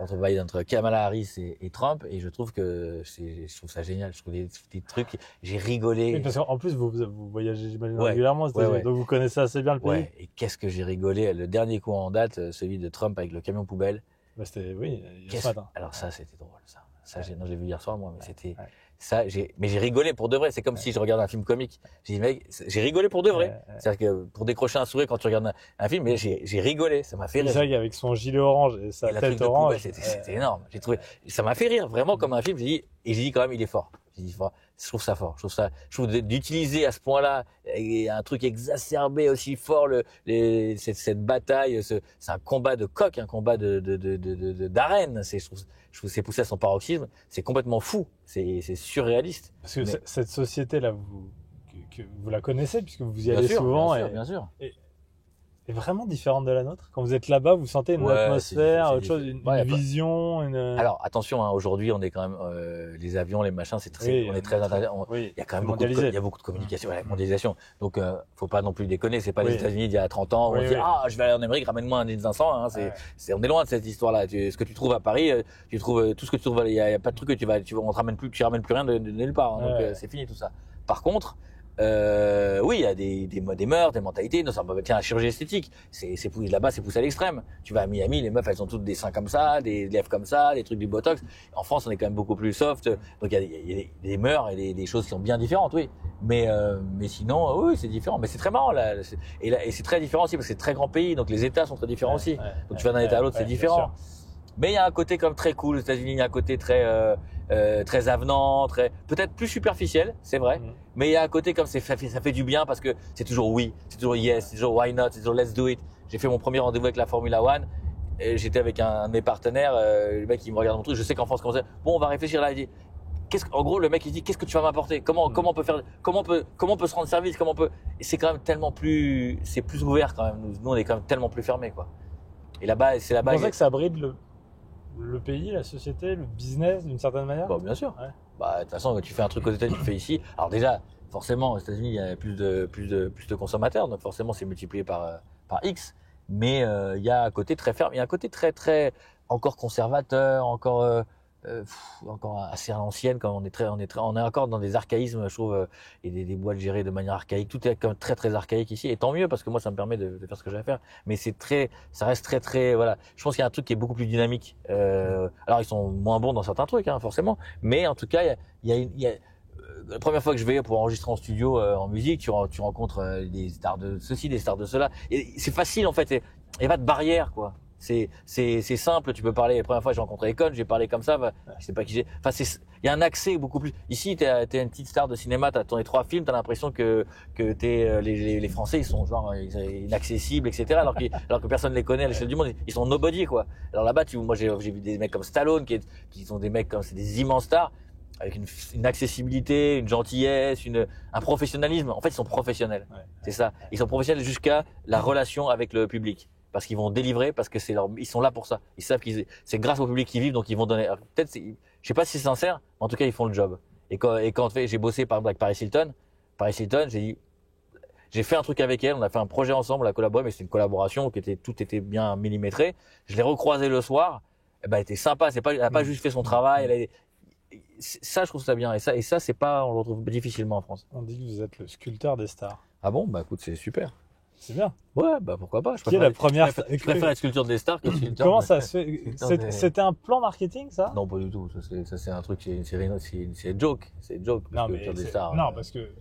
entre Kamala Harris et Trump, et je trouve ça génial. Je trouve des trucs, j'ai rigolé. Oui, parce qu'en plus vous voyagez, j'imagine, régulièrement, donc vous connaissez assez bien le pays. Ouais. Et qu'est-ce que j'ai rigolé. Le dernier coup en date, celui de Trump avec le camion poubelle. C'était, oui, ce matin. Alors ça, c'était drôle, ça. Je l'ai vu hier soir, moi, mais mais j'ai rigolé pour de vrai. C'est comme si je regardais un film comique. J'ai dit, mec, j'ai rigolé pour de vrai. C'est-à-dire que pour décrocher un sourire quand tu regardes un film, mais j'ai rigolé. Ça m'a fait rire. C'est vrai qu'avavec son gilet orange et sa tête orange. C'était énorme. J'ai trouvé, ça m'a fait rire vraiment comme un film. J'ai dit quand même, il est fort. Je trouve ça fort. Je trouve d'utiliser à ce point-là un truc exacerbé aussi fort, cette bataille, c'est un combat de coq, un combat d'arène. Je trouve c'est poussé à son paroxysme. C'est complètement fou. C'est surréaliste. Parce que cette société-là, vous la connaissez puisque vous y allez souvent. Bien sûr. Est vraiment différente de la nôtre. Quand vous êtes là-bas, vous sentez une atmosphère, autre chose, une vision. Alors attention, hein, aujourd'hui, on est quand même les avions, les machins, c'est très, on est très il y a quand même beaucoup de communication, mondialisation. Donc, faut pas non plus déconner. C'est pas les États-Unis d'il y a 30 ans où on dit je vais aller en Amérique, ramène-moi un N500. Hein, on est loin de cette histoire-là. Ce que tu trouves à Paris, tu trouves tout ce que tu trouves. Il y a pas de truc que on te ramène plus, tu ramènes plus rien de nulle part. Hein, donc c'est fini tout ça. Par contre. Oui, il y a des mœurs, des mentalités. Non, tiens, la chirurgie esthétique, là-bas, c'est poussé à l'extrême. Tu vas à Miami, les meufs, elles ont toutes des seins comme ça, des lèvres comme ça, des trucs du botox. En France, on est quand même beaucoup plus soft. Donc, il y a des mœurs et des choses qui sont bien différentes, oui. Mais sinon, oui, c'est différent. Mais c'est très marrant, là. Et c'est très différent aussi parce que c'est un très grand pays. Donc, les États sont très différents aussi. Donc, tu vas d'un État à l'autre, c'est différent. Mais il y a un côté comme très cool aux États-Unis, il y a un côté très avenant, peut-être plus superficiel, c'est vrai. Mais il y a un côté comme ça fait du bien parce que c'est toujours oui, c'est toujours yes, c'est toujours why not, c'est toujours let's do it. J'ai fait mon premier rendez-vous avec la Formula One. J'étais avec un de mes partenaires, le mec il me regarde mon truc. Je sais qu'en France, comme ça, bon, on va réfléchir là. Il dit, en gros, le mec il dit, qu'est-ce que tu vas m'apporter ? Comment on peut faire ? Comment on peut se rendre service ? Et c'est quand même tellement plus, c'est plus ouvert quand même. Nous, on est quand même tellement plus fermés, quoi. Et là-bas, c'est là-bas. Vous pensez que ça bride le pays, la société, le business d'une certaine manière? Bon, bien sûr. De toute façon, quand tu fais un truc aux États-Unis, tu le fais ici. Alors déjà, forcément, aux États-Unis, il y a plus de consommateurs, donc forcément, c'est multiplié par X. Mais il y a un côté très ferme, il y a un côté très encore conservateur, encore assez à l'ancienne, quand on est encore dans des archaïsmes, je trouve, et des boîtes gérées de manière archaïque. Tout est quand même très archaïque ici, et tant mieux parce que moi ça me permet de faire ce que j'ai à faire. Mais ça reste très voilà. Je pense qu'il y a un truc qui est beaucoup plus dynamique. Alors ils sont moins bons dans certains trucs, hein, forcément, mais en tout cas il y a la première fois que je vais pour enregistrer en studio en musique, tu rencontres des stars de ceci, des stars de cela, et c'est facile en fait. Il n'y a pas de barrière, quoi. C'est simple, tu peux parler. La première fois j'ai rencontré Econ, j'ai parlé comme ça, je sais pas qui j'ai. Enfin, il y a un accès beaucoup plus. Ici, t'es une petite star de cinéma, t'as tourné 3 films, t'as l'impression que les Français, ils sont genre inaccessibles, etc. Alors que personne les connaît à l'échelle du monde, ils sont nobody, quoi. Alors là-bas, moi j'ai vu des mecs comme Stallone, qui sont des mecs comme, c'est des immenses stars, avec une accessibilité, une gentillesse, un professionnalisme. En fait, ils sont professionnels. C'est ça. Ils sont professionnels jusqu'à la relation avec le public. Parce qu'ils vont délivrer, parce que ils sont là pour ça. Ils savent c'est grâce au public qu'ils vivent, donc ils vont donner. Peut-être, je sais pas si c'est sincère, mais en tout cas, ils font le job. Et quand j'ai bossé par exemple avec Paris Hilton, j'ai fait un truc avec elle, on a fait un projet ensemble, on a collaboré, mais c'était une collaboration tout était bien millimétré. Je l'ai recroisée le soir, elle était sympa, elle a pas juste fait son travail, ça, je trouve ça bien. Et ça, c'est pas, on le retrouve difficilement en France. On dit que vous êtes le sculpteur des stars. Ah bon? Écoute, c'est super. C'est bien. Ouais, pourquoi pas. Je préfère être sculpteur des stars que sculpteur. Comment ça se fait? C'était un plan marketing, ça? Non, pas du tout. Ça, c'est un truc, c'est joke. C'est joke, non, sculpteur des stars. Non, parce que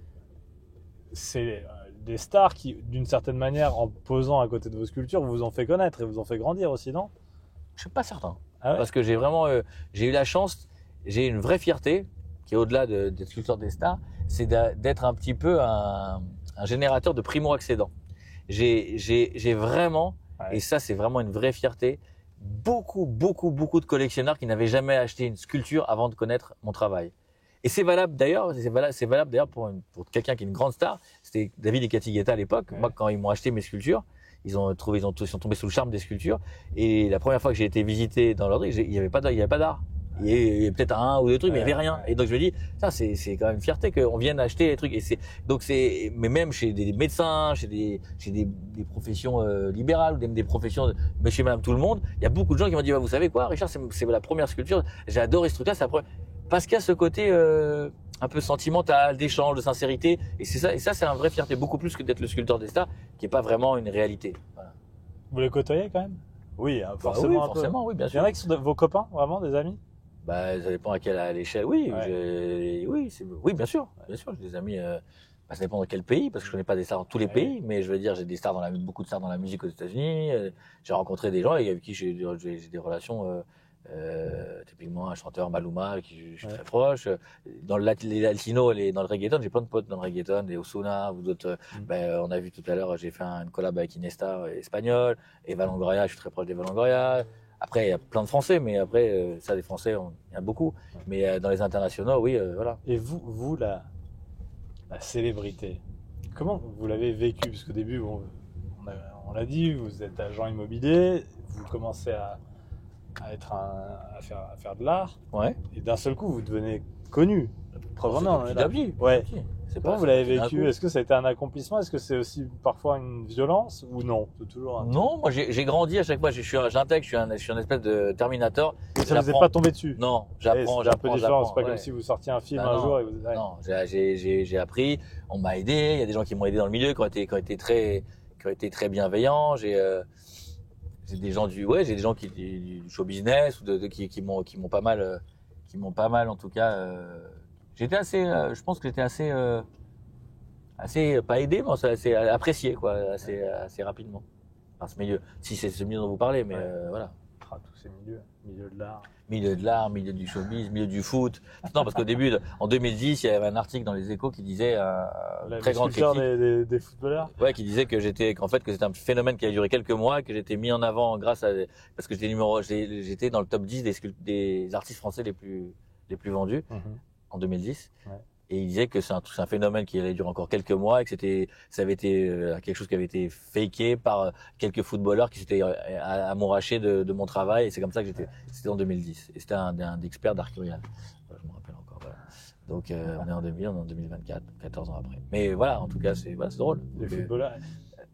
c'est des stars qui, d'une certaine manière, en posant à côté de vos sculptures, vous en fait connaître et vous en fait grandir aussi, non? Je suis pas certain. Ah ouais? Parce que j'ai eu la chance, j'ai une vraie fierté, qui est au-delà d'être sculpteur des stars, c'est d'être un petit peu un générateur de primo-accédants. J'ai vraiment, et ça c'est vraiment une vraie fierté, beaucoup de collectionneurs qui n'avaient jamais acheté une sculpture avant de connaître mon travail. Et c'est valable d'ailleurs, pour quelqu'un qui est une grande star. C'était David et Cathy Guetta à l'époque. Moi, quand ils m'ont acheté mes sculptures, ils sont tombés sous le charme des sculptures. Et la première fois que j'ai été visité dans leur il y avait pas d'art. Il y a peut-être un ou deux trucs, mais il n'y avait rien. Et donc je me dis, ça c'est quand même une fierté qu'on vienne acheter des trucs. Mais même chez des médecins, chez des professions libérales, ou même des professions de monsieur, madame, tout le monde, il y a beaucoup de gens qui m'ont dit, vous savez quoi, Richard, c'est la première sculpture. J'ai adoré ce truc-là, parce qu'il y a ce côté un peu sentimental, d'échange, de sincérité. Et ça c'est une vraie fierté, beaucoup plus que d'être le sculpteur des stars, qui est pas vraiment une réalité. Voilà. Vous les côtoyez quand même? Oui, forcément. Oui, bien sûr. Il y en a qui sont vos copains, vraiment, des amis? Bah, ça dépend à l'échelle. Oui, Ouais. oui, bien sûr, j'ai des amis. Ça dépend dans quel pays, parce que je connais pas des stars dans tous les pays, mais je veux dire, j'ai des stars beaucoup de stars dans la musique aux États-Unis. J'ai rencontré des gens avec qui j'ai des relations. Typiquement un chanteur Maluma avec qui je suis très proche. Dans les latinos, dans le reggaeton, j'ai plein de potes dans le reggaeton, des Ozuna ou d'autres. On a vu tout à l'heure, j'ai fait une collab avec Inesta espagnol, Eva Longoria, je suis très proche d'Eva Longoria. Après, il y a plein de Français, mais après, ça, des Français, il y a beaucoup. Mais dans les internationaux, oui, voilà. Et vous la célébrité, comment vous l'avez vécu? Parce qu'au début, on l'a dit, vous êtes agent immobilier, vous commencez à faire de l'art, Ouais. et d'un seul coup, vous devenez connu. Preuve en est, on est là. Ouais. Comment vous l'avez vécu? Est-ce que ça a été un accomplissement? Est-ce que c'est aussi parfois une violence ou non? C'est toujours Non, moi j'ai grandi à chaque fois. J'intègre, je suis un espèce de Terminator. Ça vous est pas tombé dessus? Non, C'est un peu différent. C'est pas ouais. comme si vous sortiez un film Non, un jour et vous... Non, j'ai appris. On m'a aidé. Il y a des gens qui m'ont aidé dans le milieu, qui ont été très bienveillants. J'ai des gens du show business ou qui m'ont pas mal en tout cas. J'étais assez, je pense que j'étais assez pas aidé, mais assez apprécié quoi, assez rapidement par ce milieu. Si c'est ce milieu dont vous parlez, mais voilà. Tous ces milieu de l'art. Milieu de l'art, milieu du showbiz, milieu du foot. Non, parce qu'au début, en 2010, il y avait un article dans les Échos qui disait très grand critique. Des footballeurs. Ouais, qui disait que c'était un phénomène qui a duré quelques mois, que j'étais mis en avant parce que j'étais dans le top 10 des artistes français les plus vendus en 2010. Ouais. Et il disait que c'est un phénomène qui allait durer encore quelques mois et que ça avait été quelque chose qui avait été faké par quelques footballeurs qui s'étaient amourachés de mon travail. Et c'est comme ça que c'était en 2010. Et c'était un expert d'Arcurial. Je me rappelle encore. Voilà. Donc on est en 2024, 14 ans après. Mais voilà, en tout cas, c'est drôle. Les footballeurs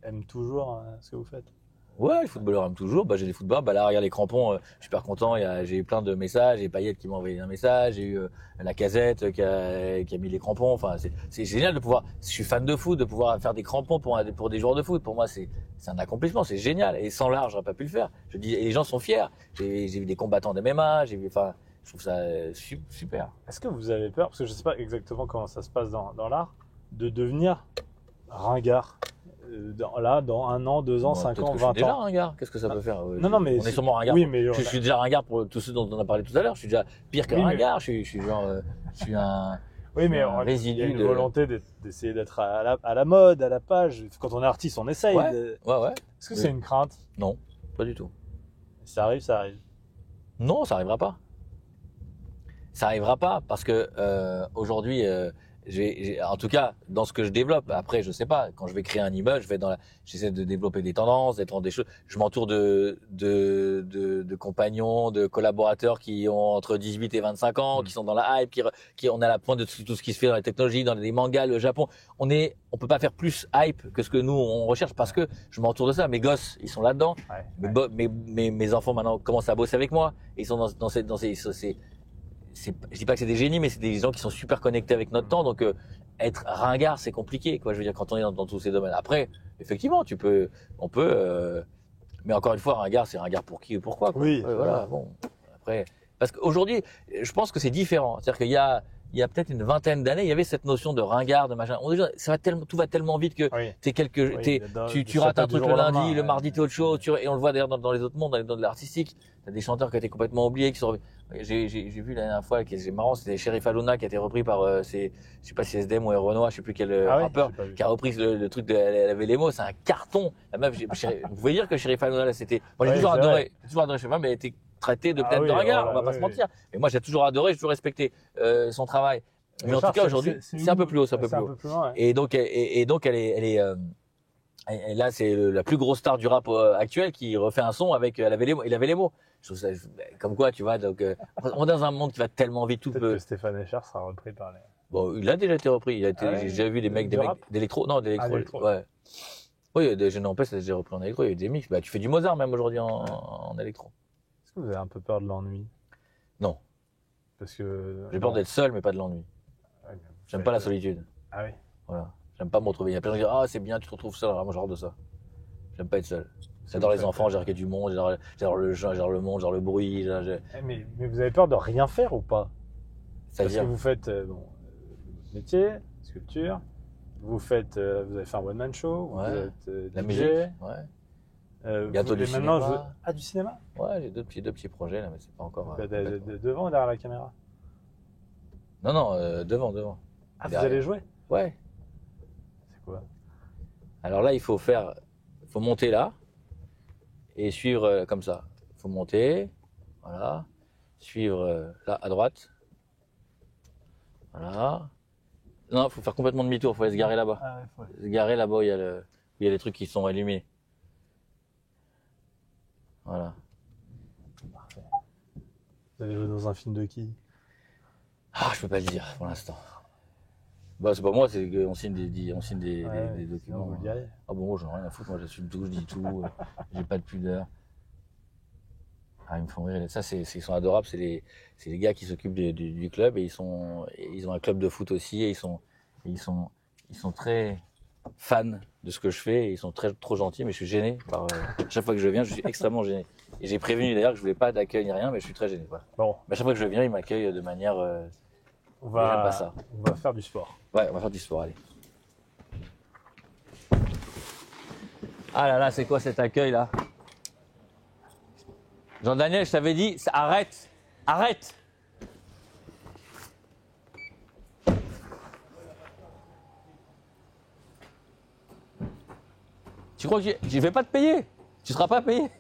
aiment toujours ce que vous faites. Ouais, les footballeurs aiment toujours. J'ai des footballeurs. Là, regarde les crampons. Je suis super content. J'ai eu plein de messages. J'ai Payet qui m'a envoyé un message. J'ai eu Lacazette qui a mis les crampons. Enfin, c'est génial de pouvoir. Je suis fan de foot, de pouvoir faire des crampons pour des joueurs de foot. Pour moi, c'est un accomplissement. C'est génial. Et sans l'art, j'aurais pas pu le faire. Et les gens sont fiers. J'ai vu des combattants d'MMA. Je trouve ça super. Est-ce que vous avez peur, parce que je sais pas exactement comment ça se passe dans l'art, de devenir ringard? Dans 1 an, 2 ans, 5 ans, 20 ans. Je suis déjà ringard. Qu'est-ce que ça peut faire? Non, mais on est sûrement ringard. Oui, mais je suis déjà ringard pour tous ceux dont on a parlé tout à l'heure. Je suis déjà pire que ringard. Je suis un. Oui, mais il y a une volonté d'essayer d'être à la mode, à la page. Quand on est artiste, on essaye. Ouais. Est-ce que c'est une crainte? Non, pas du tout. Ça arrive, ça arrive. Non, ça arrivera pas. Ça arrivera pas parce que aujourd'hui. En tout cas, dans ce que je développe. Après, je sais pas. Quand je vais créer un immeuble, j'essaie de développer des tendances, d'être dans des choses. Je m'entoure de compagnons, de collaborateurs qui ont entre 18 et 25 ans, qui sont dans la hype, on est à la pointe de tout ce qui se fait dans les technologies, dans les mangas, le Japon. On peut pas faire plus hype que ce que nous on recherche parce que je m'entoure de ça. Mes gosses, ils sont là-dedans. Mes enfants maintenant commencent à bosser avec moi. Ils sont dans ces je dis pas que c'est des génies, mais c'est des gens qui sont super connectés avec notre temps. Donc, être ringard, c'est compliqué, quoi. Je veux dire, quand on est dans tous ces domaines. Après, effectivement, mais encore une fois, ringard, c'est ringard pour qui ou pourquoi, quoi. Oui. Voilà. Bon. Après, parce qu'aujourd'hui, je pense que c'est différent. C'est-à-dire qu'il y a peut-être une vingtaine d'années, il y avait cette notion de ringard, de machin. Tout va tellement vite que tu rates un truc le lundi, le mardi t'es autre chose. Et on le voit d'ailleurs dans les autres mondes, dans l'artistique. T'as des chanteurs qui ont été complètement oubliés, qui sont. J'ai vu la dernière fois, c'est marrant, c'était Sheriff Aluna qui a été repris par, je sais pas si SDM ou Renoir, je sais plus quel rappeur, qui a repris le truc de Elle avait les mots, c'est un carton. La meuf, vous pouvez dire que Sheriff Aluna, là, c'était, moi j'ai toujours adoré Sheriff, mais elle a été traitée de peut-être de ringard, on va pas se mentir. Mais moi j'ai toujours adoré, j'ai toujours respecté son travail. Mais en tout cas aujourd'hui, c'est un peu plus haut, Et donc et là, c'est la plus grosse star du rap actuel qui refait un son avec Il avait les mots. Je trouve ça, comme quoi, tu vois, donc, on est dans un monde qui va tellement vite. Peut-être que Stéphane Echer sera repris par les... Bon, il a déjà été repris. J'ai déjà vu des mecs d'électro. Non, d'électro. Ouais. Oui, je n'empêche, j'ai repris en électro. Il y a eu des mix. Tu fais du Mozart même aujourd'hui en électro. Est-ce que vous avez un peu peur de l'ennui? Non. Parce que... J'ai peur d'être seul, mais pas de l'ennui. J'aime pas la solitude. Ah oui. Voilà. J'aime pas me retrouver. Il y a plein de gens qui disent, c'est bien, tu te retrouves seul. Alors moi, j'ai hors de ça. J'aime pas être seul. J'adore les enfants, j'adore qu'il y ait du monde, j'adore le monde, j'adore le bruit. Mais vous avez peur de rien faire ou pas? Parce que C'est-à-dire, vous faites métier, sculpture, vous avez fait un one-man show, Ouais. vous êtes la DJ, musique, ouais. Bientôt du maintenant, cinéma. Ah, du cinéma? Ouais, j'ai deux petits projets là, mais c'est pas encore. Devant ou derrière la caméra? Non, devant. Ah, vous Derrière. allez jouer? Ouais. C'est quoi? Alors là, il faut monter là et suivre comme ça. Il faut monter, voilà, suivre là à droite, voilà. Non, il faut faire complètement demi-tour. Il faut aller se garer là-bas. Ah ouais, Se garer là-bas où il y a les trucs qui sont illuminés. Voilà. Parfait. Vous allez jouer dans un film de qui? Ah, je peux pas le dire pour l'instant. Bah, c'est pas moi, c'est qu'on signe des Ouais, sinon documents. vous le diriez. Ah bon, moi j'en ai rien à foutre, moi j'assume tout, je dis tout, j'ai pas de pudeur. Ah, ils me font rire. Ça, ils sont adorables, c'est les gars qui s'occupent du club et ils ont un club de foot aussi et ils sont très fans de ce que je fais et ils sont trop gentils, mais je suis gêné chaque fois que je viens, je suis extrêmement gêné. Et j'ai prévenu d'ailleurs que je voulais pas d'accueil ni rien, mais je suis très gêné. Voilà. Bon, Mais à chaque fois que je viens, ils m'accueillent de manière. on j'aime pas va, ça. on va faire du sport. Ouais, on va faire du sport, allez. Ah là là, c'est quoi cet accueil là? Jean-Daniel, je t'avais dit, arrête. Tu crois que je vais pas te payer? Tu seras pas payé.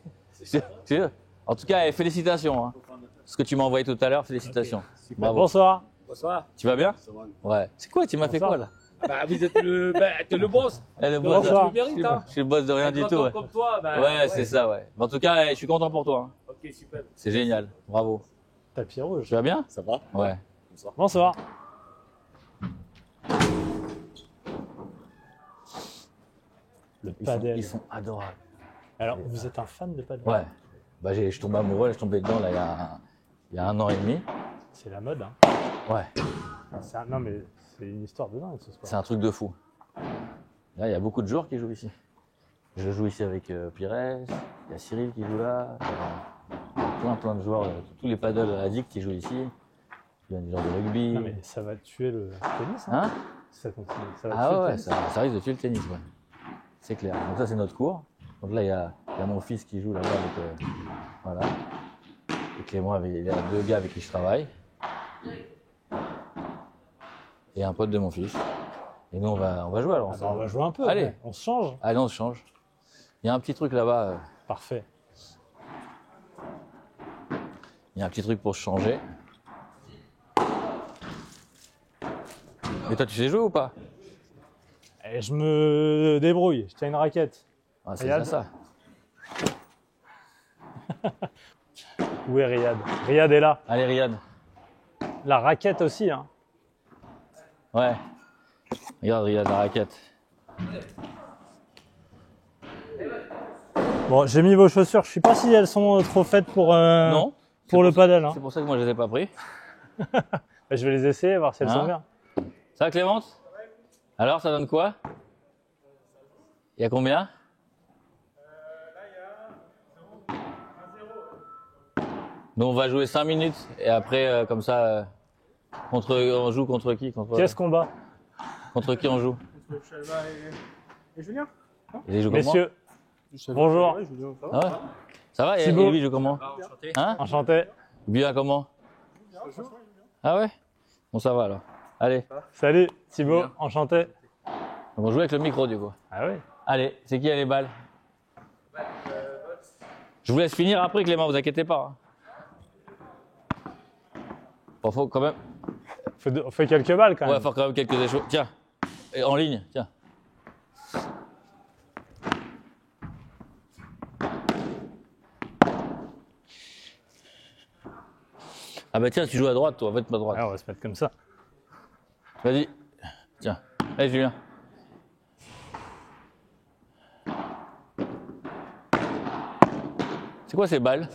En tout cas, félicitations. Hein. Ce que tu m'as envoyé tout à l'heure, félicitations. Bravo. Bonsoir. Bonsoir. Tu vas bien? Ouais. C'est quoi? Tu m'as fait Bonsoir. quoi là? Bah, vous êtes t'es le boss. Eh, le Bonsoir. boss, Tu le mérites, hein. je suis le boss de rien du Quand tout. on Ouais, comme toi, bah, ouais, c'est ça, ouais. Mais en tout cas, je suis content pour toi. Hein. Ok, super. C'est génial. Bravo. Tapis rouge. Tu vas bien? Ça va? Ouais. Bonsoir. Le padel. Ils sont adorables. Alors, vous êtes un fan de padel? Ouais. Bah, je suis tombé amoureux, je suis tombé dedans là, il y a 1 an et demi. C'est la mode, hein. Ouais. Non, mais c'est une histoire de dingue, ce sport. C'est un truc de fou. Là, il y a beaucoup de joueurs qui jouent ici. Je joue ici avec Pires, il y a Cyril qui joue là, il y a plein de joueurs, tous les paddles addicts qui jouent ici. Il y a des joueurs de rugby. Non, mais ça va tuer le tennis, hein? Hein? Ça continue. Ça va Ah tuer le ouais, tennis. ça risque de tuer le tennis, ouais. C'est clair. Donc ça, c'est notre cours. Donc là, il y a mon fils qui joue là-bas avec, voilà. Et Clément, il y a 2 gars avec qui je travaille. Et un pote de mon fils. Et nous, on va jouer alors. Ah bah, on va jouer un peu. Allez. ouais. On se change. Allez, on se change. Il y a un petit truc là-bas. Parfait. Il y a un petit truc pour se changer. Mais toi, tu sais jouer ou pas? Et je me débrouille. Je tiens une raquette. Ah, c'est Riyad. déjà ça. Où est Riyad? Riyad est là. Allez, Riyad. La raquette aussi, hein. Ouais. Regarde, Riyad, la raquette. Bon, j'ai mis vos chaussures. Je sais pas si elles sont trop faites pour, Non. pour le paddle. Hein. C'est pour ça que moi, je les ai pas pris. Je vais les essayer, voir si elles Hein? sont bien. Ça va, Clémence? Alors, ça donne quoi? Il y a combien? Donc, on va jouer 5 minutes et après, comme ça, on joue contre qui? Qu'est-ce qu'on bat? Contre qui on joue? Et Julien? Et ils jouent comment? Messieurs, bonjour. Ouais, Julien, ça va? Ah ouais? Ça va? Et Thibaut. lui, il joue comment? Enchanté. Hein? Enchanté. Bien comment? Ah ouais? Bon, ça va alors. Allez, Salut, Thibaut. Enchanté. on va jouer avec le micro du coup. Ah oui. Allez, c'est qui a les balles? Je vous laisse finir après, Clément, vous inquiétez pas. Hein. Bon, faut quand même. On fait quelques balles quand Ouais, même. faut quand même quelques échos. Tiens, et en ligne, tiens. Ah bah tiens, tu joues à droite, toi, va te mettre à droite. Ouais, on va se mettre comme ça. Vas-y. Tiens. Allez, Julien. C'est quoi ces balles?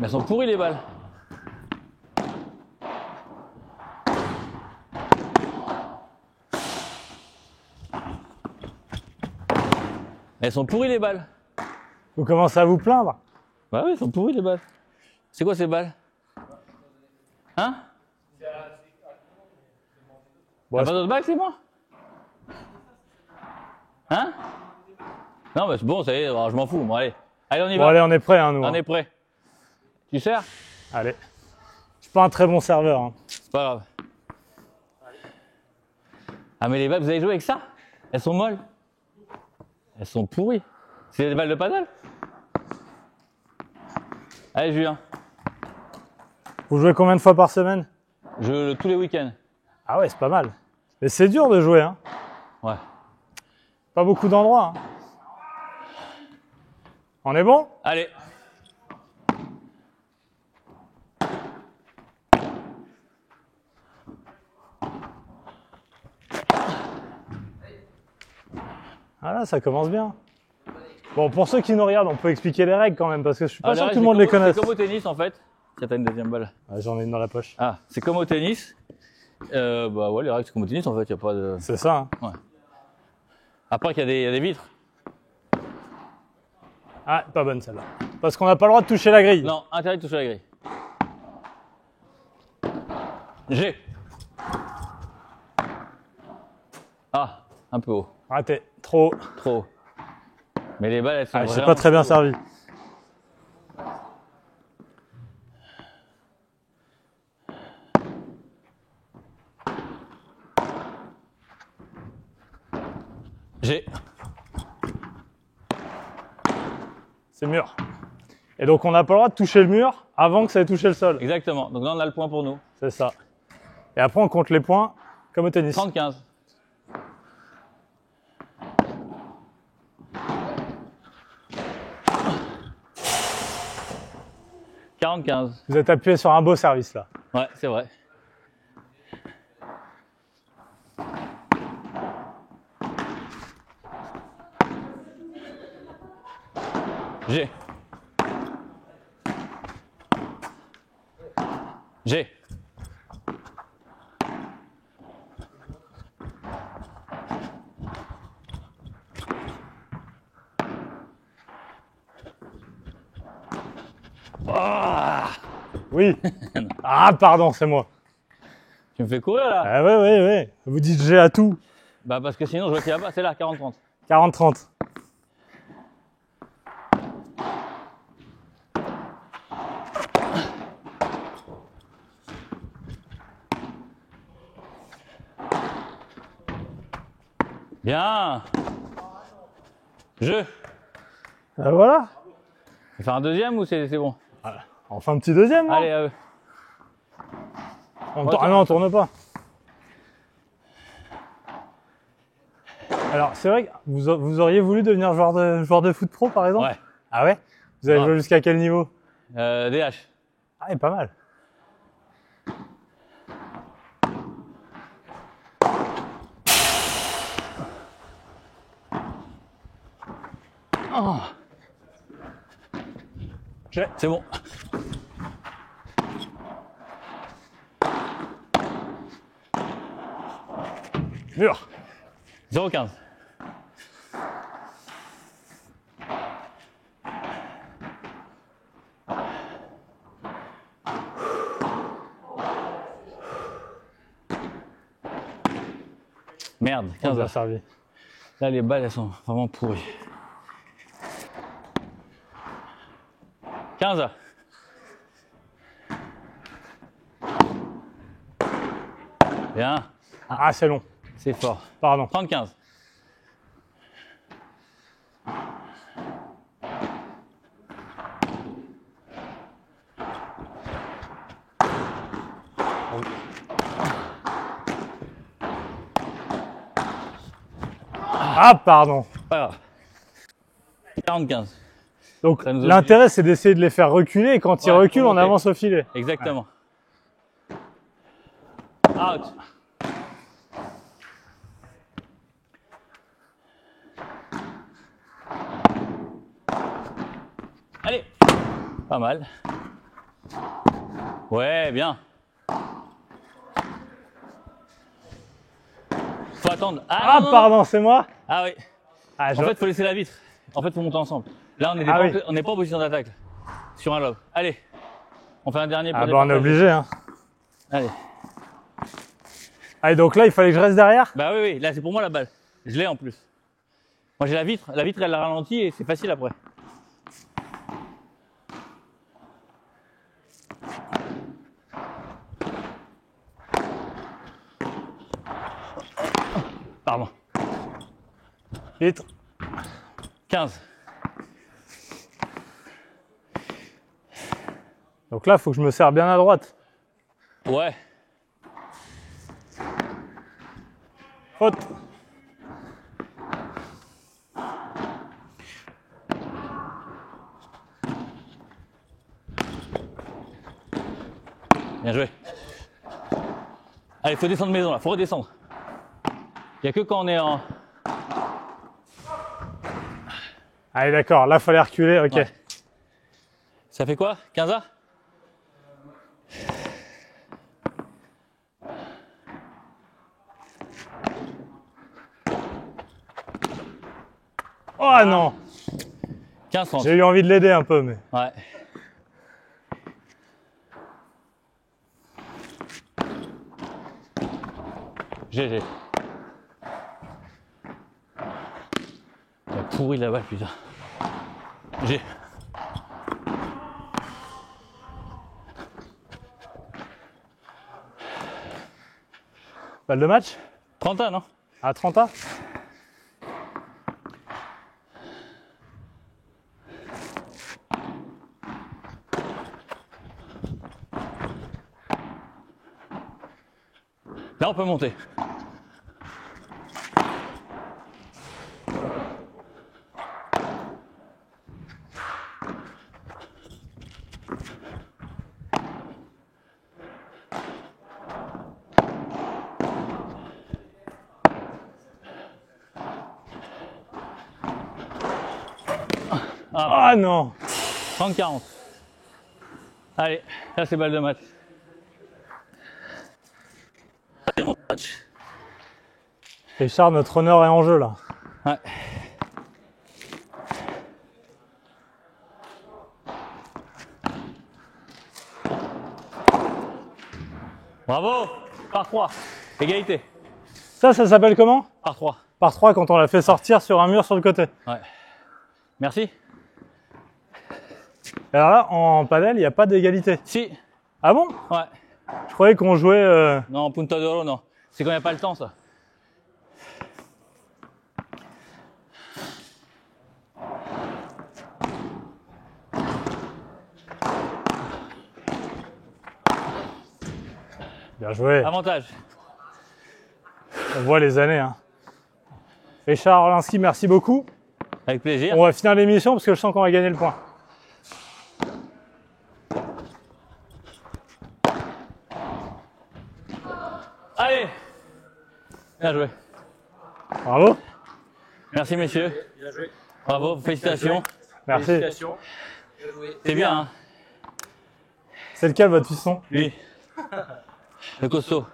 Elles sont pourries les balles. Elles sont pourries les balles. Vous commencez à vous plaindre? Bah oui, elles sont pourries les balles. C'est quoi ces balles? Hein? Bon, T'as pas d'autres balles, c'est moi? Hein? Non, mais c'est bon, ça y est, alors, je m'en fous. Bon, allez. Allez, on y bon, va. allez, on est prêts, hein, nous. On hein. est prêt. Tu sers? Allez. Je suis pas un très bon serveur. Hein. C'est pas grave. Ah, mais les balles, vous avez joué avec ça? Elles sont molles. Elles sont pourries. C'est des balles de paddle? Allez, Julien. Vous jouez combien de fois par semaine? Tous les week-ends. Ah ouais, c'est pas mal. Mais c'est dur de jouer, hein. Ouais. Pas beaucoup d'endroits. Hein. On est bon? Allez. Ah là, ça commence bien. Bon, pour ceux qui nous regardent, on peut expliquer les règles quand même, parce que je suis pas Alors, sûr là, que tout le monde les connaisse. C'est comme au tennis, en fait. Tiens, t'as une deuxième balle. Ah, j'en ai une dans la poche. Ah, c'est comme au tennis. Bah ouais, les règles, c'est comme au tennis, en fait. Y a pas de... C'est ça. Hein. Ouais. Après qu'il y a des vitres. Ah, pas bonne celle-là. Parce qu'on n'a pas le droit de toucher la grille. Non, interdit de toucher la grille. G. Ah, un peu haut. Raté. Trop haut. Trop haut. Mais les balles, elles sont Ah, je vraiment... suis pas très bien servi. G. C'est mur. Et donc, on n'a pas le droit de toucher le mur avant que ça ait touché le sol. Exactement. Donc là, on a le point pour nous. C'est ça. Et après, on compte les points comme au tennis. 30-15. « 40-15. Vous êtes appuyé sur un beau service là. Ouais, c'est vrai. G. G. Ah, Oui. Ah, pardon, c'est moi. tu me fais courir là? Ah ouais, ouais, ouais. Vous dites G à tout. Bah parce que sinon je vois qu'il y a pas, c'est là, 40-30. 40-30. Bien. Je. Voilà. On fait un deuxième ou c'est bon? On fait un petit deuxième. Non Allez, Ah non, on tourne pas. Alors, c'est vrai que vous auriez voulu devenir joueur de foot pro, par exemple? ouais. Ah ouais? Vous avez Ouais. joué jusqu'à quel niveau? DH. Ah, et pas mal. Oh. C'est bon. Mur. 0-15. Merde, On 15 a heures. servi. Là, les balles, elles sont vraiment pourries. 15 heures. Bien, Ah, c'est long. c'est fort. Pardon. 30-15. Ah, pardon. Pas grave. 40-15. Donc, Ça nous l'intérêt, c'est d'essayer de les faire reculer. Et quand ils Ouais, reculent, on remonter. avance au filet. Exactement. Out. Allez. Pas mal. Ouais, bien. Faut attendre. Ah, non, non. pardon, c'est moi. Ah oui. Ah, En fait, faut laisser la vitre. En fait, faut monter ensemble. Là, on n'est Ah pas, oui. on n'est pas en position d'attaque. Sur un lob. Allez. On fait un dernier pour Ah, bah, on est départager. obligé, hein. Allez. Allez, donc là, il fallait que je reste derrière. Bah oui, oui. Là, c'est pour moi la balle. Je l'ai en plus. Moi, j'ai la vitre. La vitre, elle la ralentit et c'est facile après. Pardon. Vite. 15. Donc là, il faut que je me serre bien à droite. Ouais. Faute. Bien joué. Allez, faut descendre maison là, faut redescendre. Il n'y a que quand on est en. Allez, d'accord. Là, il fallait reculer. Ok. Ouais. Ça fait quoi 15A? Oh non. 15 30. J'ai eu envie de l'aider un peu, mais. Ouais. GG. Il a pourri la balle, putain. G. Balle de match 30 ans, non? à 30A. Là, on peut monter. Ah non. 30-40. Allez, là, c'est balle de match. Allez, mon match. Richard, notre honneur est en jeu là. Ouais. Bravo. Par 3. Égalité. Ça s'appelle comment? Par 3. Par 3 quand on l'a fait sortir sur un mur sur le côté. Ouais. Merci. Et alors là, en padel, il n'y a pas d'égalité. Si. Ah bon? Ouais. Je croyais qu'on jouait. Non, Punta d'Oro, non. C'est quand il n'y a pas le temps, ça. Bien joué. Avantage. On voit les années. Hein. Richard Orlinski, merci beaucoup. Avec plaisir. On va finir l'émission parce que je sens qu'on va gagner le point. Allez. Bien joué. Bravo. Merci, messieurs. Bien joué. Bravo. Félicitations. Merci. Félicitations. C'est bien, hein. C'est lequel votre fiston? Lui. Le costaud.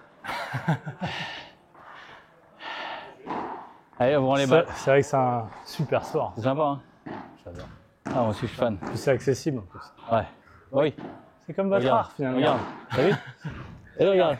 Allez, on prend les balles. C'est vrai que c'est un super sport. C'est sympa, hein. J'adore. Ah, moi aussi, je suis fan. Puis c'est accessible en plus. Ouais. Oui. C'est comme votre Regarde. art finalement. Regarde. T'as vu? Et regarde.